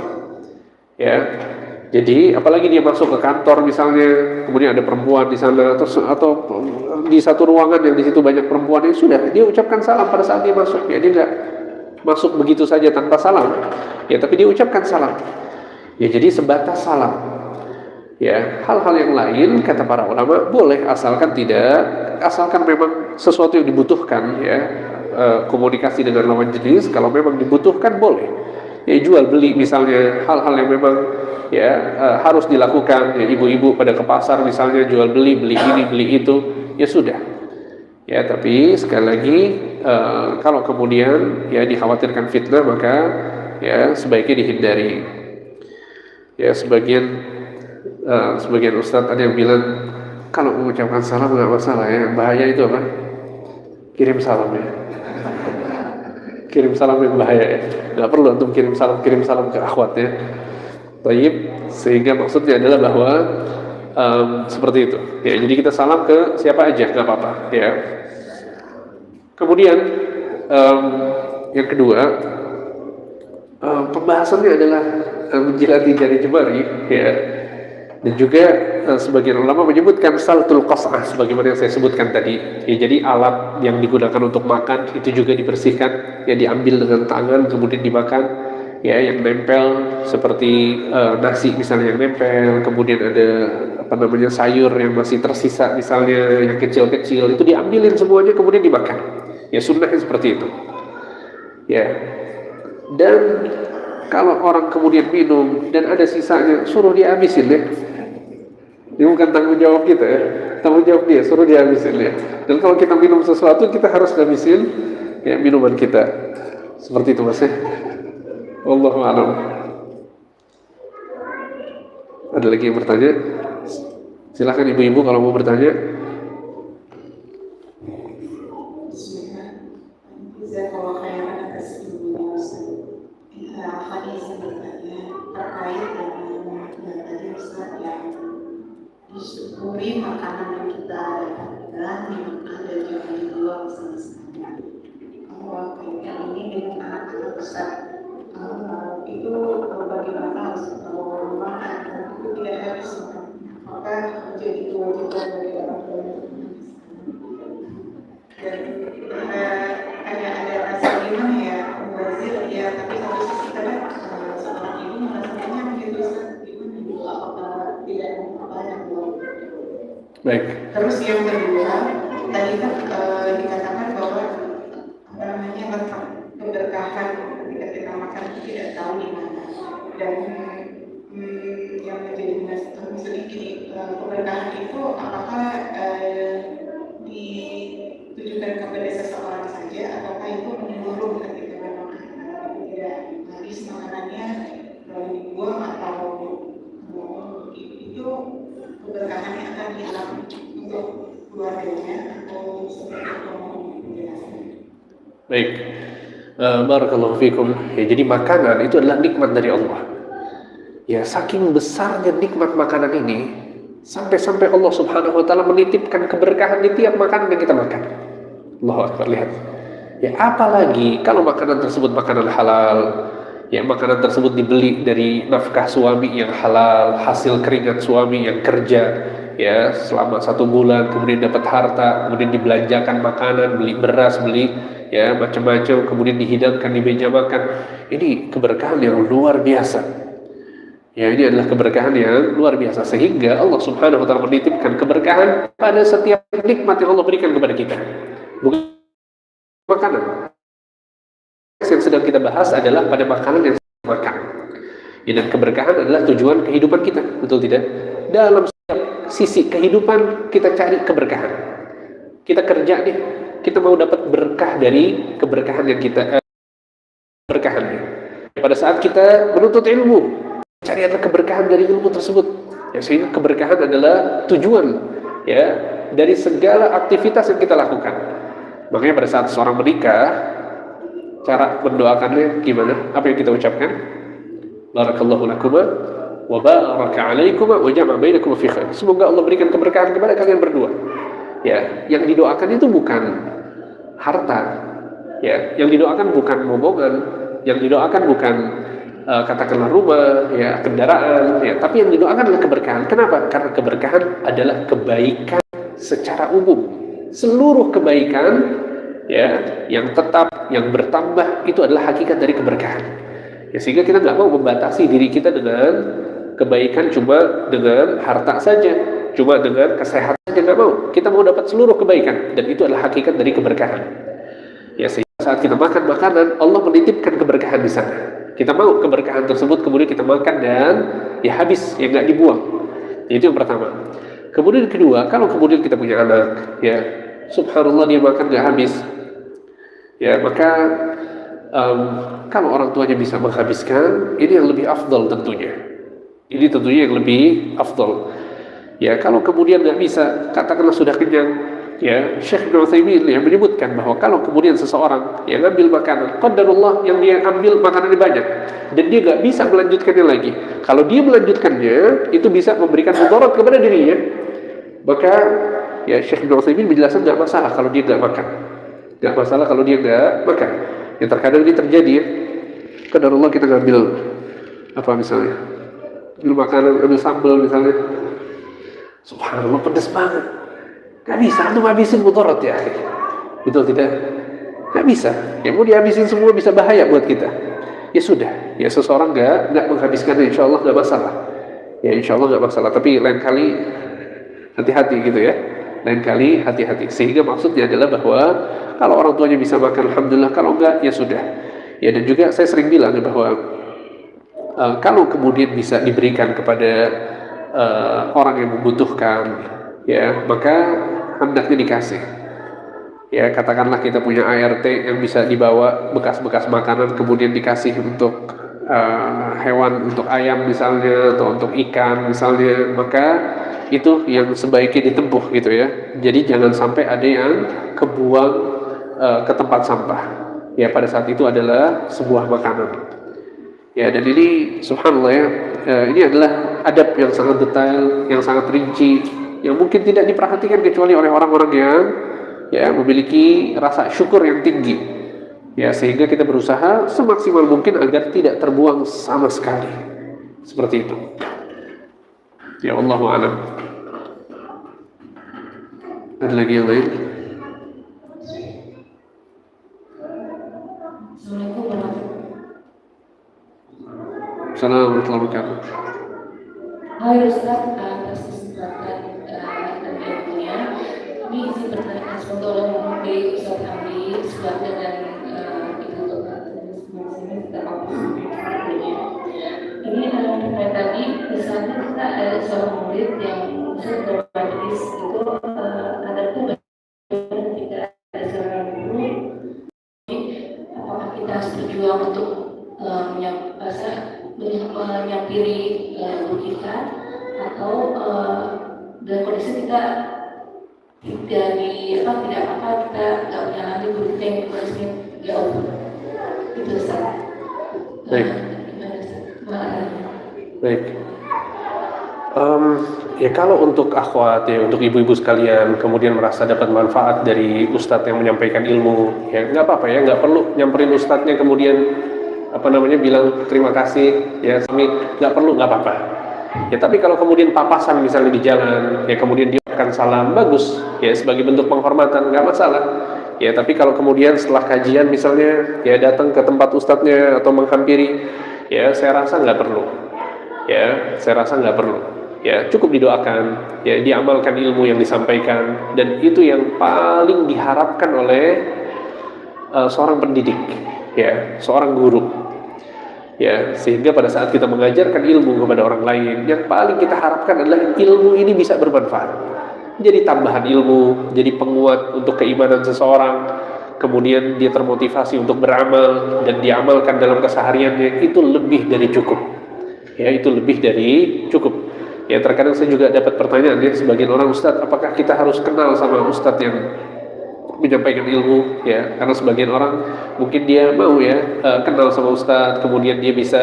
ya. Jadi apalagi dia masuk ke kantor misalnya, kemudian ada perempuan di sana atau di satu ruangan yang di situ banyak perempuan, ya sudah dia ucapkan salam pada saat dia masuk, ya dia nggak masuk begitu saja tanpa salam, ya tapi dia ucapkan salam, ya jadi sebatas salam. Ya hal-hal yang lain kata para ulama boleh asalkan memang sesuatu yang dibutuhkan, ya komunikasi dengan lawan jenis kalau memang dibutuhkan boleh. Ya jual beli misalnya hal-hal yang memang ya harus dilakukan, ya ibu-ibu pada ke pasar misalnya jual beli ini beli itu, ya sudah. Ya tapi sekali lagi kalau kemudian ya dikhawatirkan fitnah maka ya sebaiknya dihindari. Ya sebagian ustadz ada yang bilang kalau mengucapkan salam nggak masalah, ya bahaya itu apa? Kirim salam ya. Kirim salam yang bahaya ya. Nggak perlu untuk kirim salam ke akhwat ya. Taib, sehingga maksudnya adalah bahwa seperti itu. Ya jadi kita salam ke siapa aja nggak apa-apa ya. Kemudian yang kedua pembahasannya adalah menjilati jari jemari ya. Dan juga sebagian ulama menyebutkan saltul qas'ah sebagaimana yang saya sebutkan tadi. Ya, jadi alat yang digunakan untuk makan itu juga dibersihkan, ya diambil dengan tangan kemudian dimakan. Ya, yang nempel seperti nasi misalnya yang nempel, kemudian ada sayur yang masih tersisa misalnya yang kecil-kecil itu diambilin semuanya kemudian dimakan. Ya sunnahnya seperti itu. Ya. Dan kalau orang kemudian minum dan ada sisanya, suruh dihabisin ya. Ini bukan tanggung jawab kita ya, tanggung jawab dia, suruh dihabisin ya. Dan kalau kita minum sesuatu, kita harus habisin ya minuman kita. Seperti itu mas ya. Wallahu a'lam. Ada lagi yang bertanya? Silakan ibu-ibu kalau mau bertanya. Jazakallahu khairan atas ilmunya Ustaz. Hadis yang bertanya terkait dengan tadi Ustaz yang disyukuri makanan yang kita dapatkan dimakan dan jangan dibuang sama-sama. Kaitan ini dengan anak-anak Ustaz, itu bagaimana harus makan itu tidak harus maka menjadi kewajiban bagi orang tua. Dan ada rasa gimana ya mubazir ya, tapi satu sisi kadang seorang ibu merasanya begitu ibu apakah tidak banyak buang. Baik. Terus yang kedua tadi kan dikatakan bahwa lengkap keberkahan ketika kita makan itu tidak tahu di mana, dan yang menjadi sedikit keberkahan itu apakah ditujukan kepada seseorang saja ataukah itu menyeluruh ketika memang tidak habis makanannya lalu dibuang atau itu keberkahannya akan hilang untuk keluarganya atau seperti itu mohon penjelasan. Baik. Barakallahu fikum. Ya, jadi makanan itu adalah nikmat dari Allah. Ya, saking besarnya nikmat makanan ini sampai-sampai Allah Subhanahu wa taala menitipkan keberkahan di tiap makanan yang kita makan. Allahu Akbar, lihat. Ya, apalagi kalau makanan tersebut makanan halal, ya makanan tersebut dibeli dari nafkah suami yang halal, hasil keringat suami yang kerja, ya selama 1 bulan, kemudian dapat harta, kemudian dibelanjakan makanan, beli beras, beli ya macam-macam, kemudian dihidangkan di meja makan. Ini keberkahan yang luar biasa. Ya, ini adalah keberkahan yang luar biasa sehingga Allah Subhanahu wa taala menitipkan keberkahan pada setiap nikmat yang Allah berikan kepada kita. Bukan makanan. Yang sedang kita bahas adalah pada makanan yang kita makan. Ya, dan keberkahan adalah tujuan kehidupan kita, betul tidak? Dalam setiap sisi kehidupan kita cari keberkahan. Kita kerja nih, kita mau dapat berkah dari keberkahan yang kita berkahannya. Pada saat kita menuntut ilmu, cari adalah keberkahan dari ilmu tersebut. Ya, sehingga keberkahan adalah tujuan ya dari segala aktivitas yang kita lakukan. Makanya pada saat seorang menikah, cara mendoakannya gimana? Apa yang kita ucapkan? Barakallahu lakuma wa baraka alaikuma wa jama'a bainakum fi khair. Semoga Allah berikan keberkahan kepada kalian berdua. Ya, yang didoakan itu bukan harta. Ya, yang didoakan bukan momongan, yang didoakan bukan katakanlah rumah, ya kendaraan, ya, tapi yang didoakan adalah keberkahan. Kenapa? Karena keberkahan adalah kebaikan secara umum. Seluruh kebaikan, ya, yang tetap, yang bertambah itu adalah hakikat dari keberkahan. Ya, sehingga kita nggak mau membatasi diri kita dengan kebaikan cuma dengan harta saja, cuma dengan kesehatan saja, nggak mau. Kita mau dapat seluruh kebaikan, dan itu adalah hakikat dari keberkahan. Ya, sehingga saat kita makan makanan, Allah menitipkan keberkahan di sana. Kita mau keberkahan tersebut kemudian kita makan dan ya habis, ya nggak dibuang. Itu yang pertama. Kemudian kedua, kalau kemudian kita punya anak, ya subhanallah dia makan nggak habis, ya maka kalau orang tuanya bisa menghabiskan, ini yang lebih afdal tentunya. Ini tentunya yang lebih afdal. Ya kalau kemudian nggak bisa, katakanlah sudah kenyang. Ya, Syekh Ibnu Utsaimin yang menyebutkan bahwa kalau kemudian seseorang yang ambil makanan, qadarullah yang dia ambil makanannya banyak dan dia nggak bisa melanjutkannya lagi. Kalau dia melanjutkannya, itu bisa memberikan mudarat kepada dirinya. Maka ya Syekh Ibnu Utsaimin menjelaskan nggak masalah kalau dia nggak makan, nggak masalah kalau dia nggak makan. Yang terkadang ini terjadi ya, qadarullah kita ngambil apa misalnya ambil makanan, ambil sambal misalnya. Subhanallah, pedas banget. Gak bisa, antum habisin mudarat ya. Betul tidak? Gak bisa. Ya mau dihabisin semua bisa bahaya buat kita. Ya sudah, ya seseorang gak menghabiskannya, insya Allah gak masalah. Ya insya Allah gak masalah. Tapi lain kali hati-hati gitu ya. Lain kali hati-hati. Sehingga maksudnya adalah bahwa kalau orang tuanya bisa makan, alhamdulillah. Kalau enggak, ya sudah. Ya dan juga saya sering bilang bahwa kalau kemudian bisa diberikan kepada orang yang membutuhkan, ya maka hendaknya dikasih. Ya katakanlah kita punya ART yang bisa dibawa bekas-bekas makanan kemudian dikasih untuk hewan, untuk ayam misalnya atau untuk ikan misalnya, maka itu yang sebaiknya ditempuh gitu ya. Jadi jangan sampai ada yang kebuang ke tempat sampah. Ya pada saat itu adalah sebuah makanan. Ya dan ini subhanallah ya, ini adalah adab yang sangat detail, yang sangat rinci, yang mungkin tidak diperhatikan kecuali oleh orang-orang yang ya memiliki rasa syukur yang tinggi. Ya sehingga kita berusaha semaksimal mungkin agar tidak terbuang sama sekali. Seperti itu. Ya Allahu a'lam. Ada lagi yang lain? Assalamualaikum warahmatullahi wabarakatuh. Hai Ustaz, atas kesempatan dan ilmunya. Ini izin bertanya semoga Allah memberi Ustaz Hamdi sebagai dan itu untuk sini kita mampu ilmunya. Ini terkait tadi, misalnya kita ada seorang murid yang Ustaz bermajelis itu ada tuh ketika ada seorang guru, apakah kita harus berjuang untuk menyampiri guru kita atau dalam kondisi kita tidak apa kita nggak menyalahkan guru kita yang kondisinya jauh itu Ustaz. Baik. Baik. Ya kalau untuk akhwat ya, untuk ibu-ibu sekalian kemudian merasa dapat manfaat dari ustadz yang menyampaikan ilmu, ya nggak apa-apa ya, nggak perlu nyamperin ustadznya kemudian bilang terima kasih ya, kami nggak perlu, nggak apa-apa ya. Tapi kalau kemudian papasan misalnya di jalan ya, kemudian dia akan salam, bagus ya, sebagai bentuk penghormatan, nggak masalah ya. Tapi kalau kemudian setelah kajian misalnya ya datang ke tempat ustadznya atau menghampiri, ya saya rasa nggak perlu ya, cukup didoakan ya, diamalkan ilmu yang disampaikan, dan itu yang paling diharapkan oleh seorang pendidik ya, seorang guru ya. Sehingga pada saat kita mengajarkan ilmu kepada orang lain, yang paling kita harapkan adalah ilmu ini bisa bermanfaat, jadi tambahan ilmu, jadi penguat untuk keimanan seseorang, kemudian dia termotivasi untuk beramal dan diamalkan dalam kesehariannya. Itu lebih dari cukup ya, itu lebih dari cukup ya. Terkadang saya juga dapat pertanyaan ya, sebagian orang, Ustadz apakah kita harus kenal sama Ustadz yang menyampaikan ilmu ya? Karena sebagian orang mungkin dia mau ya kenal sama Ustadz, kemudian dia bisa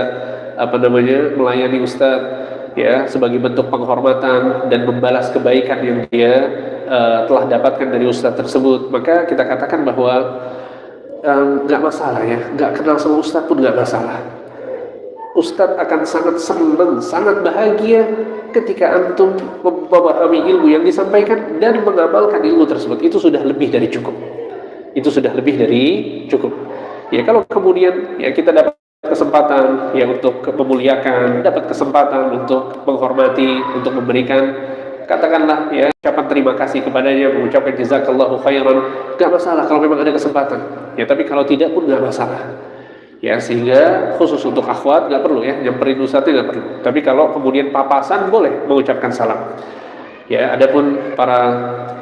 melayani Ustadz ya, sebagai bentuk penghormatan dan membalas kebaikan yang dia telah dapatkan dari Ustadz tersebut. Maka kita katakan bahwa nggak masalah ya, nggak kenal sama Ustadz pun nggak masalah. Ustadz akan sangat senang, sangat bahagia ketika antum memahami ilmu yang disampaikan dan mengamalkan ilmu tersebut. Itu sudah lebih dari cukup. Itu sudah lebih dari cukup. Ya kalau kemudian ya kita dapat kesempatan ya untuk memuliakan, dapat kesempatan untuk menghormati, untuk memberikan, katakanlah ya ucapan terima kasih kepadanya, mengucapkan jazakallahu khairan, gak masalah kalau memang ada kesempatan. Ya tapi kalau tidak pun gak masalah. Ya sehingga khusus untuk akhwat nggak perlu ya, nyamperin ustadznya nggak perlu. Tapi kalau kemudian papasan boleh mengucapkan salam. Ya adapun para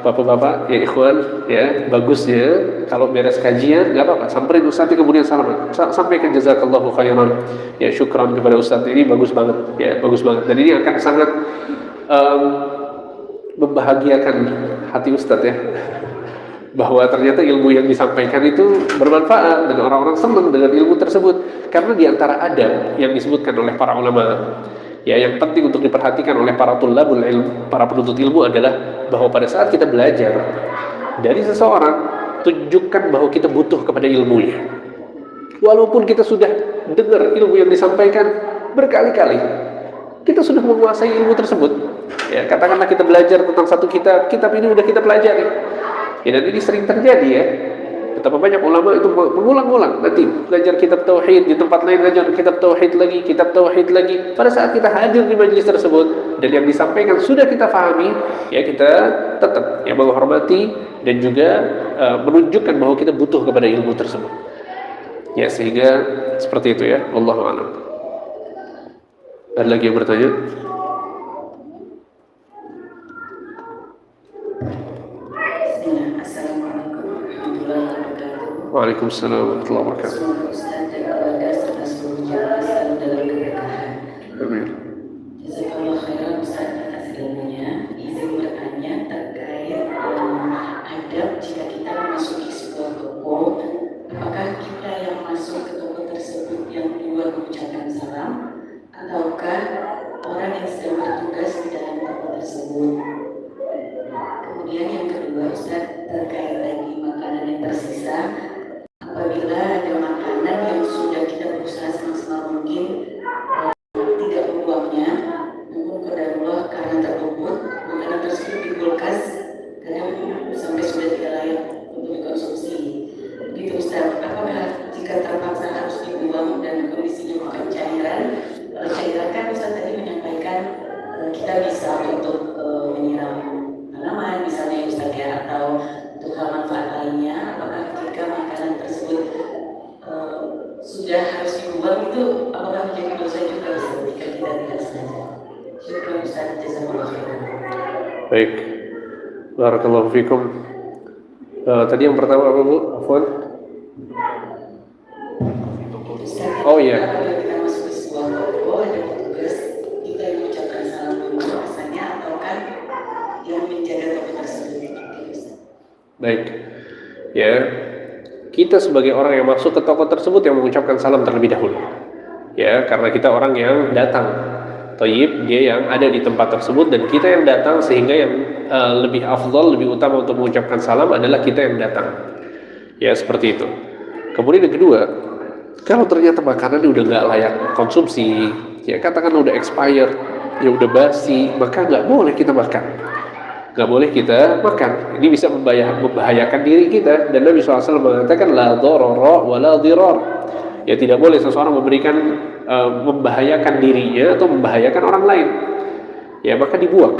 bapak-bapak ya ikhwan ya, bagusnya kalau beres kajian nggak apa-apa, samperin ustadznya kemudian salam, sampaikan jazakallahu khairan ya, syukran kepada ustadz. Ini bagus banget ya, bagus banget, dan ini akan sangat membahagiakan hati ustadz ya, bahwa ternyata ilmu yang disampaikan itu bermanfaat dan orang-orang senang dengan ilmu tersebut. Karena diantara adab yang disebutkan oleh para ulama ya, yang penting untuk diperhatikan oleh para tulabul ilm, para penuntut ilmu, adalah bahwa pada saat kita belajar dari seseorang, tunjukkan bahwa kita butuh kepada ilmunya. Walaupun kita sudah dengar ilmu yang disampaikan berkali-kali kita sudah menguasai ilmu tersebut. Ya, katakanlah kita belajar tentang satu kitab ini udah kita pelajari. Ya, dan ini sering terjadi ya. Betapa banyak ulama itu mengulang-ulang nanti belajar kitab tauhid, di tempat lain belajar kitab tauhid lagi. Pada saat kita hadir di majelis tersebut dan yang disampaikan sudah kita pahami, ya kita tetap ya menghormati dan juga menunjukkan bahwa kita butuh kepada ilmu tersebut. Ya, sehingga seperti itu ya. Wallahu a'lam. Ada lagi yang bertanya? Assalamualaikum warahmatullahi wabarakatuh. Waalaikumsalam warahmatullahi wabarakatuh. Semoga Ustaz dan keluarga serta seluruh jamaah selalu dalam keberkahan. Amin. Jazakallah khairan Ustaz atas ilmunya. Izin bertanya terkait adab jika kita memasuki sebuah toko. Apakah kita yang masuk ke toko tersebut yang duluan mengucapkan salam, ataukah orang yang sedang bertugas di dalam toko tersebut? Kemudian yang kedua Ustaz, terkait lagi makanan yang tersisa. Apabila ada makanan yang sudah kita berusaha semaksimal mungkin tidak membuangnya, namun qadarullah karena terluput, makanan tersebut di kulkas kadang sampai sudah tidak layak untuk dikonsumsi. Begitu Ustaz, apakah jika terpaksa harus dibuang dan kondisinya bukan cairan? Kalau cairan kan Ustaz tadi menyampaikan kita bisa untuk menyiram tanaman misalnya Ustaz ya, atau untuk hal manfaat lainnya. Apakah jika makanan tersebut sudah harus dibuang itu apakah menjadi dosa juga Ustaz jika kita tidak sengaja? Syukur Ustaz, jazakallahu khairan. Baik. Barakallahu fikum. Tadi yang pertama apa Bu? Afwan. Ustaz, Oh iya. apabila kita masuk ke sebuah toko ada petugas, kita yang mengucapkan salam dulu rasanya ataukah yang menjaga toko tersebut? Ustaz. Baik. Ya. Kita sebagai orang yang masuk ke toko tersebut yang mengucapkan salam terlebih dahulu. Ya, karena kita orang yang datang. Thayyib, dia yang ada di tempat tersebut dan kita yang datang, sehingga yang lebih afdal, lebih utama untuk mengucapkan salam adalah kita yang datang. Ya, seperti itu. Kemudian yang kedua, kalau ternyata makanan udah nggak layak konsumsi, ya katakan udah expired, ya udah basi, maka nggak boleh kita makan. Nggak boleh kita makan. Ini bisa membahayakan diri kita. Dan Nabi SAW mengatakan la dharara wa la dhirar. Ya tidak boleh seseorang membahayakan dirinya atau membahayakan orang lain. Ya maka dibuang.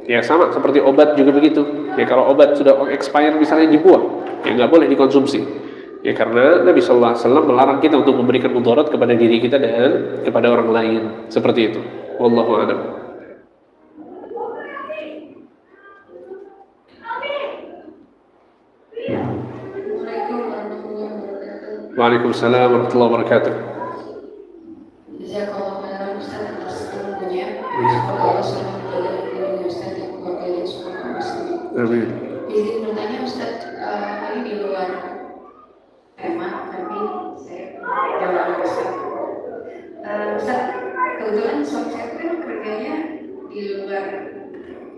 Ya sama seperti obat juga begitu. Ya kalau obat sudah expired misalnya dibuang, ya nggak boleh dikonsumsi. Ya karena Nabi SAW melarang kita untuk memberikan mudarat kepada diri kita dan kepada orang lain. Seperti itu. Wallahu a'lam. Waalaikumsalam warahmatullahi wabarakatuh. Jazakallah khairan Ustaz atas ilmunya. Semoga Allah selalu menjaga ilmunya Ustaz dan keluarga semua muslimin. Amin. Izin bertanya Ustaz, ini di luar tema, tapi saya jawab Ustaz. Ustaz, kebetulan suami saya kan kerjanya di luar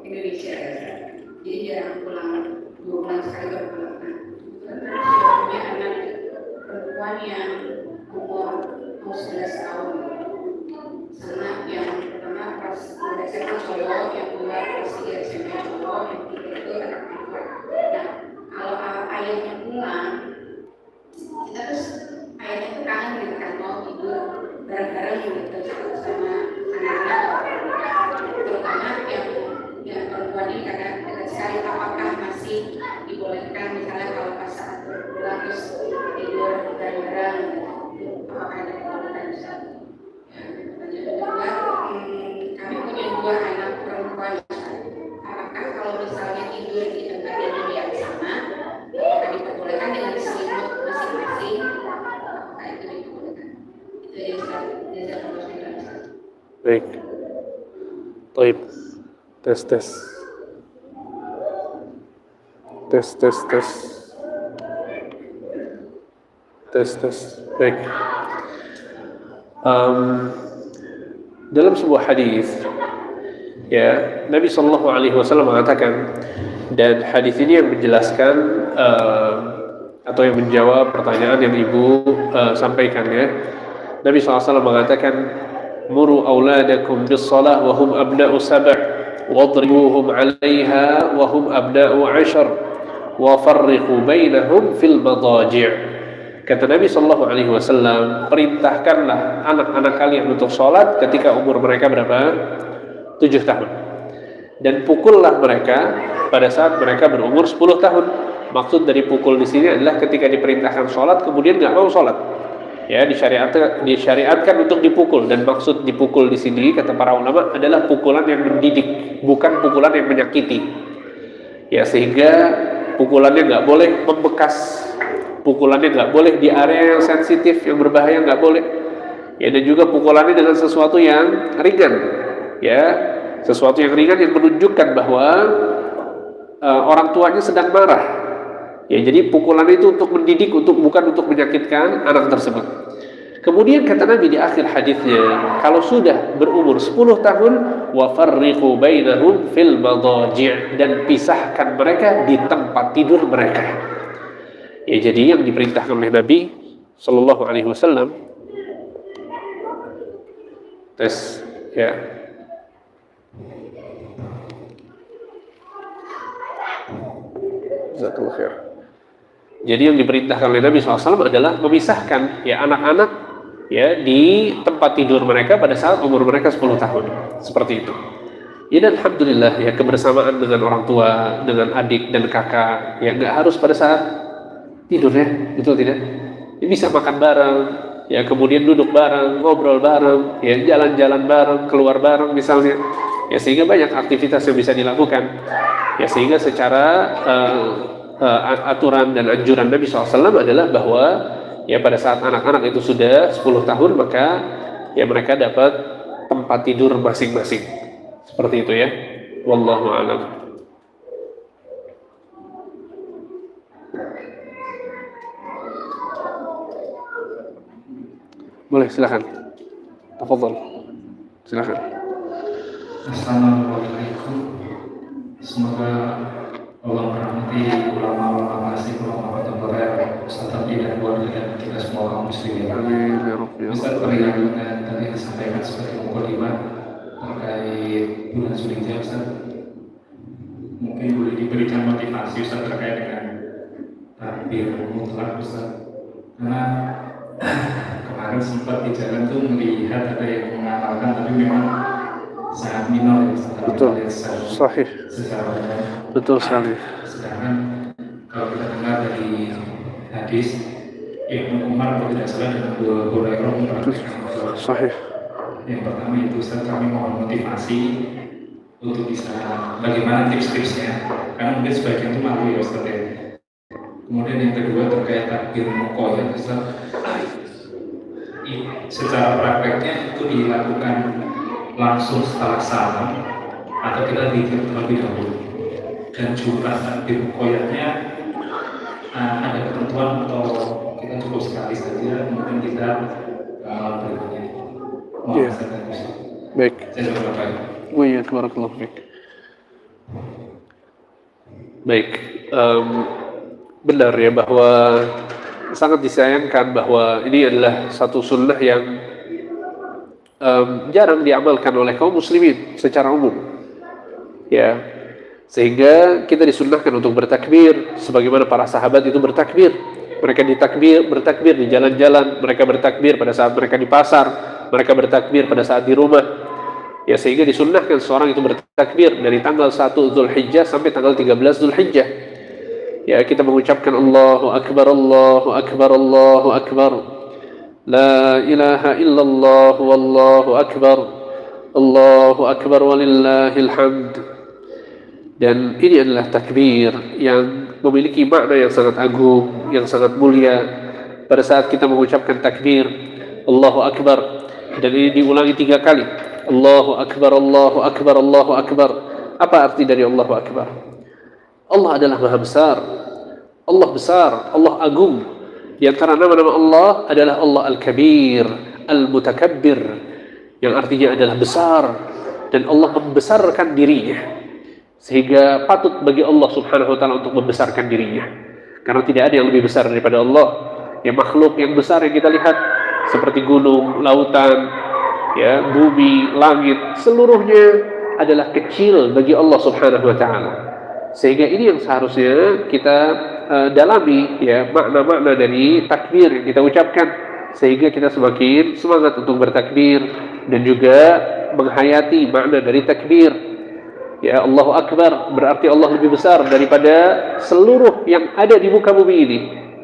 Indonesia ya Ustaz. Jadi jarang pulang, 2 bulan sekali baru pulang. Nah, saya punya anak perempuan yang umur 11 tahun, sama yang pertama pas SMA cowok, yang kedua pas 3 SMP cowok, yang ketiga itu anak perempuan. Nah, kalau ayahnya pulang, kita terus ayahnya tuh kangen gitu kan, mau tidur bareng-bareng gitu sama anak-anak, terutama yang perempuan ini karena dekat sekali. Apakah masih dibolehkan misalnya kalau pas saat berpulang terus tidur bareng-bareng, apakah ada dibolehkan Ustaz? Yang kedua, kami punya 2 anak perempuan. Apakah kalau misalnya tidur di tempat tidur yang sama, apakah diperbolehkan dengan selimut masing-masing? Apakah itu diperbolehkan? Itu ya Ustaz. Jazakallahu khairan Ustaz. Baik. Baik. Tes. Baik. Dalam sebuah hadis, ya Nabi Shallallahu Alaihi Wasallam mengatakan, dan hadis ini yang menjelaskan atau yang menjawab pertanyaan yang ibu sampaikan ya. Nabi SAW mengatakan, muru auladakum bis-shalah wa hum abna'u 7 wadribuhum 'alaiha wa hum abna'u 10 wa farriqu bainahum fil madaji'. Kata Nabi Shallallahu Alaihi Wasallam, perintahkanlah anak-anak kalian untuk sholat ketika umur mereka berapa? 7 tahun. Dan pukullah mereka pada saat mereka berumur 10 tahun. Maksud dari pukul di sini adalah ketika diperintahkan sholat kemudian nggak mau sholat. Ya, disyariatkan untuk dipukul, dan maksud dipukul di sini kata para ulama adalah pukulan yang mendidik, bukan pukulan yang menyakiti. Ya, sehingga pukulannya nggak boleh membekas. Pukulannya nggak boleh di area yang sensitif, yang berbahaya, nggak boleh. Ya, dan juga pukulannya dengan sesuatu yang ringan. Ya, sesuatu yang ringan yang menunjukkan bahwa orang tuanya sedang marah. Ya, jadi pukulannya itu untuk mendidik, bukan untuk menyakitkan anak tersebut. Kemudian kata Nabi di akhir hadisnya, kalau sudah berumur 10 tahun, wa farriqu bainahum fil madaji', dan pisahkan mereka di tempat tidur mereka. Ya, jadi yang diperintahkan oleh Nabi Sallallahu Alaihi Wasallam tes ya. Jazakallahu khair. Jadi yang diperintahkan oleh Nabi SAW adalah memisahkan ya anak-anak ya di tempat tidur mereka pada saat umur mereka 10 tahun. Seperti itu. Ya, dan alhamdulillah ya, kebersamaan dengan orang tua, dengan adik dan kakak ya nggak harus pada saat tidur ya, betul tidak? Ya, bisa makan bareng, ya kemudian duduk bareng, ngobrol bareng, ya jalan-jalan bareng, keluar bareng misalnya. Ya, sehingga banyak aktivitas yang bisa dilakukan. Ya, sehingga secara aturan dan anjuran Nabi SAW adalah bahwa ya pada saat anak-anak itu sudah 10 tahun maka ya mereka dapat tempat tidur masing-masing. Seperti itu ya. Wallahu a'lam. Boleh, silakan. Tafadhol. Silakan. Assalamualaikum. Semoga Allah merahmati ulama-ulama asik, ulama kontemporer, Ustaz Abi dan keluarga dan kita semua kaum muslimin. Amin ya Rabbi. Ustaz, perihal tadi disampaikan sebagai mukadimah terkait bulan Zulhijjah, Ustaz. Mungkin boleh diberikan motivasi Ustaz terkait dengan takbir mutlak, Ustaz. Karena kemarin sempat di jalan tuh melihat ada yang mengamalkan, tapi memang sangat minor ya, Ustaz. Betul, sahih. Secara Betul sekali. sedangkan kalau kita dengar dari hadis Ibnu Umar kalau tidak salah dan Abu Hurairah mengatakan bahwa Sahih. yang pertama itu Ustaz, kami mohon motivasi untuk bisa bagaimana tips-tipsnya, karena mungkin sebagian itu malu ya Ustaz ya. Kemudian yang kedua terkait takbir muqayyad, Ustaz, secara prakteknya itu dilakukan langsung setelah salam atau kita zikir terlebih dahulu, dan jumlah takbir muqayyadnya ada ketentuan atau kita cukup sekali saja, kemudian kita berikutnya. Iya. Baik. Saya coba baik. Iya, barakallahu fiik. Baik. Benar ya bahwa sangat disayangkan bahwa ini adalah satu sunnah yang jarang diamalkan oleh kaum muslimin secara umum. Ya, sehingga kita disunnahkan untuk bertakbir sebagaimana para sahabat itu bertakbir. Mereka bertakbir di jalan-jalan, mereka bertakbir pada saat mereka di pasar, mereka bertakbir pada saat di rumah. Ya, sehingga disunnahkan seorang itu bertakbir dari tanggal 1 Zulhijjah sampai tanggal 13 Zulhijjah. Ya, kita mengucapkan Allahu Akbar, Allahu Akbar, Allahu Akbar. La ilaha illallah wallahu akbar. Allahu akbar walillahil hamd. Dan ini adalah takbir yang memiliki makna yang sangat agung, yang sangat mulia. Pada saat kita mengucapkan takbir Allahu Akbar, dan ini diulangi 3 kali, Allahu Akbar, Allahu Akbar, Allahu Akbar. Apa arti dari Allahu Akbar? Allah adalah Maha Besar, Allah besar, Allah agung. Di antara nama-nama Allah adalah Allah Al-Kabir, Al-Mutakabbir, yang artinya adalah besar, dan Allah membesarkan dirinya, sehingga patut bagi Allah Subhanahu wa ta'ala untuk membesarkan dirinya, karena tidak ada yang lebih besar daripada Allah. Ya, makhluk yang besar yang kita lihat seperti gunung, lautan, ya, bumi, langit, seluruhnya adalah kecil bagi Allah Subhanahu wa taala. Sehingga ini yang seharusnya kita dalami, ya, makna-makna dari takbir yang kita ucapkan, sehingga kita semakin semangat untuk bertakbir dan juga menghayati makna dari takbir. Ya, Allahu Akbar berarti Allah lebih besar daripada seluruh yang ada di muka bumi ini,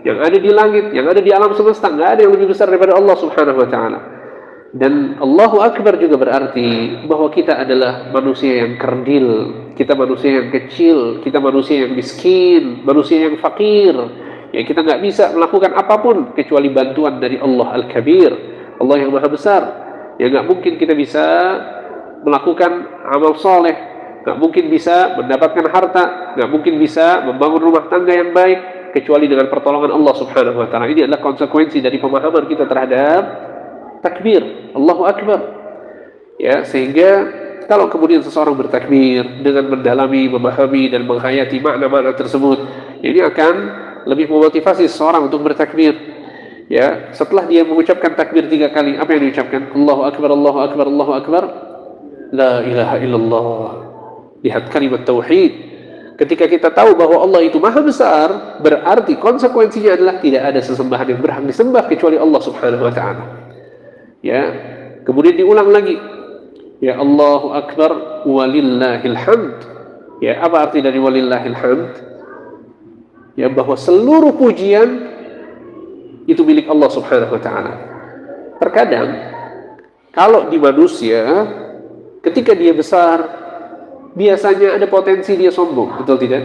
yang ada di langit, yang ada di alam semesta. Nggak ada yang lebih besar daripada Allah Subhanahu wa taala. Dan Allahu Akbar juga berarti bahwa kita adalah manusia yang kerdil, kita manusia yang kecil, kita manusia yang miskin, manusia yang fakir. Ya, kita nggak bisa melakukan apapun kecuali bantuan dari Allah Al-Kabir, Allah yang Maha Besar. Ya, nggak mungkin kita bisa melakukan amal soleh, nggak mungkin bisa mendapatkan harta, nggak mungkin bisa membangun rumah tangga yang baik kecuali dengan pertolongan Allah Subhanahu wa taala. Ini adalah konsekuensi dari pemahaman kita terhadap takbir, Allahu Akbar. Ya, sehingga kalau kemudian seseorang bertakbir dengan mendalami, memahami dan menghayati makna-makna tersebut, ini akan lebih memotivasi seseorang untuk bertakbir. Ya, setelah dia mengucapkan takbir 3 kali, apa yang diucapkan? Allahu Akbar, Allahu Akbar, Allahu Akbar, la ilaha illallah. Lihat kalimat tauhid. Ketika kita tahu bahwa Allah itu Maha Besar, berarti konsekuensinya adalah tidak ada sesembahan yang berhak disembah kecuali Allah Subhanahu wa taala. Ya, kemudian diulang lagi. Ya, Allahu Akbar walillahil hamd. Ya, apa arti dari walillahil hamd? Ya, bahwa seluruh pujian itu milik Allah Subhanahu wa taala. Terkadang kalau di manusia ketika dia besar, biasanya ada potensi dia sombong, betul tidak?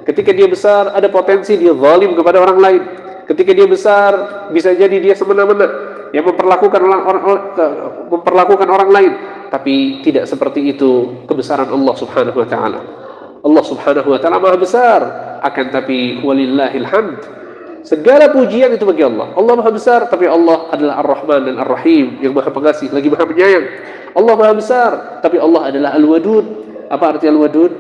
Ketika dia besar, ada potensi dia zalim kepada orang lain. Ketika dia besar, bisa jadi dia semena-mena, yang memperlakukan orang lain. Tapi tidak seperti itu kebesaran Allah Subhanahu wa taala. Allah Subhanahu wa taala Maha Besar, akan tapi walillahil hamd. Segala pujian itu bagi Allah. Allah Maha Besar, tapi Allah adalah Ar-Rahman dan Ar-Rahim, yang Maha Pengasih lagi Maha Penyayang. Allah Maha Besar, tapi Allah adalah Al-Wadud. Apa arti Al-Wadud?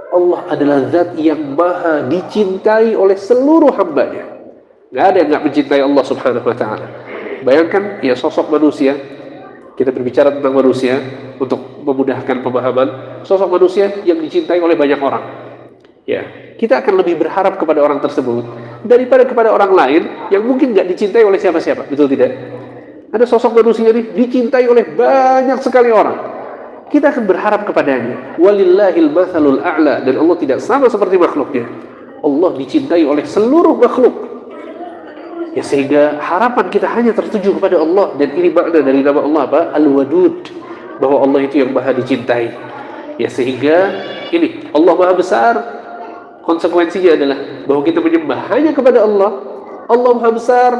Allah adalah zat yang maha dicintai oleh seluruh hambanya. Nggak ada yang nggak mencintai Allah Subhanahu wa taala. Bayangkan, ya, sosok manusia, kita berbicara tentang manusia untuk memudahkan pemahaman, sosok manusia yang dicintai oleh banyak orang. Ya, kita akan lebih berharap kepada orang tersebut daripada kepada orang lain yang mungkin nggak dicintai oleh siapa-siapa, betul tidak? Ada sosok manusia ini dicintai oleh banyak sekali orang, kita akan berharap kepadanya. Walillahil mathalul a'la, dan Allah tidak sama seperti makhluknya. Allah dicintai oleh seluruh makhluk. Ya, sehingga harapan kita hanya tertuju kepada Allah. Dan ini makna dari nama Allah apa? Al-Wadud, bahwa Allah itu yang maha dicintai. Ya, sehingga ini Allah Maha Besar, konsekuensinya adalah bahwa kita menyembah hanya kepada Allah. Allah Maha Besar,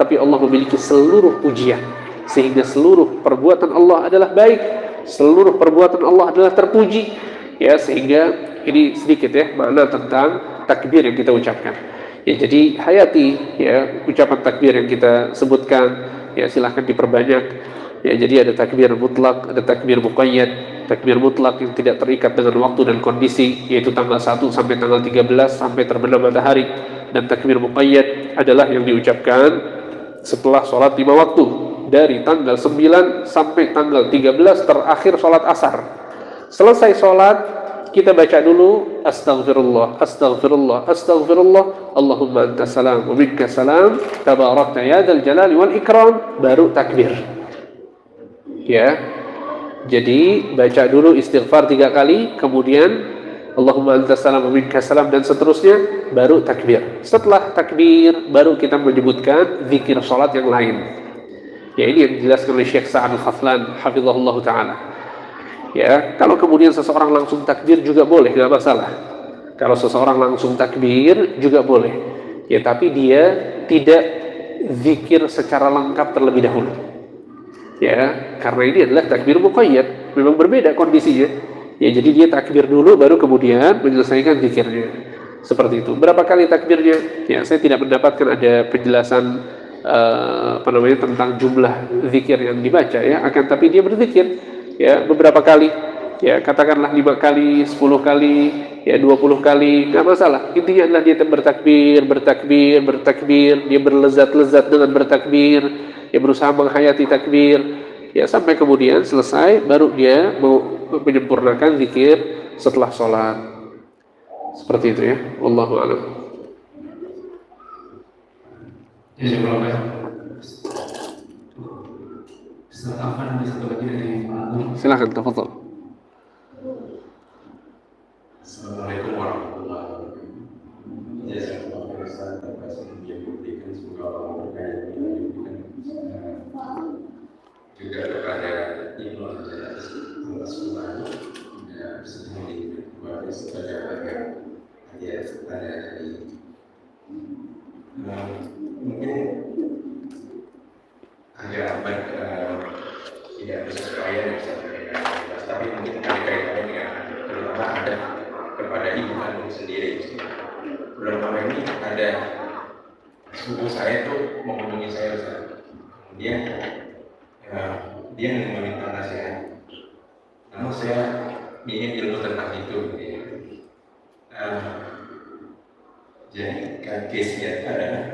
tapi Allah memiliki seluruh pujian, sehingga seluruh perbuatan Allah adalah baik, seluruh perbuatan Allah adalah terpuji. Ya, sehingga ini sedikit, ya, makna tentang takbir yang kita ucapkan. Ya, jadi hayati, ya, ucapan takbir yang kita sebutkan. Ya, silahkan diperbanyak. Ya, jadi ada takbir mutlak, ada takbir muqayyad. Takbir mutlak yang tidak terikat dengan waktu dan kondisi, yaitu tanggal 1 sampai tanggal 13 sampai terbenam matahari. Dan takbir muqayyad adalah yang diucapkan setelah sholat 5 waktu, dari tanggal 9 sampai tanggal 13 terakhir sholat asar. Selesai sholat, kita baca dulu astaghfirullah, astaghfirullah, astaghfirullah, Allahumma antas salam wa minkas salam, tabarakta ya dzal jalali wal ikram, baru takbir. Ya, jadi baca dulu istighfar 3 kali, kemudian Allahumma antas salam wa minkas salam, dan seterusnya, baru takbir. Setelah takbir, baru kita menyebutkan zikir salat yang lain. Ya, ini yang dijelaskan oleh Syekh Sa'ad Al-Khaflan hafizahullah ta'ala. Ya, kalau kemudian seseorang langsung takbir juga boleh, nggak masalah. Kalau seseorang langsung takbir juga boleh. Ya, tapi dia tidak zikir secara lengkap terlebih dahulu. Ya, karena ini adalah takbir muqayyad, memang berbeda kondisinya. Ya, jadi dia takbir dulu baru kemudian menyelesaikan zikirnya. Seperti itu. Berapa kali takbirnya? Ya, saya tidak mendapatkan ada penjelasan tentang jumlah zikir yang dibaca, ya. Akan tapi dia berzikir, ya, beberapa kali, ya, katakanlah 5 kali, 10 kali, ya, 20 kali, nggak masalah. Intinya adalah dia bertakbir, dia berlezat-lezat dengan bertakbir, dia berusaha menghayati takbir, Ya sampai kemudian selesai baru dia mau menyempurnakan zikir setelah sholat. Seperti itu ya. Wallahu a'lam. Jazakallah. Ustaz Afan ada satu lagi dari Pak. Silakan, tafadhol. Assalamualaikum warahmatullahi wabarakatuh. Jazakallah khairan Ustaz atas ilmu yang diberikan, semoga Allah berkahi yang diberikan juga kepada Ibu atas Allah Subhanahu bersedia diberi sebagai agar hadiah pada hari ini. Mungkin agak tidak bersesuaian dengan tapi mungkin ada kaitannya dengan terutama ada kepada ibu kandung sendiri. Bulan Ramadan ini ada sepupu saya tuh menghubungi saya, kemudian dia meminta nasihat. Namun saya ingin ilmu tentang itu. Jadi case-nya adalah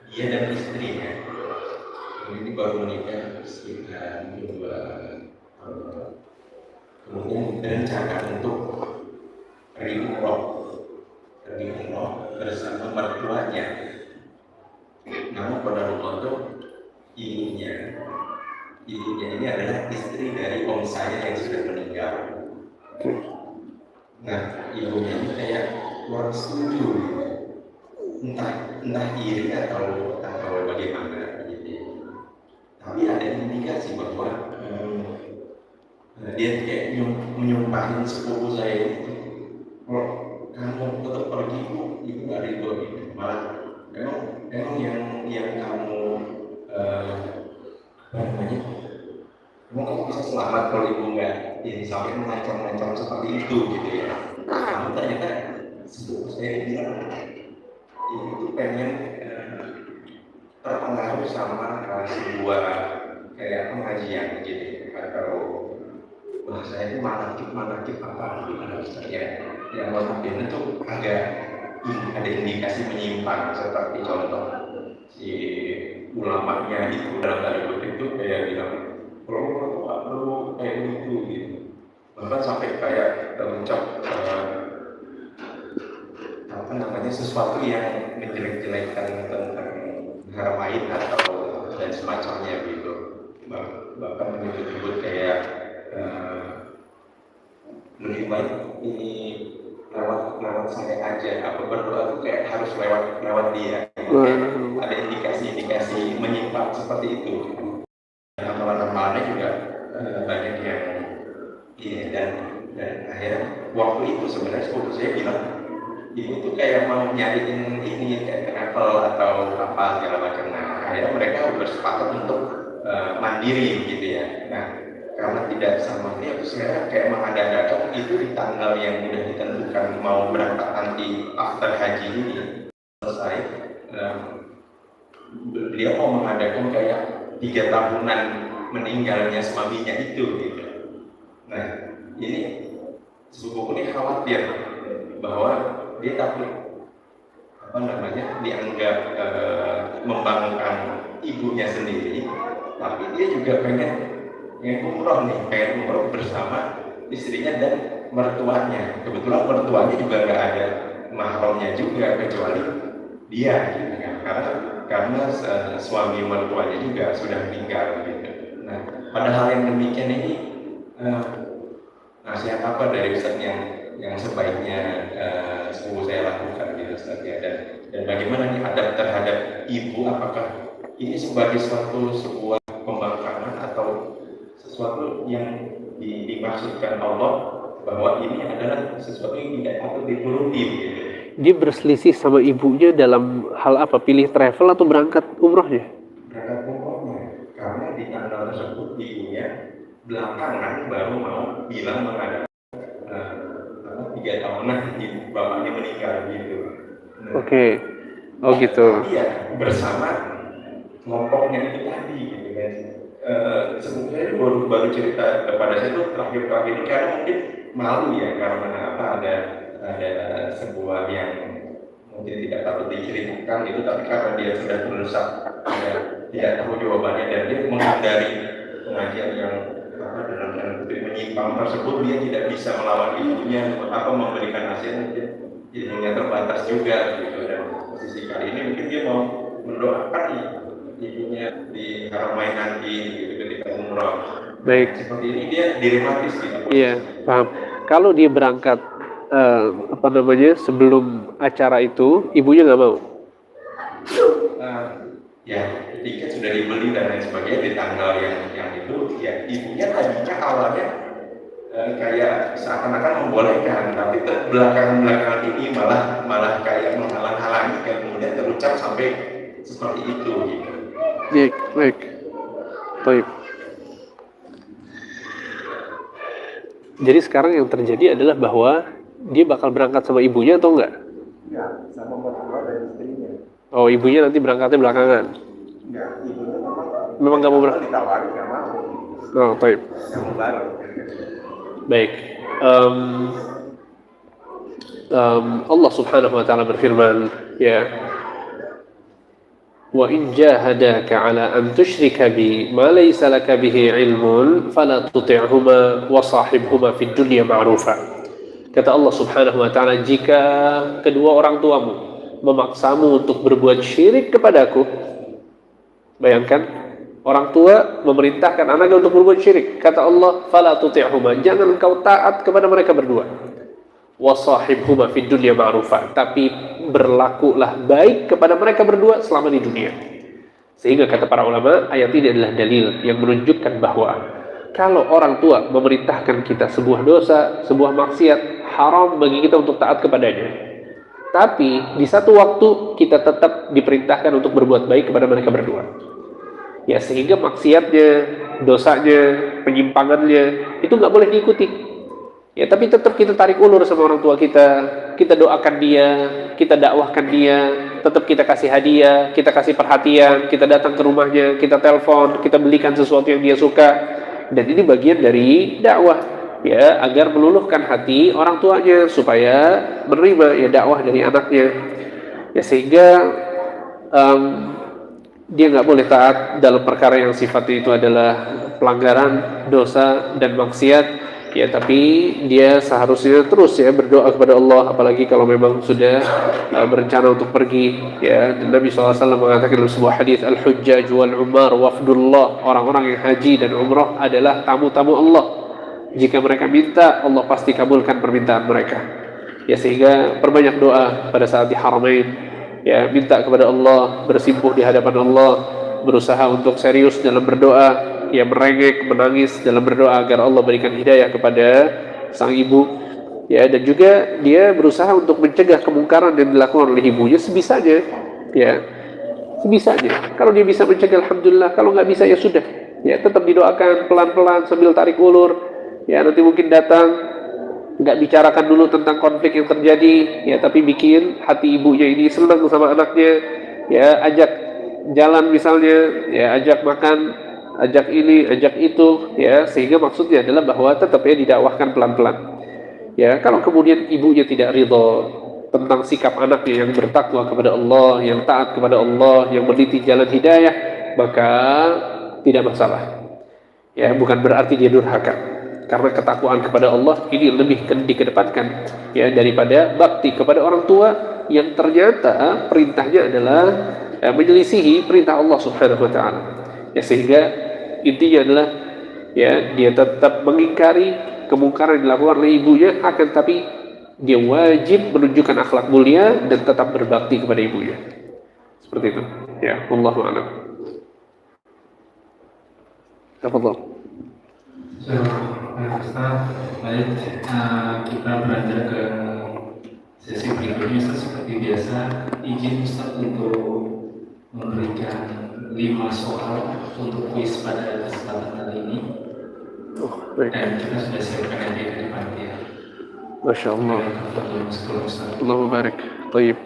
dia dan istrinya ini baru menikah sekitar 2 tahun. Kemudian berencana untuk pergi umroh bersama mertuanya. Namun pada waktu itu ibunya ini adalah istri dari om saya yang sudah meninggal. Nah, ibunya ini kayak kurang setuju, entah iri atau bagaimana gitu. Tapi ada indikasi bahwa dia kayak menyumpahin sepupu saya itu, kalau kamu tetap pergi, itu nggak ridho gitu. Malah emang yang kamu kamu bisa selamat kalau ibu nggak ini sampai mengancam seperti itu gitu ya. Kamu ternyata sepupu saya bilang itu pengen terpengaruh sama sebuah kayak pengajian gitu atau bahasa itu manakib apa ya yang notabene itu agak ada indikasi menyimpang, seperti contoh si ulamanya itu dalam tanda kutip itu kayak bilang perlu kayak gitu bahkan sampai kayak mencap apa namanya sesuatu yang menjelek-jelekkan tentang haram lain atau dan semacamnya gitu, bahkan menyebut kayak lebih baik ini lewat saya aja, apa berdoa itu kayak harus lewat dia. Ada indikasi menyimpang seperti itu. Amalan-amalannya juga banyak yang ini dan akhirnya waktu itu sebenarnya sepupu saya bilang ibu tuh kayak mau nyariin ini kayak travel atau apa segala macam. Nah akhirnya mereka bersepakat untuk mandiri gitu ya. Nah karena tidak sama dia, saya kayak mengadakan itu di tanggal yang sudah ditentukan mau berangkat nanti after haji ini selesai. Beliau mau mengadakan kayak 3 tahunan meninggalnya suaminya itu gitu. Nah ini sepupuku ini khawatir bahwa dia takut dianggap membangkang ibunya sendiri, tapi dia juga pengen umroh bersama istrinya dan mertuanya. Kebetulan mertuanya juga nggak ada mahramnya juga kecuali dia gitu kan, karena suami mertuanya juga sudah meninggal gitu. Nah pada hal yang demikian ini nasihat apa dari Ustaz yang sebaiknya sepupu saya lakukan gitu Ustaz ya, dan bagaimana nih adab terhadap ibu, apakah ini sebagai sebuah pembangkangan atau sesuatu yang dimaksudkan Allah bahwa ini adalah sesuatu yang tidak patut dituruti gitu. Dia berselisih sama ibunya dalam hal apa? Pilih travel atau berangkat umrohnya? Berangkat umrohnya, karena di tanggal tersebut ibunya belakangan baru mau bilang mengadakan 3 tahunan bapaknya meninggal gitu. Oke. Oh gitu. Iya, bersama kelompoknya itu tadi gitu kan. Sebenarnya baru cerita kepada saya itu terakhir ini karena mungkin malu ya, karena ada sebuah yang mungkin tidak patut diceritakan itu, tapi karena dia sudah berusaha tidak tahu jawabannya dan dia menghindari pengajian yang dalam tanda kutip menyimpang tersebut, dia tidak bisa melawan ibunya atau memberikan nasihat, ilmunya terbatas juga gitu. Dan posisi kali ini mungkin dia mau mendoakan ibunya di Haramain nanti gitu, ketika umrah. Baik. Seperti ini dia dilematis gitu. Iya, paham. Kalau dia berangkat sebelum acara itu, ibunya nggak mau. Ya, tiket sudah dibeli dan lain sebagainya di tanggal yang itu, ya ibunya tadinya awalnya kayak seakan-akan membolehkan, tapi belakangan ini malah kayak menghalang-halangi, kemudian terucap sampai seperti itu gitu. Baik. Baik. Jadi sekarang yang terjadi adalah bahwa dia bakal berangkat sama ibunya atau enggak? Ya, sama mertua dan istrinya. Oh, ibunya nanti berangkatnya belakangan. Ya, ibunya Memang nggak mau berangkat. Ditawarin nggak mau. Oh, baik. Nggak mau bareng. Baik. Allah Subhanahu wa taala berfirman, ya. Wa in jahadaka ala an tusyrika bi ma laysa laka bihi ilmun fala tuti'huma wa sahibhuma fid dunya ma'rufa. Kata Allah Subhanahu wa taala, jika kedua orang tuamu memaksamu untuk berbuat syirik kepadaku, bayangkan orang tua memerintahkan anaknya untuk berbuat syirik. Kata Allah, fala tuti'huma, jangan engkau taat kepada mereka berdua. Wa sahibhuma fid dunya ma'rufa, tapi berlakulah baik kepada mereka berdua selama di dunia. Sehingga kata para ulama, ayat ini adalah dalil yang menunjukkan bahwa kalau orang tua memerintahkan kita sebuah dosa, sebuah maksiat, haram bagi kita untuk taat kepadanya. Tapi di satu waktu kita tetap diperintahkan untuk berbuat baik kepada mereka berdua. Ya, sehingga maksiatnya, dosanya, penyimpangannya itu nggak boleh diikuti. Ya, tapi tetap kita tarik ulur sama orang tua kita doakan dia, kita dakwahkan dia, tetap kita kasih hadiah, kita kasih perhatian, kita datang ke rumahnya, kita telepon, kita belikan sesuatu yang dia suka. Dan ini bagian dari dakwah, ya, agar meluluhkan hati orang tuanya supaya menerima ya dakwah dari anaknya. Ya, sehingga dia nggak boleh taat dalam perkara yang sifatnya itu adalah pelanggaran, dosa dan maksiat. Ya, tapi dia seharusnya terus ya berdoa kepada Allah, apalagi kalau memang sudah berencana untuk pergi. Ya, dan Nabi SAW mengatakan dalam sebuah hadis, al-hujjaj wal umar wafdullah, orang-orang yang haji dan umrah adalah tamu-tamu Allah. Jika mereka minta, Allah pasti kabulkan permintaan mereka. Ya, sehingga perbanyak doa pada saat di Haramain. Ya, minta kepada Allah, bersimpuh di hadapan Allah, berusaha untuk serius dalam berdoa. Ya, merengek, menangis dalam berdoa agar Allah berikan hidayah kepada sang ibu. Ya, dan juga dia berusaha untuk mencegah kemungkaran yang dilakukan oleh ibunya sebisanya. Ya, sebisanya. Kalau dia bisa mencegah, alhamdulillah. Kalau nggak bisa, ya sudah. Ya, tetap didoakan pelan-pelan sambil tarik ulur. Ya, nanti mungkin datang, nggak bicarakan dulu tentang konflik yang terjadi. Ya, tapi bikin hati ibunya ini senang sama anaknya. Ya, ajak jalan misalnya. Ya, ajak makan, ajak ini, ajak itu, ya, sehingga maksudnya adalah bahwa tetap ya didakwahkan pelan-pelan. Ya, kalau kemudian ibunya tidak ridho tentang sikap anaknya yang bertakwa kepada Allah, yang taat kepada Allah, yang meniti jalan hidayah, maka tidak masalah. Ya, bukan berarti dia durhaka. Karena ketakwaan kepada Allah ini lebih dikedepankan ya daripada bakti kepada orang tua yang ternyata perintahnya adalah menyelisihi perintah Allah Subhanahu wa taala. Ya, sehingga intinya adalah ya dia tetap mengingkari kemungkaran yang dilakukan oleh ibunya, akan tapi dia wajib menunjukkan akhlak mulia dan tetap berbakti kepada ibunya. Seperti itu. Ya, wallahu a'lam. Tafadhal. Ustaz, baik, kita beranjak ke sesi berikutnya. Ustaz, seperti biasa, izin Ustaz untuk memberikan 5 soal untuk kuis pada kesempatan kali ini. Dan kita sudah siapkan hadiah dari panitia. Masya Allah. Allahumma barik. Taib.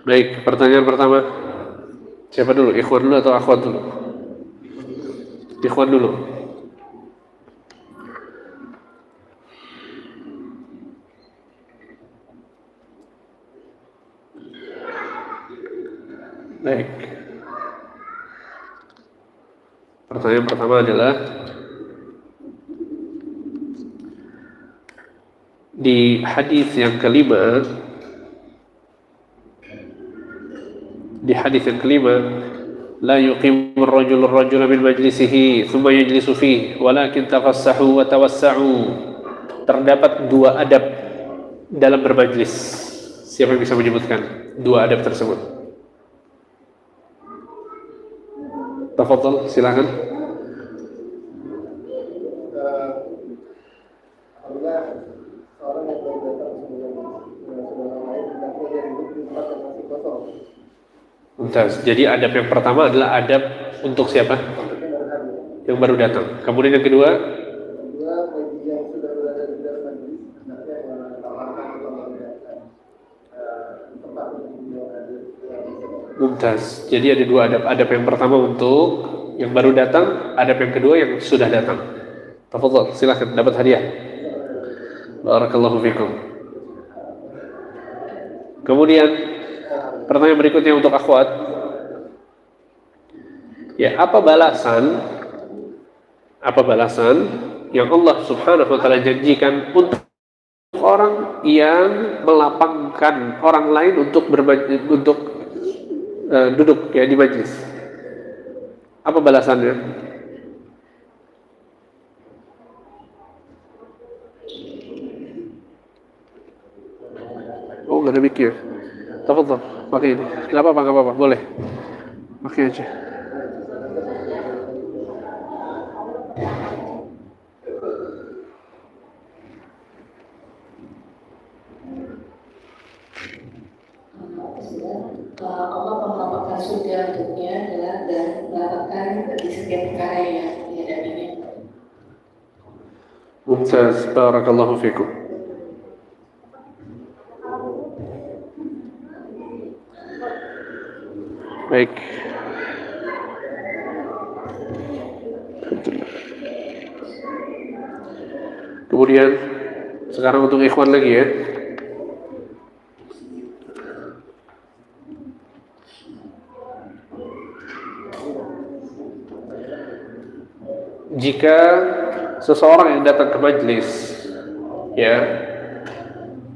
Baik, pertanyaan pertama. Siapa dulu? Ikhwan dulu atau akhwat dulu? Ikhwan dulu. Baik. Pertanyaan pertama adalah di hadis yang kelima, la yuqimu ar-rajulu min majlisihi thumma yajlisu fihi walakin tafassahu wa tawassa'u. Terdapat dua adab dalam bermajlis. Siapa yang bisa menyebutkan dua adab tersebut? Tafadhal, silakan. Apabila seorang yang baru datang sebelum orang lain, hendaknya dia duduk di tempat yang masih kosong. Mumtaz. Jadi adab yang pertama adalah adab untuk siapa? Yang baru datang. Kemudian yang kedua? Kedua, bagi yang sudah berada di dalam majlis, hendaknya menawarkan atau memperlihatkan tempat untuk beliau hadir. Mumtaz. Jadi ada dua adab. Adab yang pertama untuk yang baru datang, adab yang kedua yang sudah datang. Tafadhal, silakan dapat hadiah. Barakallahu fikum. Kemudian pertanyaan berikutnya untuk akhwat. Ya, apa balasan yang Allah Subhanahu wa taala janjikan untuk orang yang melapangkan orang lain untuk duduk ya di majlis? Apa balasannya? Oh, nggak ada mic ya. Tafadhal, pakai ini. Nggak apa-apa, boleh. Pakai aja. Allah melapangkan surga untuknya adalah dan melapangkan di setiap perkara yang dihadapinya. Mumtaz, barakallahu fikum. Baik. Alhamdulillah. Kemudian sekarang untuk ikhwan lagi ya. Jika seseorang yang datang ke majlis ya,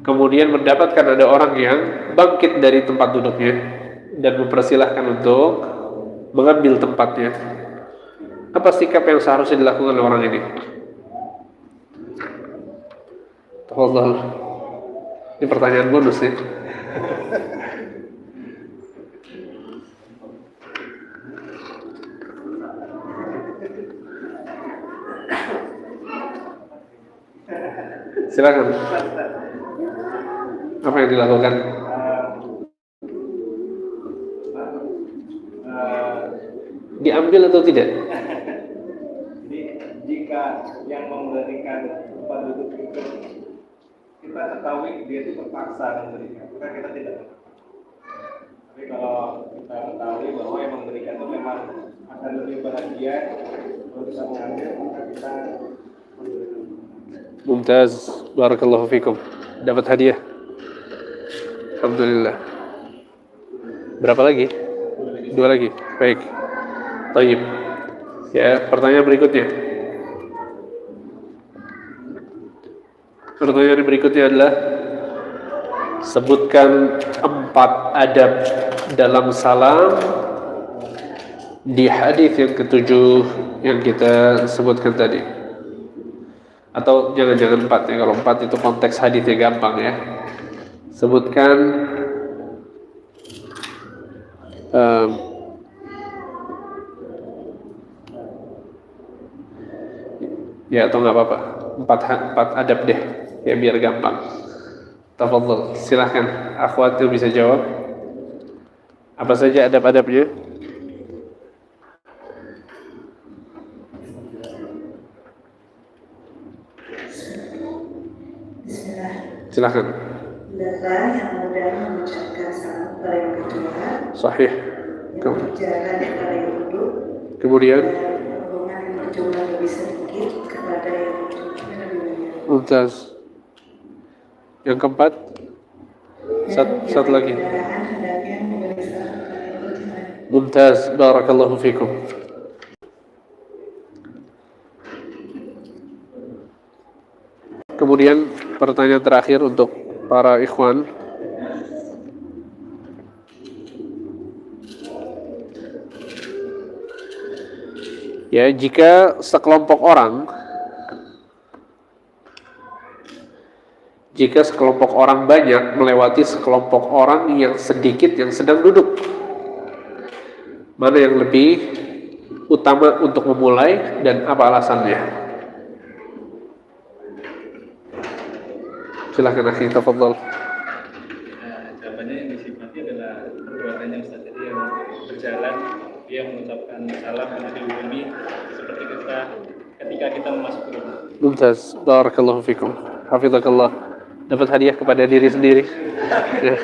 kemudian mendapatkan ada orang yang bangkit dari tempat duduknya dan mempersilahkan untuk mengambil tempatnya, apa sikap yang seharusnya dilakukan oleh orang ini? Tafadhal. Ini pertanyaan bonus ya. Silakan. Apa yang dilakukan? Diambil atau tidak? Jadi jika yang memberikan tempat duduk itu kita ketahui dia itu terpaksa memberikan, maka kita tidak. Tapi kalau kita ketahui bahwa yang memberikan itu memang akan lebih bahagia kalau bisa mengambil, maka kita memberikan. Mumtaz, barakallahu fikum. Dapat hadiah. Alhamdulillah. Berapa lagi? 2 lagi. Baik. Taib. Ya, pertanyaan berikutnya. Pertanyaan berikutnya adalah sebutkan 4 adab dalam salam di hadis yang ke-7 yang kita sebutkan tadi. Atau jangan 4 ya, kalau 4 itu konteks hadisnya gampang ya. Sebutkan ya atau nggak apa-apa 4 adab deh ya biar gampang. Tafadhal, silahkan akhwat yang bisa jawab. Apa saja adab-adabnya? Silahkan. Adalah yang mudah mengucapkan salam kepada yang kedua, Sahih. berjalan kepada yang duduk, Kemudian dan rombongan yang berjumlah lebih sedikit kepada yang berjumlah lebih banyak. Mumtaz. Yang keempat, satu lagi. Kendaraan hendaknya memberi salam kepada yang berjalan. Mumtaz, barakallahu fikum. Kemudian pertanyaan terakhir untuk para ikhwan. Ya, jika sekelompok orang banyak melewati sekelompok orang yang sedikit yang sedang duduk, mana yang lebih utama untuk memulai dan apa alasannya? Silakan akhi, tafadhal. Jawabannya yang disifati adalah perbuatannya Ustaz. Jadi yang berjalan, dia mengucapkan salam dan dihubungi seperti ketika kita memasuki rumah. Mumtaz, barakallahu fikum, hafizakallah. Dapat hadiah kepada diri sendiri. Ya.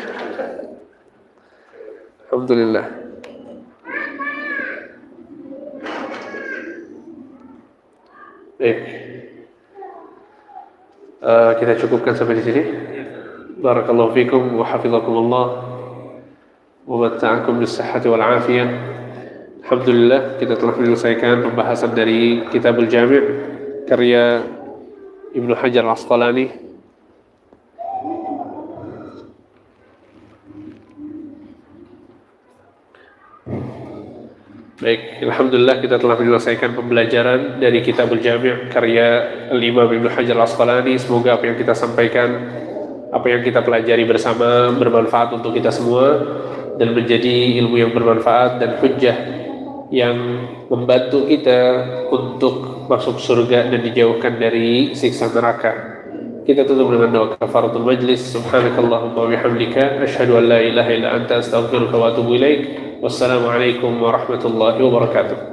Alhamdulillah. Baik. Kita cukupkan sampai di sini. Barakallahu fikum wa hafizakumullah wa matta'akum bis-sihhati wal 'afiyah. Alhamdulillah kita telah menyelesaikan pembahasan dari Kitabul Jami' karya Ibnu Hajar Al-Asqalani. Baik, alhamdulillah kita telah menyelesaikan pembelajaran dari Kitabul Jami' karya Al-Imam Ibnu Hajar Al-Asqalani. Semoga apa yang kita sampaikan, apa yang kita pelajari bersama bermanfaat untuk kita semua dan menjadi ilmu yang bermanfaat dan hujjah yang membantu kita untuk masuk surga dan dijauhkan dari siksa neraka. Kita tutup dengan doa kafaratul majlis. Subhanakallahumma wa bihamdika asyhadu an la ilaha illa anta astaghfiruka wa atubu ilaik. Wassalamualaikum warahmatullahi wabarakatuh.